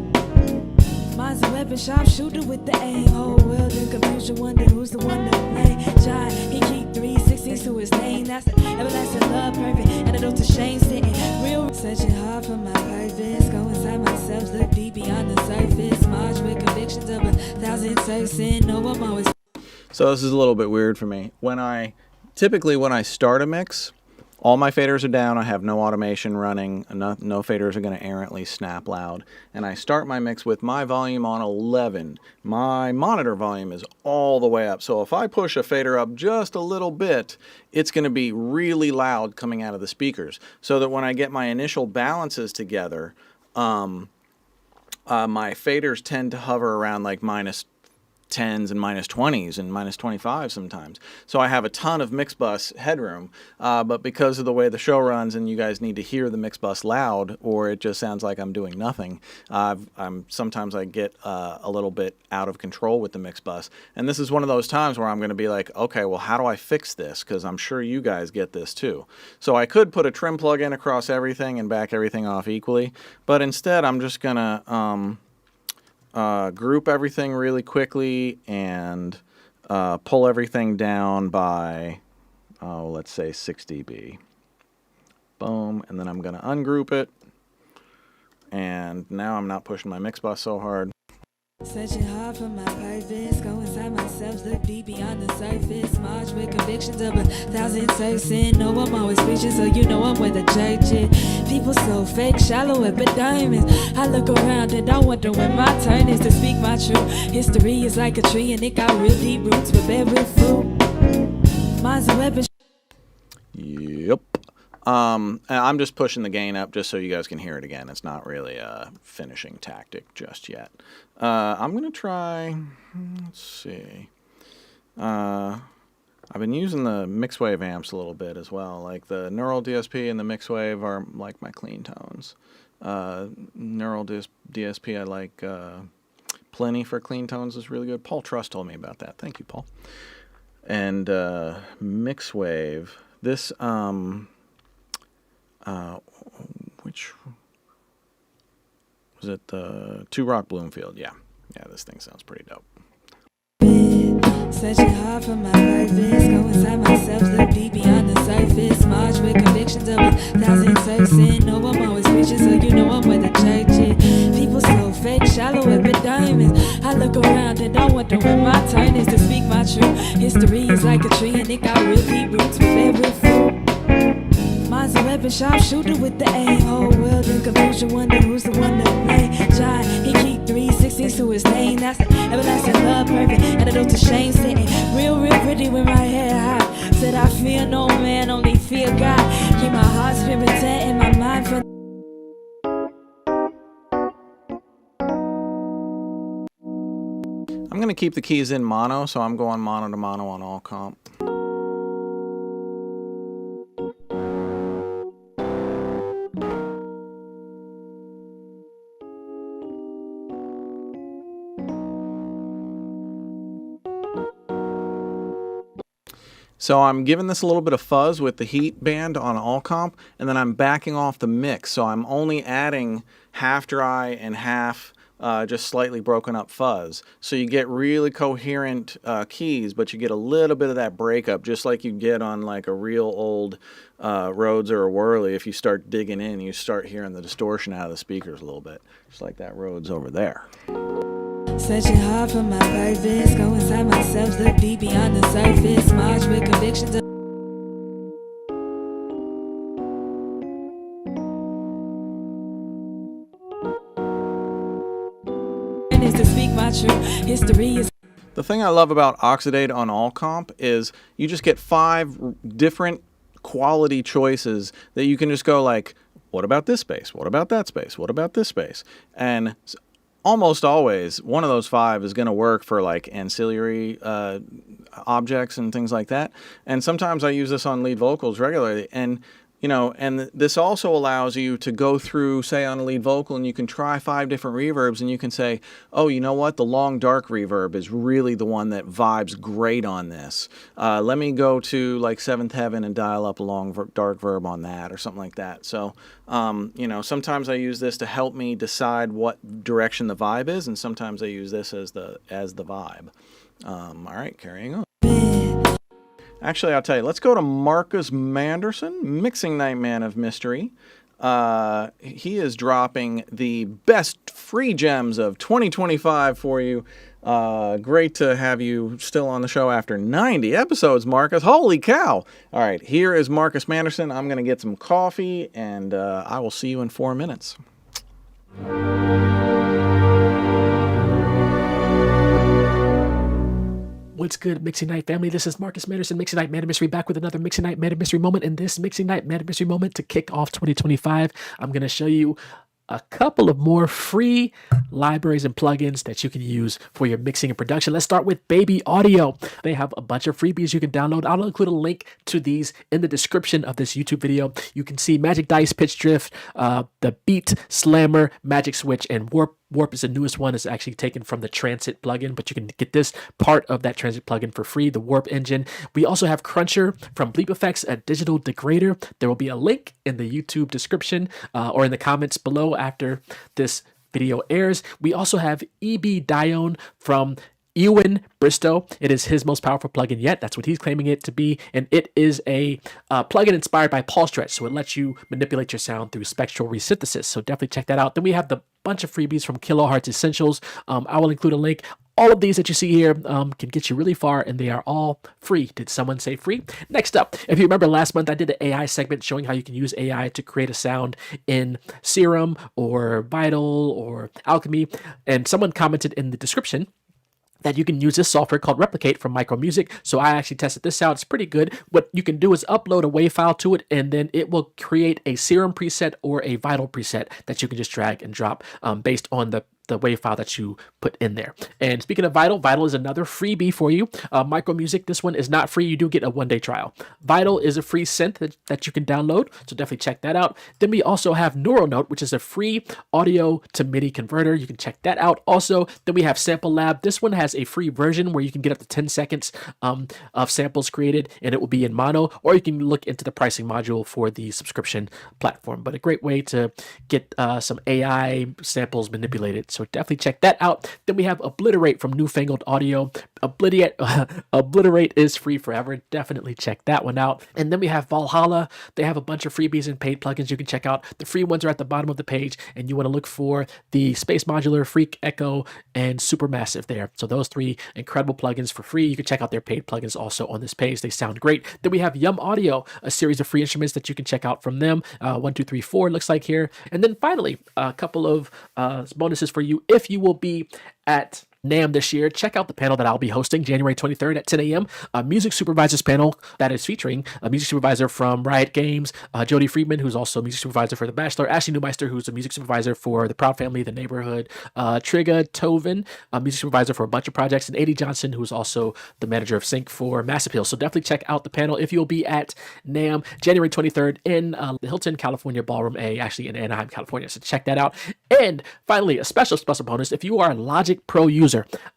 Mine's a weapon, sharpshooter with the aim. Whole world in confusion, wonder who's the one to blame. Chaya, he keep 360 to his name. That's an everlasting love, perfect antidote to shame, sitting real. Searching hard for my purpose, go inside myself, look deep beyond the surface, march with convictions of 1,000 person. No, I'm always... So this is a little bit weird for me. Typically when I start a mix, all my faders are down, I have no automation running, no faders are going to errantly snap loud, and I start my mix with my volume on 11. My monitor volume is all the way up, so if I push a fader up just a little bit, it's going to be really loud coming out of the speakers, so that when I get my initial balances together, my faders tend to hover around like minus 10s and minus 20s and minus 25 sometimes. So I have a ton of mix bus headroom, but because of the way the show runs and you guys need to hear the mix bus loud or it just sounds like I'm doing nothing, sometimes I get a little bit out of control with the mix bus. And this is one of those times where I'm going to be like, okay, well, how do I fix this? Because I'm sure you guys get this too. So I could put a trim plug in across everything and back everything off equally, but instead I'm just going to group everything really quickly and pull everything down by, let's say 6 dB. Boom, and then I'm going to ungroup it. And now I'm not pushing my mix bus so hard. Searching hard for my purpose, go inside myself, look deep beyond the surface, march with convictions of 1,000 person. No, I'm always preaching, so you know I'm where the church is. People so fake, shallow epidermis. I look around and I wonder when my turn is to speak my truth. History is like a tree and it got real deep roots, but bear with fruit. Mine's a weapon. Yep. And I'm just pushing the gain up just so you guys can hear it again. It's not really a finishing tactic just yet. I'm going to try, let's see. I've been using the Mixwave amps a little bit as well. Like the Neural DSP and the Mixwave are like my clean tones. Neural DSP I like Plenty for clean tones is really good. Paul Truss told me about that. Thank you, Paul. And Mixwave, this which was it? The Two Rock Bloomfield. Yeah, this thing sounds pretty dope. Searching hard for my purpose, go inside myself, look deep beyond the surface. March with convictions of 1,000 surfing. No, I'm always preaching, so you know I'm where the church is. People so fake, shallow, epidermis. I look around and don't wonder when my turn is to speak my truth. History is like a tree and it got real deep roots with every fruit. Mine's a weapon, sharpshooter with the aim. Whole world in confusion, wonder who's the one to blame. John, he keep 360s to his name. That's the everlasting love, perfect antidote to shame. Sitting real pretty with my head high. Said I fear no man, only fear God. Keep my heart spirit set in my mind for. I'm going to keep the keys in mono, so I'm going mono to mono on ALLCOMP. So I'm giving this a little bit of fuzz with the heat band on ALLCOMP, and then I'm backing off the mix. So I'm only adding half dry and half just slightly broken up fuzz. So you get really coherent keys, but you get a little bit of that breakup, just like you get on like a real old Rhodes or a Whirly. If you start digging in, you start hearing the distortion out of the speakers a little bit, just like that Rhodes over there. Searching hard for my purpose, go inside myself, look deep beyond the surface. March with convictions of is to speak my truth. History is. The thing I love about Oxidate on ALLCOMP is you just get 5 different quality choices that you can just go like, what about this space? What about that space? What about this space? And almost always, one of those 5 is going to work for like ancillary objects and things like that. And sometimes I use this on lead vocals regularly. And and this also allows you to go through, say, on a lead vocal, and you can try 5 different reverbs, and you can say, oh, you know what? The long, dark reverb is really the one that vibes great on this. Let me go to, like, Seventh Heaven and dial up a long, dark verb on that or something like that. So, sometimes I use this to help me decide what direction the vibe is, and sometimes I use this as the vibe. All right, carrying on. Actually, I'll tell you, let's go to Marcus Manderson, Mixing Night Man of Mystery. He is dropping the best free gems of 2025 for you. Great to have you still on the show after 90 episodes, Marcus. Holy cow. All right, here is Marcus Manderson. I'm going to get some coffee, and I will see you in 4 minutes. What's good, Mixing Night family? This is Marcus Manderson, Mixing Night Man of Mystery, back with another Mixing Night Man of Mystery moment. In this Mixing Night Man of Mystery moment to kick off 2025, I'm going to show you a couple of more free libraries and plugins that you can use for your mixing and production. Let's start with Baby Audio. They have a bunch of freebies you can download. I'll include a link to these in the description of this YouTube video. You can see Magic Dice, Pitch Drift, the Beat Slammer, Magic Switch, and Warp. Warp is the newest one. It's actually taken from the Transit plugin, but you can get this part of that Transit plugin for free, the Warp engine. We also have Cruncher from Bleep Effects, a digital degrader. There will be a link in the YouTube description or in the comments below after this video airs. We also have EB Dione from Ewan Bristow. It is his most powerful plugin yet. That's what he's claiming it to be. And it is a plugin inspired by Paul Stretch. So it lets you manipulate your sound through spectral resynthesis. So definitely check that out. Then we have the bunch of freebies from Kilohertz Essentials. I will include a link. All of these that you see here can get you really far, and they are all free. Did someone say free? Next up, if you remember last month, I did an AI segment showing how you can use AI to create a sound in Serum or Vital or Alchemy. And someone commented in the description that you can use this software called Replicate from Micro Music. So I actually tested this out. It's pretty good. What you can do is upload a WAV file to it, and then it will create a Serum preset or a Vital preset that you can just drag and drop based on the WAV file that you put in there. And speaking of Vital, Vital is another freebie for you. Micro Music, this one is not free. You do get a 1-day trial. Vital is a free synth that you can download, so definitely check that out. Then we also have NeuroNote, which is a free audio to MIDI converter. You can check that out. Also, then we have Sample Lab. This one has a free version where you can get up to 10 seconds of samples created, and it will be in mono, or you can look into the pricing module for the subscription platform. But a great way to get some AI samples manipulated. So definitely check that out. Then we have Obliterate from Newfangled Audio. Obliterate is free forever. Definitely check that one out. And then we have Valhalla. They have a bunch of freebies and paid plugins you can check out. The free ones are at the bottom of the page, and you want to look for the Space Modular, Freak, Echo, and Supermassive there. So those 3 incredible plugins for free. You can check out their paid plugins also on this page. They sound great. Then we have Yum Audio, a series of free instruments that you can check out from them. 1, 2, 3, 4 looks like here. And then finally, a couple of bonuses for you if you will be at NAMM this year. Check out the panel that I'll be hosting January 23rd at 10 a.m. A music supervisors panel that is featuring a music supervisor from Riot Games, Jody Friedman, who's also a music supervisor for The Bachelor, Ashley Neumeister, who's a music supervisor for The Proud Family, The Neighborhood, Trigga Tovin, a music supervisor for a bunch of projects, and A.D. Johnson, who's also the manager of Sync for Mass Appeal. So definitely check out the panel if you'll be at NAMM January 23rd in the Hilton, California Ballroom A, actually in Anaheim, California. So check that out. And finally, a special bonus, if you are a Logic Pro user,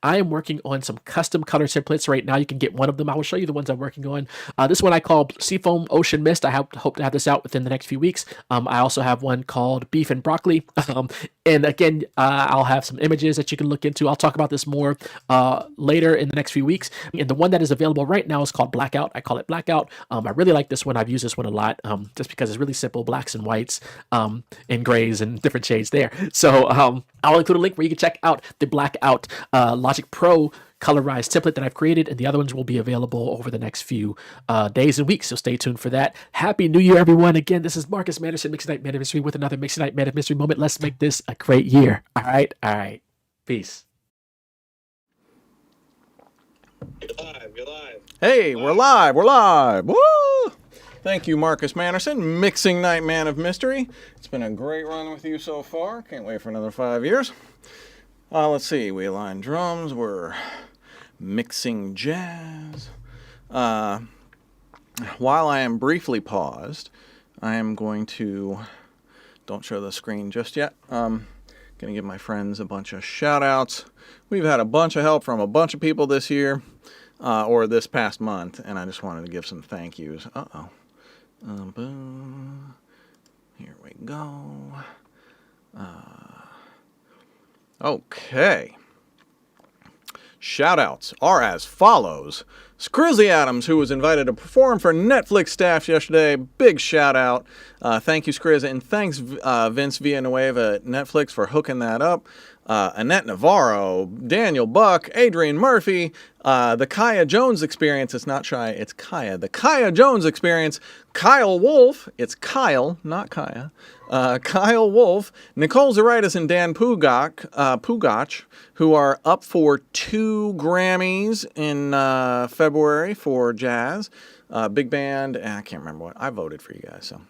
I am working on some custom color templates right now. You can get one of them. I will show you the ones I'm working on. This one I call Seafoam Ocean Mist. I hope to have this out within the next few weeks. I also have one called Beef and Broccoli. And again, I'll have some images that you can look into. I'll talk about this more later in the next few weeks. And the one that is available right now is called Blackout. I call it Blackout. I really like this one. I've used this one a lot just because it's really simple, blacks and whites and grays and different shades there. So I'll include a link where you can check out the Blackout Logic Pro colorized template that I've created, and the other ones will be available over the next few days and weeks, so stay tuned for that. Happy New Year, everyone. Again, this is Marcus Manderson, Mixing Night Man of Mystery, with another Mixing Night Man of Mystery moment. Let's make this a great year. All right. Peace. You're live. Hey, we're live. Woo! Thank you, Marcus Manderson, Mixing Night Man of Mystery. It's been a great run with you so far. Can't wait for another 5 years. Let's see. We align drums. We're mixing jazz. While I am briefly paused, I am going to... Don't show the screen just yet. Going to give my friends a bunch of shout-outs. We've had a bunch of help from a bunch of people this year, or this past month, and I just wanted to give some thank yous. Boom. Here we go. Okay. Shoutouts are as follows. Scrizzy Adams, who was invited to perform for Netflix staff yesterday. Big shout out. Thank you, Scrizzy. And thanks, Vince Villanueva at Netflix for hooking that up. Annette Navarro, Daniel Buck, Adrian Murphy, the Chaya Jones Experience. It's not Chaya, it's Chaya. The Chaya Jones Experience. Kyle Wolf. It's Kyle, not Chaya. Kyle Wolf, Nicole Zaritis, and Dan Pugach, who are up for 2 Grammys in February for jazz. Big band. I can't remember what. I voted for you guys, so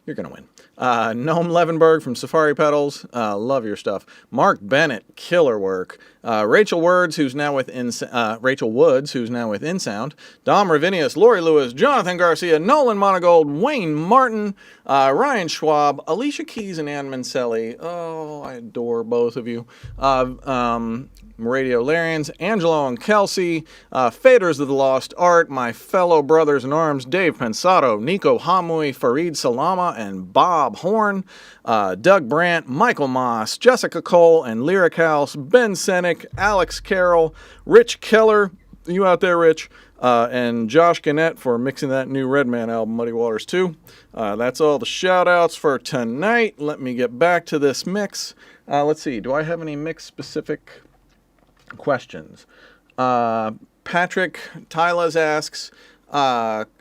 you're going to win. Noam Levenberg from Safari Pedals. Love your stuff. Mark Bennett, killer work. Rachel Woods, who's now with InSound. Dom Ravinius, Lori Lewis, Jonathan Garcia, Nolan Monagold, Wayne Martin, Ryan Schwab, Alicia Keys, and Ann Mancelli. Oh, I adore both of you. Radio Larians, Angelo and Kelsey, Faders of the Lost Art, my fellow brothers in arms, Dave Pensato, Nico Hamui, Farid Salama, and Bob Horn, Doug Brandt, Michael Moss, Jessica Cole, and Lyric House, Ben Senick, Alex Carroll, Rich Keller, you out there, Rich, and Josh Gannett for mixing that new Redman album, Muddy Waters 2. That's all the shout-outs for tonight. Let me get back to this mix. Let's see, do I have any mix-specific questions? Patrick Tylas asks,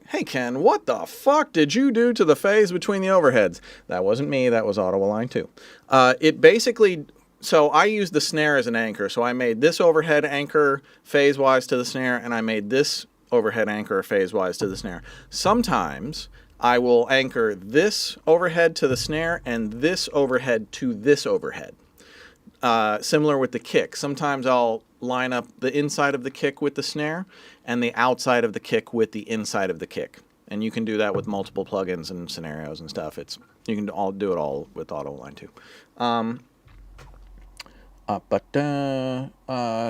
hey Ken, what the fuck did you do to the phase between the overheads? That wasn't me, that was Ottawa Line 2. It basically so I use the snare as an anchor. So I made this overhead anchor phase-wise to the snare, and I made this overhead anchor phase-wise to the snare. Sometimes I will anchor this overhead to the snare and this overhead to this overhead. Similar with the kick. Sometimes I'll line up the inside of the kick with the snare and the outside of the kick with the inside of the kick. And you can do that with multiple plugins and scenarios and stuff. You can all do it all with AutoAlign too.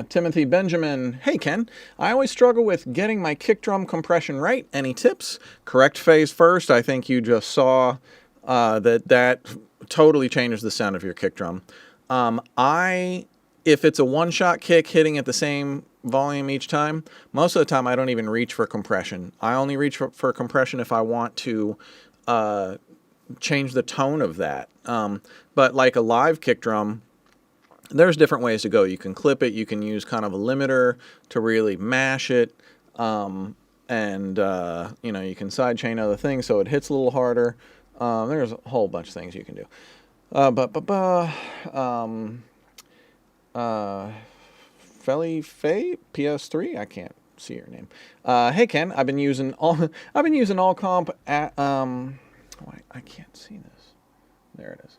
Timothy Benjamin, hey Ken, I always struggle with getting my kick drum compression right. Any tips? Correct phase first. I think you just saw that totally changes the sound of your kick drum. If it's a one-shot kick hitting at the same volume each time, most of the time I don't even reach for compression. I only reach for compression if I want to change the tone of that. But like a live kick drum, there's different ways to go. You can clip it, you can use kind of a limiter to really mash it, and you know, you can sidechain other things so it hits a little harder. There's a whole bunch of things you can do. Felly Faye PS3, I can't see your name. Hey Ken, I've been using ALLCOMP at I can't see this. There it is.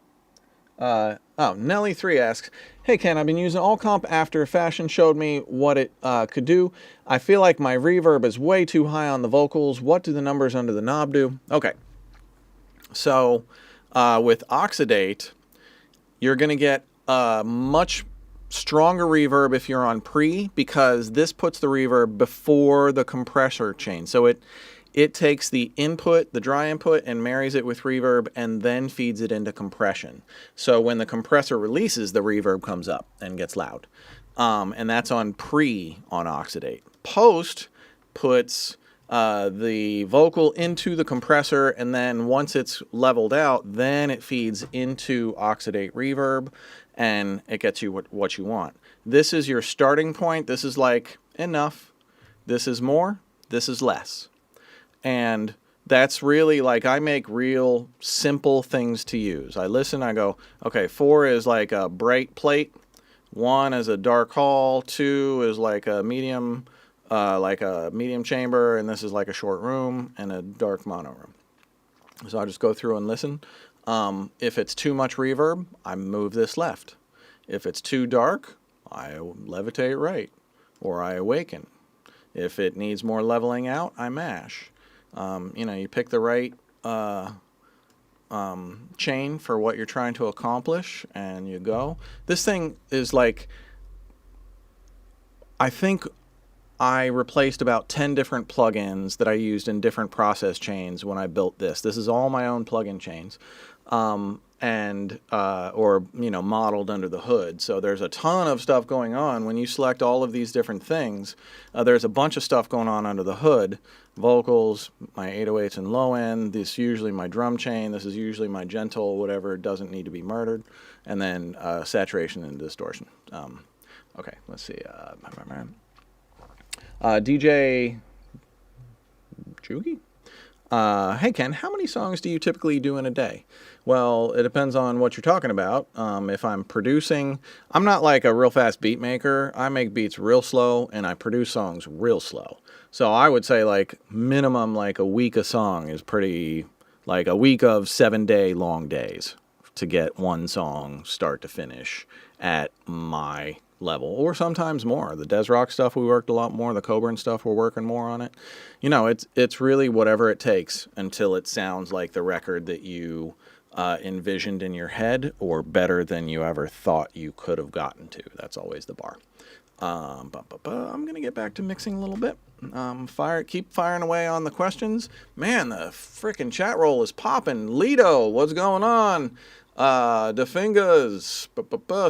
Nelly3 asks, hey Ken, I've been using ALLCOMP after Fashion showed me what it could do. I feel like my reverb is way too high on the vocals. What do the numbers under the knob do? Okay. So with Oxidate, you're going to get a much stronger reverb if you're on pre, because this puts the reverb before the compressor chain. So it takes the input, the dry input, and marries it with reverb and then feeds it into compression. So when the compressor releases, the reverb comes up and gets loud. And that's on pre on Oxidate. Post puts the vocal into the compressor, and then once it's leveled out, then it feeds into Oxidate reverb and it gets you what you want. This is your starting point. This is like enough. This is more. This is less. And that's really like, I make real simple things to use. I listen, I go, okay, 4 is like a bright plate, 1 is a dark hall, 2 is like a medium chamber, and this is like a short room and a dark mono room. So I just go through and listen. If it's too much reverb, I move this left. If it's too dark, I levitate right, or I awaken. If it needs more leveling out, I mash. You know, you pick the right chain for what you're trying to accomplish, and you go. This thing is like, I think I replaced about 10 different plugins that I used in different process chains when I built this. This is all my own plugin chains, or you know, modeled under the hood. So there's a ton of stuff going on. When you select all of these different things, there's a bunch of stuff going on under the hood. Vocals, my 808s and low end, this is usually my drum chain, this is usually my gentle, whatever doesn't need to be murdered, and then saturation and distortion. Okay, let's see. DJ Jugi? Hey Ken, how many songs do you typically do in a day? Well, it depends on what you're talking about. If I'm producing, I'm not like a real fast beat maker. I make beats real slow and I produce songs real slow. So I would say like minimum like a week a song is pretty, like a week of 7-day long days to get one song start to finish at my level, or sometimes more. The Des Rock stuff we worked a lot more, the Coburn stuff we're working more on it. You know, it's really whatever it takes until it sounds like the record that you envisioned in your head, or better than you ever thought you could have gotten to. That's always the bar. I'm gonna get back to mixing a little bit. Keep firing away on the questions. Man, the frickin' chat roll is popping. Lido, what's going on? DeFingas,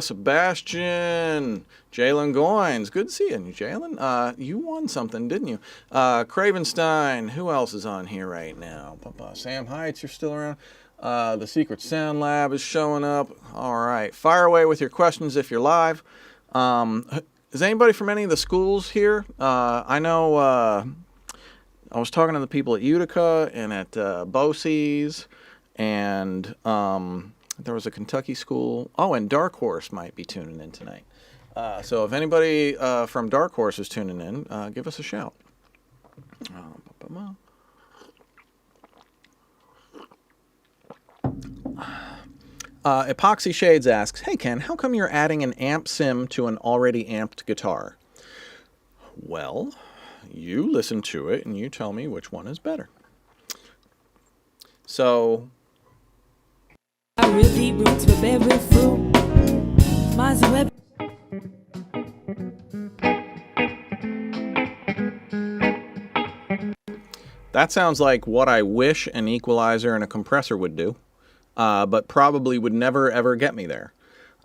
Sebastian, Jalen Goins. Good to see you, Jalen. You won something, didn't you? Cravenstein. Who else is on here right now? Sam Heights, you're still around. The Secret Sound Lab is showing up. All right. Fire away with your questions if you're live. Is anybody from any of the schools here? I know I was talking to the people at Utica and at BOCES and There was a Kentucky school. Oh, and Dark Horse might be tuning in tonight. So if anybody from Dark Horse is tuning in, give us a shout. Epoxy Shades asks, "Hey Ken, how come you're adding an amp sim to an already amped guitar?" Well, you listen to it and you tell me which one is better. So, I really roots with every fruit. Mine's a web. that sounds like what I wish an equalizer and a compressor would do, but probably would never ever get me there.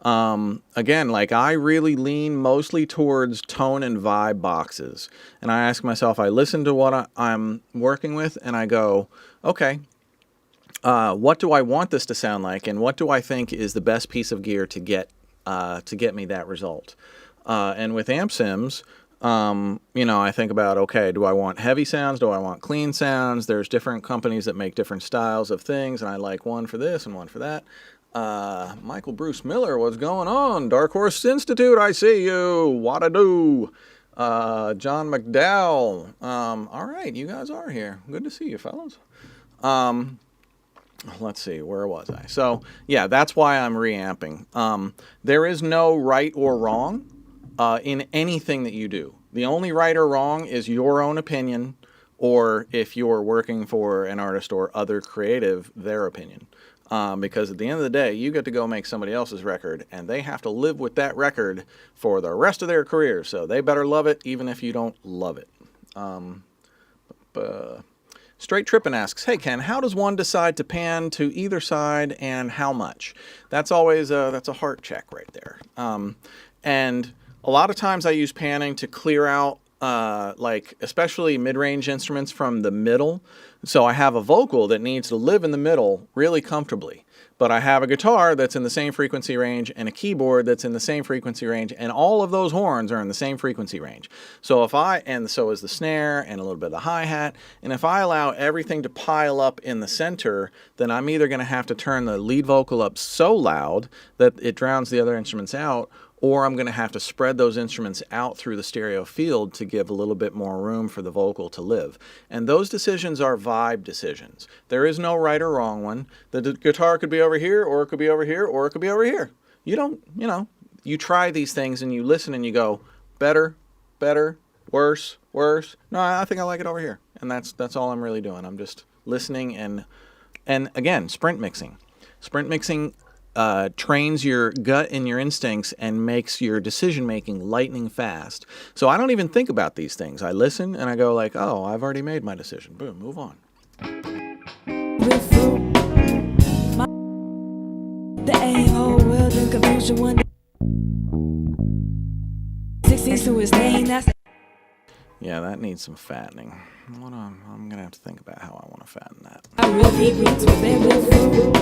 Again, like I really lean mostly towards tone and vibe boxes. And I ask myself, I listen to what I'm working with and I go, okay, what do I want this to sound like? And what do I think is the best piece of gear to get me that result? And with amp sims, I think about, okay, do I want heavy sounds? Do I want clean sounds? There's different companies that make different styles of things, and I like one for this and one for that. Michael Bruce Miller, what's going on? Dark Horse Institute, I see you. What a do? John McDowell. All right, you guys are here. Good to see you, fellas. Let's see, where was I? So, yeah, that's why I'm reamping. There is no right or wrong in anything that you do. The only right or wrong is your own opinion, or if you're working for an artist or other creative, their opinion. Because at the end of the day, you get to go make somebody else's record, and they have to live with that record for the rest of their career. So they better love it, even if you don't love it. Straight Trippin' asks, "Hey Ken, how does one decide to pan to either side, and how much?" That's always that's a heart check right there. And a lot of times I use panning to clear out, especially mid-range instruments from the middle. So I have a vocal that needs to live in the middle really comfortably. But I have a guitar that's in the same frequency range and a keyboard that's in the same frequency range, and all of those horns are in the same frequency range. So and so is the snare and a little bit of the hi-hat. And if I allow everything to pile up in the center, then I'm either going to have to turn the lead vocal up so loud that it drowns the other instruments out, or I'm going to have to spread those instruments out through the stereo field to give a little bit more room for the vocal to live. And those decisions are vibe decisions. There is no right or wrong one. The guitar could be over here, or it could be over here, or it could be over here. You don't, you try these things and you listen and you go, better, worse. No, I think I like it over here. And that's all I'm really doing. I'm just listening and again, sprint mixing. Sprint mixing trains your gut and your instincts and makes your decision making lightning fast. So I don't even think about these things. I listen and I go like, oh, I've already made my decision. Boom, move on. The a-hole world in confusion one 16 to his name, that's Yeah, that needs some fattening. I'm gonna have to think about how I want to fatten that. I really roots with every fruit.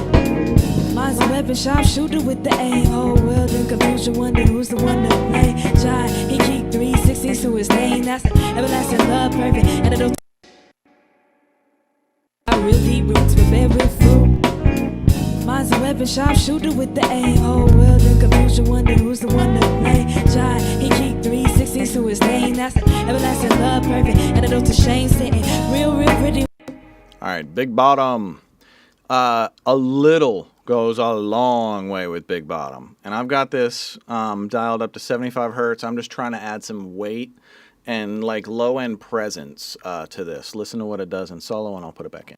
Mine's a weapon sharpshooter with the a-hole world in confusion, wonder who's the one to play. Chaya, he keep 360s to his name, that's the everlasting love, perfect. And I don't. I really roots with every fruit. Mine's a weapon sharpshooter with the a-hole world in confusion, wonder who's the one to play. Chaya, he keep 360s to his name, that's the everlasting love, perfect. And I don't to shame sitting real pretty. All right, Big Bottom. A little goes a long way with Big Bottom. And I've got this dialed up to 75 hertz. I'm just trying to add some weight and like low-end presence to this. Listen to what it does in solo, and I'll put it back in.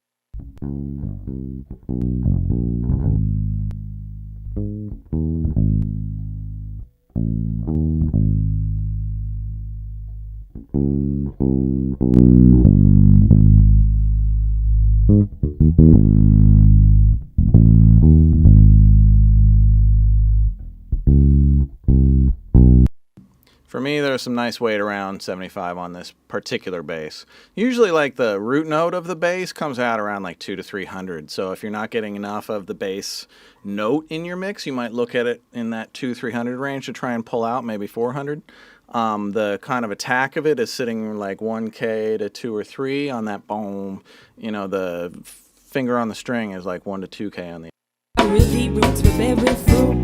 For me, there's some nice weight around 75 on this particular bass. Usually like the root note of the bass comes out around like 200 to 300. So if you're not getting enough of the bass note in your mix, you might look at it in that 200-300 range to try and pull out maybe 400. The kind of attack of it is sitting like 1K to 2 or 3 on that boom. The finger on the string is like 1 to 2K on the I really roots with every fruit.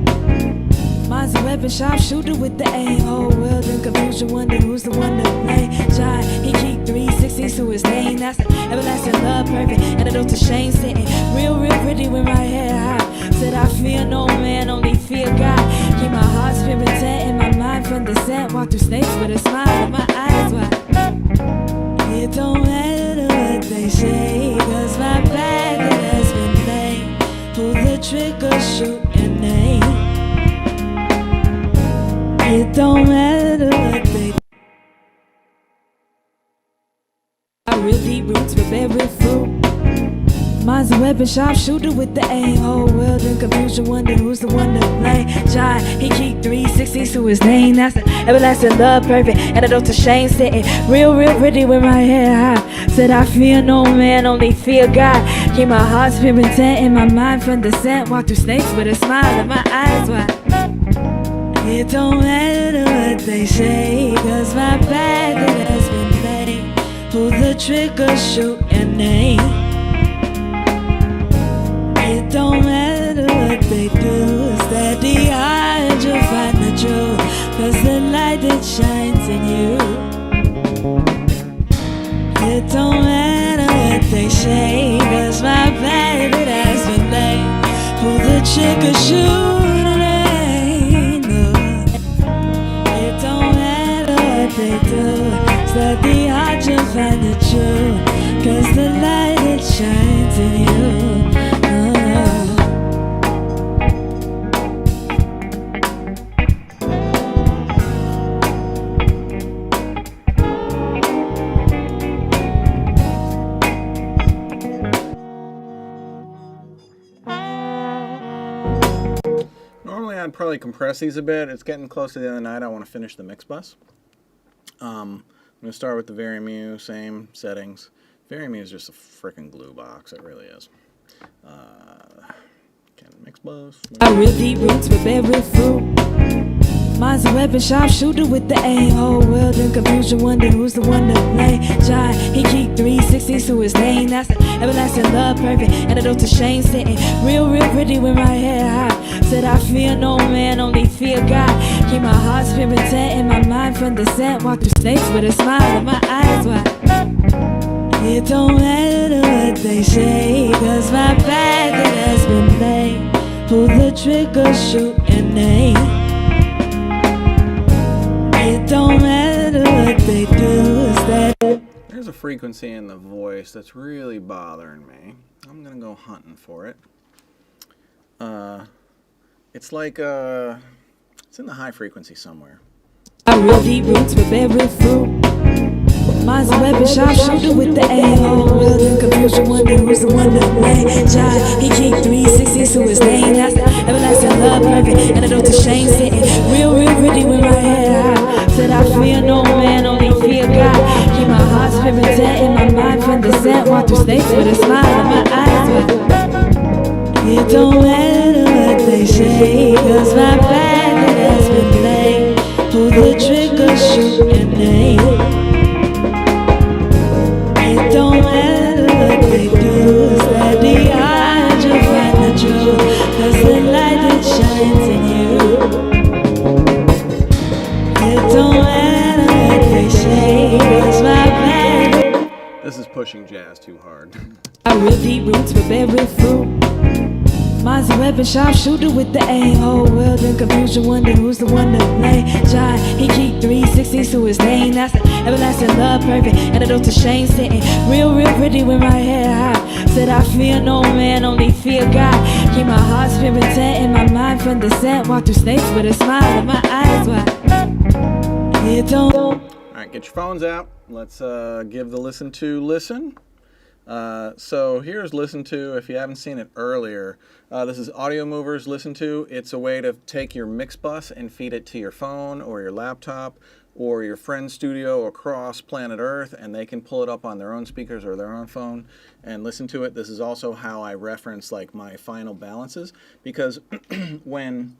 Mine's a weapon, sharpshooter with the aim. Whole world in confusion, wonder who's the one to blame. Chaya, he keep 360 to his name. That's the everlasting love, perfect antidote to shame. Sitting real pretty with my head high. Said I fear no man, only fear God. Keep my heart spirit tent and my mind from descent. Walk through snakes with a smile and my eyes wide. It don't matter what they say, 'cause my back has been laid. Pull the trigger, shoot and aim. It don't matter what they. I really roots with every fruit. Mine's a weapon, sharpshooter with the aim. Whole world in confusion, wonder who's the one to blame. Chaya, he keep 360 to his name. That's the everlasting love, perfect antidote to shame. Sitting real pretty with my head high. Said I fear no man, only fear God. Keep my heart spirit tent and my mind from descent. Walk through snakes with a smile and my eyes wide. It don't matter what they say, 'cause my back has been laid. Pull the trigger, shoot and aim. It don't matter what they do, steady eyes, you'll find the truth, 'cause the light that shines in you. It don't matter what they say, 'cause my back has been laid. Pull the trigger, shoot and aim. It don't matter what they do, steady heart, you'll find the truth, 'cause the light that shines in you. Normally I'd probably compress these a bit. It's getting close to the end of the night. I want to finish the mix bus. I'm going to start with the Verimue, same settings. Verimue is just a freaking glue box. It really is. Mix bus. I really roots with every fruit. Mine's a weapon, sharpshooter with the aim. Whole world in confusion, wonder who's the one to blame. Chaya, he keep 360 to his name. That's the everlasting love, perfect antidote to shame. Sitting real pretty with my head high. Said I fear no man, only fear God. Keep my heart spirit tent and my mind from descent. Walk through snakes with a smile and my eyes wide. It don't matter what they say, 'cause my back has been laid. Pull the trigger, shoot and aim. It don't matter what they do, is that. There's a frequency in the voice that's really bothering me. I'm gonna go hunting for it. It's like it's in the high frequency somewhere. I really roots with every fruit. Mine's a weapon, sharpshooter with the aim. Whole world in confusion, wonder who's the one to blame. Chaya, he keep 360 to his name. That's the everlasting love, perfect antidote to shame. Sitting real pretty with my head high. Said I fear no man, only fear God. Keep my heart spirit tent and my mind from descent. Walk through snakes with a smile and my eyes wide. It don't matter what they say, 'cause my back has been laid. Pull the trigger, shoot and aim. It don't matter what they do, steady eyes, you'll find the truth, 'cause the light that shines in you. It don't matter what they say, 'cause my back. This is pushing jazz too hard. I really roots with every fruit. Mine's a weapon, sharpshooter with the aim. Whole world in confusion, wonder who's the one to blame. Chaya, he keep 360 to his name. That's the everlasting love, perfect antidote to shame. Sitting real pretty with my head high. Said I fear no man, only fear God. Keep my heart spirit tent and my mind from descent. Walk through snakes with a smile and my eyes wide. It don't. Alright, get your phones out. Let's give the listen to listen. So here's listen to, if you haven't seen it earlier. This is Audio Movers Listen To. It's a way to take your mix bus and feed it to your phone or your laptop or your friend's studio across planet Earth, and they can pull it up on their own speakers or their own phone and listen to it. This is also how I reference like my final balances, because when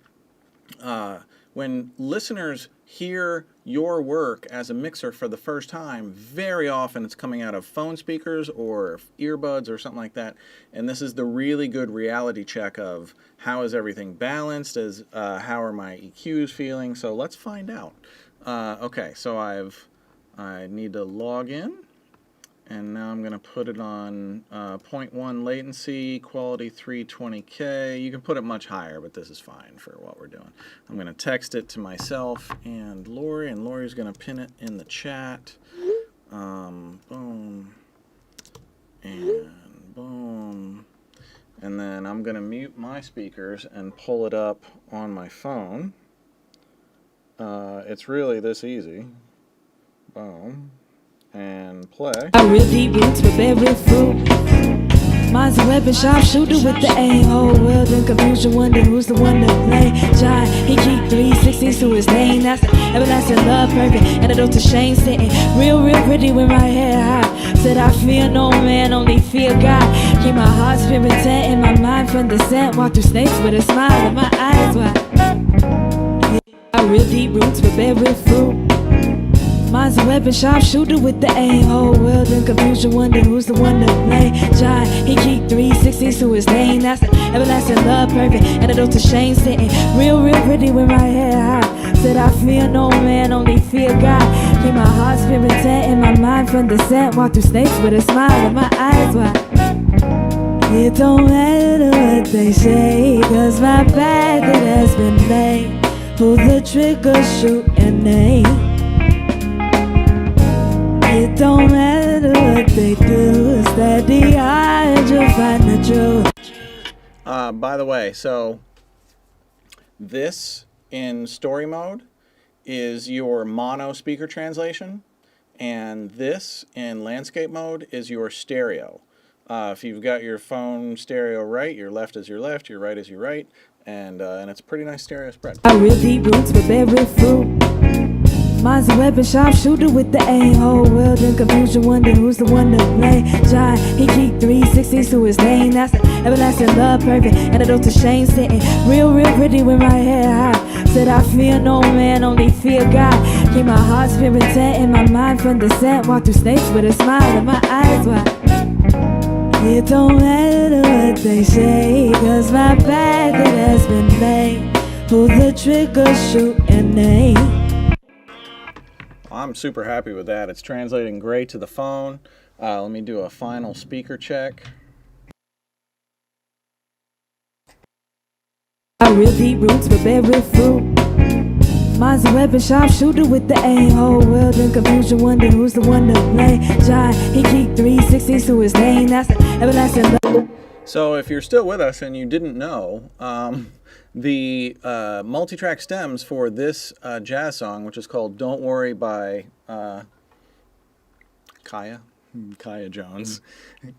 when listeners hear your work as a mixer for the first time, very often it's coming out of phone speakers or earbuds or something like that. And this is the really good reality check of how is everything balanced, how are my EQs feeling. So let's find out. Okay, so I need to log in. And now I'm going to put it on 0.1 latency, quality 320K. You can put it much higher, but this is fine for what we're doing. I'm going to text it to myself and Lori's going to pin it in the chat. Boom. And boom. And then I'm going to mute my speakers and pull it up on my phone. It's really this easy. Boom. And play. I really roots with every fruit. Mine's a weapon sharpshooter with the aim. Whole world in confusion, wonder who's the one to play. Chaya, he keep 360s to his name. That's the everlasting love, perfect antidote to shame. Sitting real pretty with my head high. Said I fear no man, only fear God. Keep my heart spirit set and my mind from descent. Walk through snakes with a smile and my eyes wide. I really roots with every fruit. Mine's a weapon sharpshooter with the aim. Whole world in confusion, wonder who's the one to play. Chaya, he keep 360s to his name. That's the everlasting love, perfect antidote to shame. Sitting real pretty with my head high. Said I fear no man, only fear God. Keep my heart spirit set and my mind from descent. Walk through snakes with a smile and my eyes wide. It don't matter what they say, cause my path it has been made. Pull the trigger, shoot and aim. It don't matter what they do, steady eyes, you'll find the truth. By the way, so this in story mode is your mono speaker translation, and this in landscape mode is your stereo. If you've got your phone stereo right, your left is your left, your right is your right, and it's a pretty nice stereo spread. I really roots with every fruit. Mine's a weapon sharpshooter with the aim. Whole world in confusion, wonder who's the one to play. Chaya, he keep 360s to his name. That's the everlasting love, perfect antidote to shame. Sitting real pretty with my head high. Said I fear no man, only fear God. Keep my heart spirit set and my mind from descent. Walk through snakes with a smile and my eyes wide. It don't matter what they say, cause my path it has been made. Pull the trigger, shoot and aim. I'm super happy with that. It's translating great to the phone. Let me do a final speaker check. I really roots with every fruit. Mine's a weapon sharpshooter with the aim. Whole world in confusion, wonder who's the one to play. Chaya, he keep 360s to his name. That's the everlasting love. So if you're still with us and you didn't know, the multi-track stems for this jazz song, which is called Don't Worry by Chaya Jones.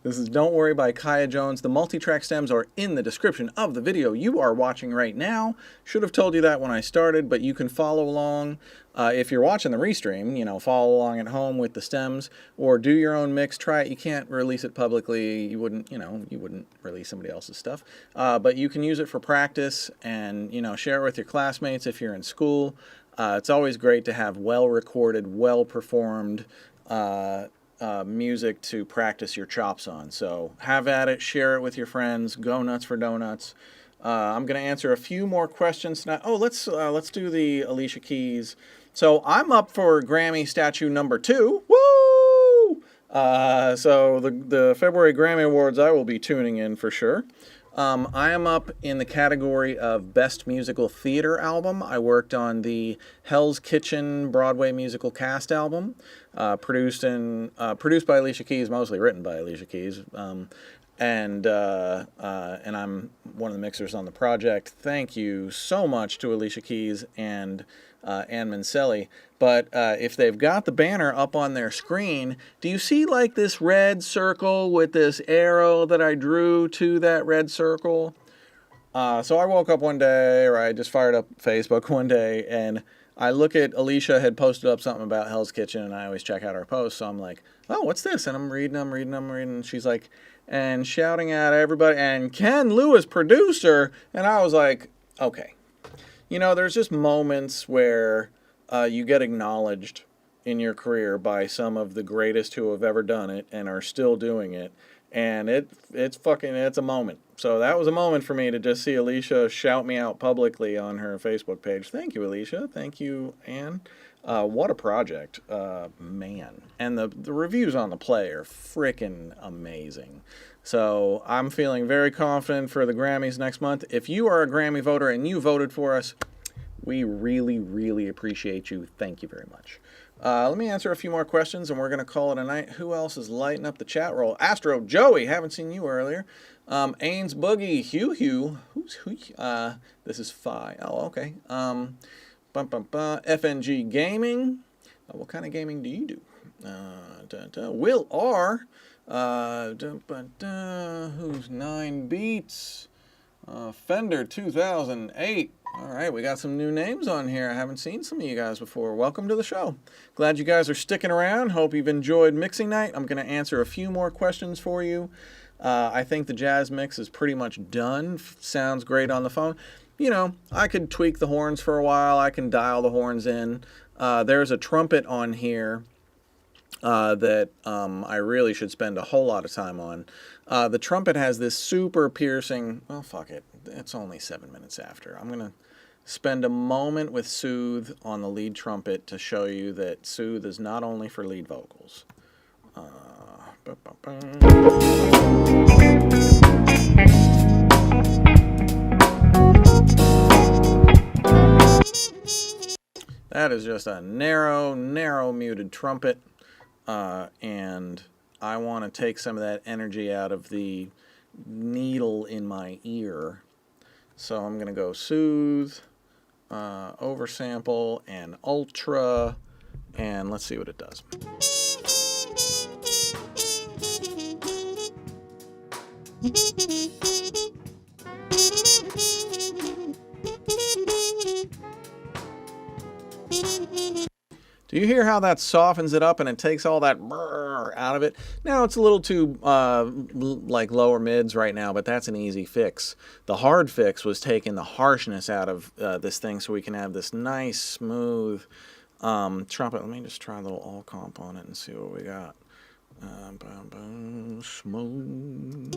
This is Don't Worry by Chaya Jones. The multi-track stems are in the description of the video you are watching right now. Should have told you that when I started, but you can follow along. If you're watching the restream, follow along at home with the stems, or do your own mix. Try it. You can't release it publicly. You wouldn't release somebody else's stuff. But you can use it for practice and, share it with your classmates if you're in school. It's always great to have well-recorded, well-performed music to practice your chops on. So have at it. Share it with your friends. Go nuts for donuts. I'm going to answer a few more questions tonight. Oh, let's do the Alicia Keys. So I'm up for Grammy statue number 2. Woo! So the February Grammy Awards I will be tuning in for sure. I am up in the category of Best Musical Theater Album. I worked on the Hell's Kitchen Broadway musical cast album, produced by Alicia Keys, mostly written by Alicia Keys. And I'm one of the mixers on the project. Thank you so much to Alicia Keys and Ann Manselli. But if they've got the banner up on their screen, do you see like this red circle with this arrow that I drew to that red circle? So I woke up one day, or I just fired up Facebook one day, and I look at Alicia had posted up something about Hell's Kitchen, and I always check out her posts. So I'm like, oh, what's this? And I'm reading. And she's like, and shouting at everybody, and Ken Lewis, producer. And I was like, okay, there's just moments where you get acknowledged in your career by some of the greatest who have ever done it and are still doing it. And it's a moment. So that was a moment for me to just see Alicia shout me out publicly on her Facebook page. Thank you, Alicia. Thank you, Anne. What a project, man. And the reviews on the play are freaking amazing. So I'm feeling very confident for the Grammys next month. If you are a Grammy voter and you voted for us, we really, really appreciate you. Thank you very much. Let me answer a few more questions, and we're going to call it a night. Who else is lighting up the chat roll? Astro, Joey, haven't seen you earlier. Ains Boogie, Hugh. Who's Hugh? This is Phi. Oh, okay. FNG Gaming. What kind of gaming do you do? Will R. Who's 9 Beats? Fender 2008. All right, we got some new names on here. I haven't seen some of you guys before. Welcome to the show. Glad you guys are sticking around. Hope you've enjoyed Mixing Night. I'm going to answer a few more questions for you. I think the jazz mix is pretty much done. Sounds great on the phone. I could tweak the horns for a while. I can dial the horns in. There's a trumpet on here that I really should spend a whole lot of time on. The trumpet has this super piercing... Well, fuck it. It's only 7 minutes after. I'm going to spend a moment with Soothe on the lead trumpet to show you that Soothe is not only for lead vocals. That is just a narrow muted trumpet. And I want to take some of that energy out of the needle in my ear. So I'm going to go Soothe, Oversample, and Ultra, and let's see what it does. Do you hear how that softens it up and it takes all that brrr out of it? Now it's a little too like lower mids right now, but that's an easy fix. The hard fix was taking the harshness out of this thing so we can have this nice smooth trumpet. Let me just try a little ALLCOMP on it and see what we got. Smooth.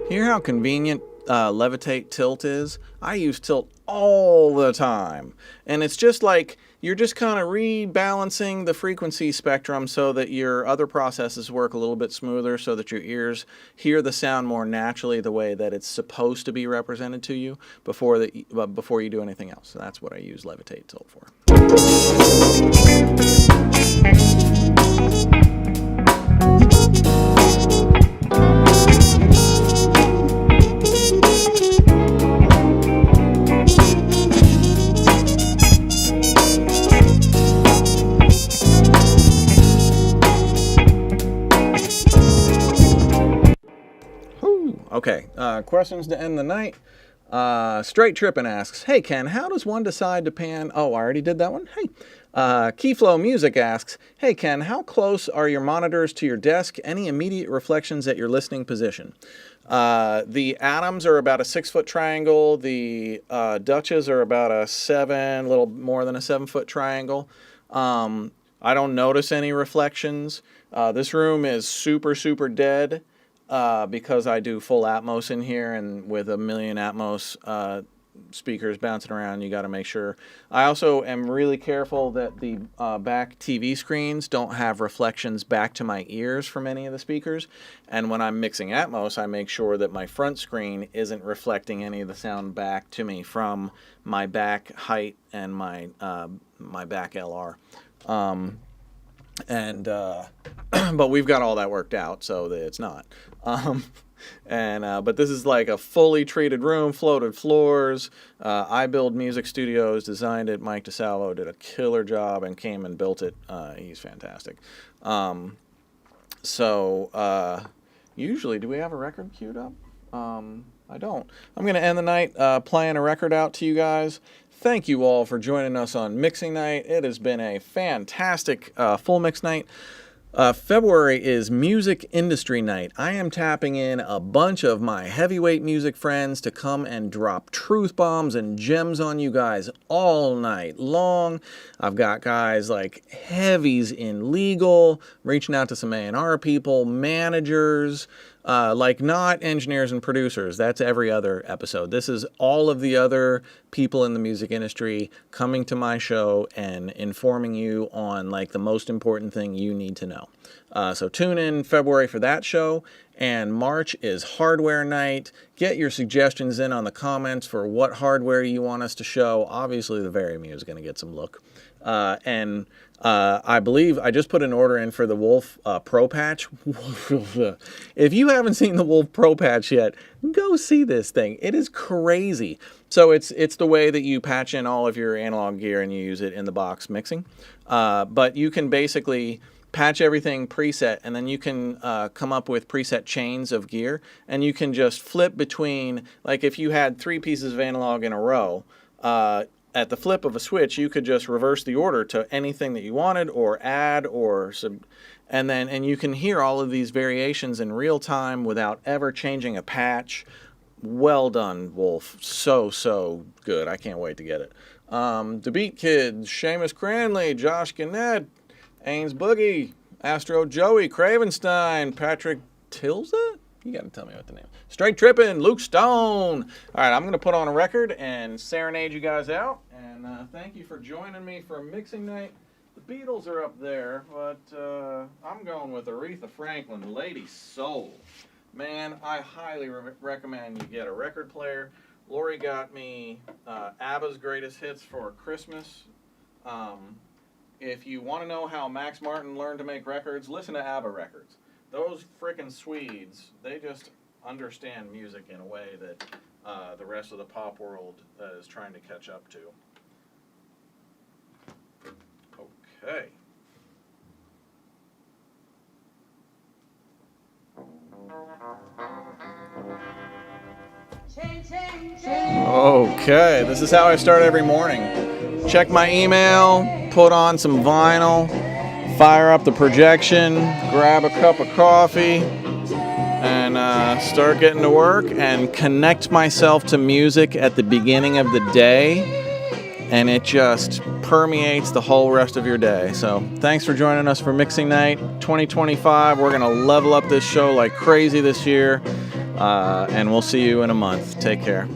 Hear how convenient levitate tilt is? I use tilt all the time. And it's just like you're just kind of rebalancing the frequency spectrum so that your other processes work a little bit smoother, so that your ears hear the sound more naturally the way that it's supposed to be represented to you before you do anything else. So that's what I use levitate tilt for. Okay, questions to end the night. Straight Trippin' asks, hey Ken, how does one decide to pan... Oh, I already did that one? Hey. Keyflow Music asks, hey Ken, how close are your monitors to your desk? Any immediate reflections at your listening position? The atoms are about a 6-foot triangle. The Dutches are about a little more than a 7-foot triangle. I don't notice any reflections. This room is super, super dead. Because I do full Atmos in here, and with 1 million Atmos speakers bouncing around, you got to make sure. I also am really careful that the back TV screens don't have reflections back to my ears from any of the speakers. And when I'm mixing Atmos, I make sure that my front screen isn't reflecting any of the sound back to me from my back height and my back LR. but we've got all that worked out so that it's not. But this is like a fully treated room, floated floors. I build music studios, designed it. Mike DeSalvo did a killer job and came and built it. He's fantastic. Usually, do we have a record queued up? I don't. I'm going to end the night playing a record out to you guys. Thank you all for joining us on Mixing Night. It has been a fantastic full mix night. February is Music Industry Night. I am tapping in a bunch of my heavyweight music friends to come and drop truth bombs and gems on you guys all night long. I've got guys like heavies in legal, reaching out to some A&R people, managers, like not engineers and producers. That's every other episode. This is all of the other people in the music industry coming to my show and informing you on like the most important thing you need to know. So tune in February for that show. And March is Hardware Night. Get your suggestions in on the comments for what hardware you want us to show. Obviously, the Varimu is going to get some look. I believe I just put an order in for the Wolf Pro Patch. If you haven't seen the Wolf Pro Patch yet, go see this thing. It is crazy. So it's the way that you patch in all of your analog gear and you use it in the box mixing. But you can basically patch everything preset, and then you can come up with preset chains of gear, and you can just flip between, like if you had 3 pieces of analog in a row, at the flip of a switch, you could just reverse the order to anything that you wanted, or add, or and you can hear all of these variations in real time without ever changing a patch. Well done, Wolf. So good. I can't wait to get it. The Beat Kids, Seamus Cranley, Josh Gannett, Ains Boogie, Astro Joey, Cravenstein, Patrick Tilza? You gotta tell me what the name is. Straight Trippin', Luke Stone. All right, I'm gonna put on a record and serenade you guys out. And thank you for joining me for Mixing Night. The Beatles are up there, but I'm going with Aretha Franklin, Lady Soul. Man, I highly recommend you get a record player. Lori got me ABBA's Greatest Hits for Christmas. If you want to know how Max Martin learned to make records, listen to ABBA records. Those frickin' Swedes, they just understand music in a way that the rest of the pop world is trying to catch up to. Okay. Okay, this is how I start every morning. Check my email, put on some vinyl, fire up the projection, grab a cup of coffee, and start getting to work and connect myself to music at the beginning of the day, and it just permeates the whole rest of your day. So thanks for joining us for Mixing Night 2025. We're going to level up this show like crazy this year, and we'll see you in a month. Take care.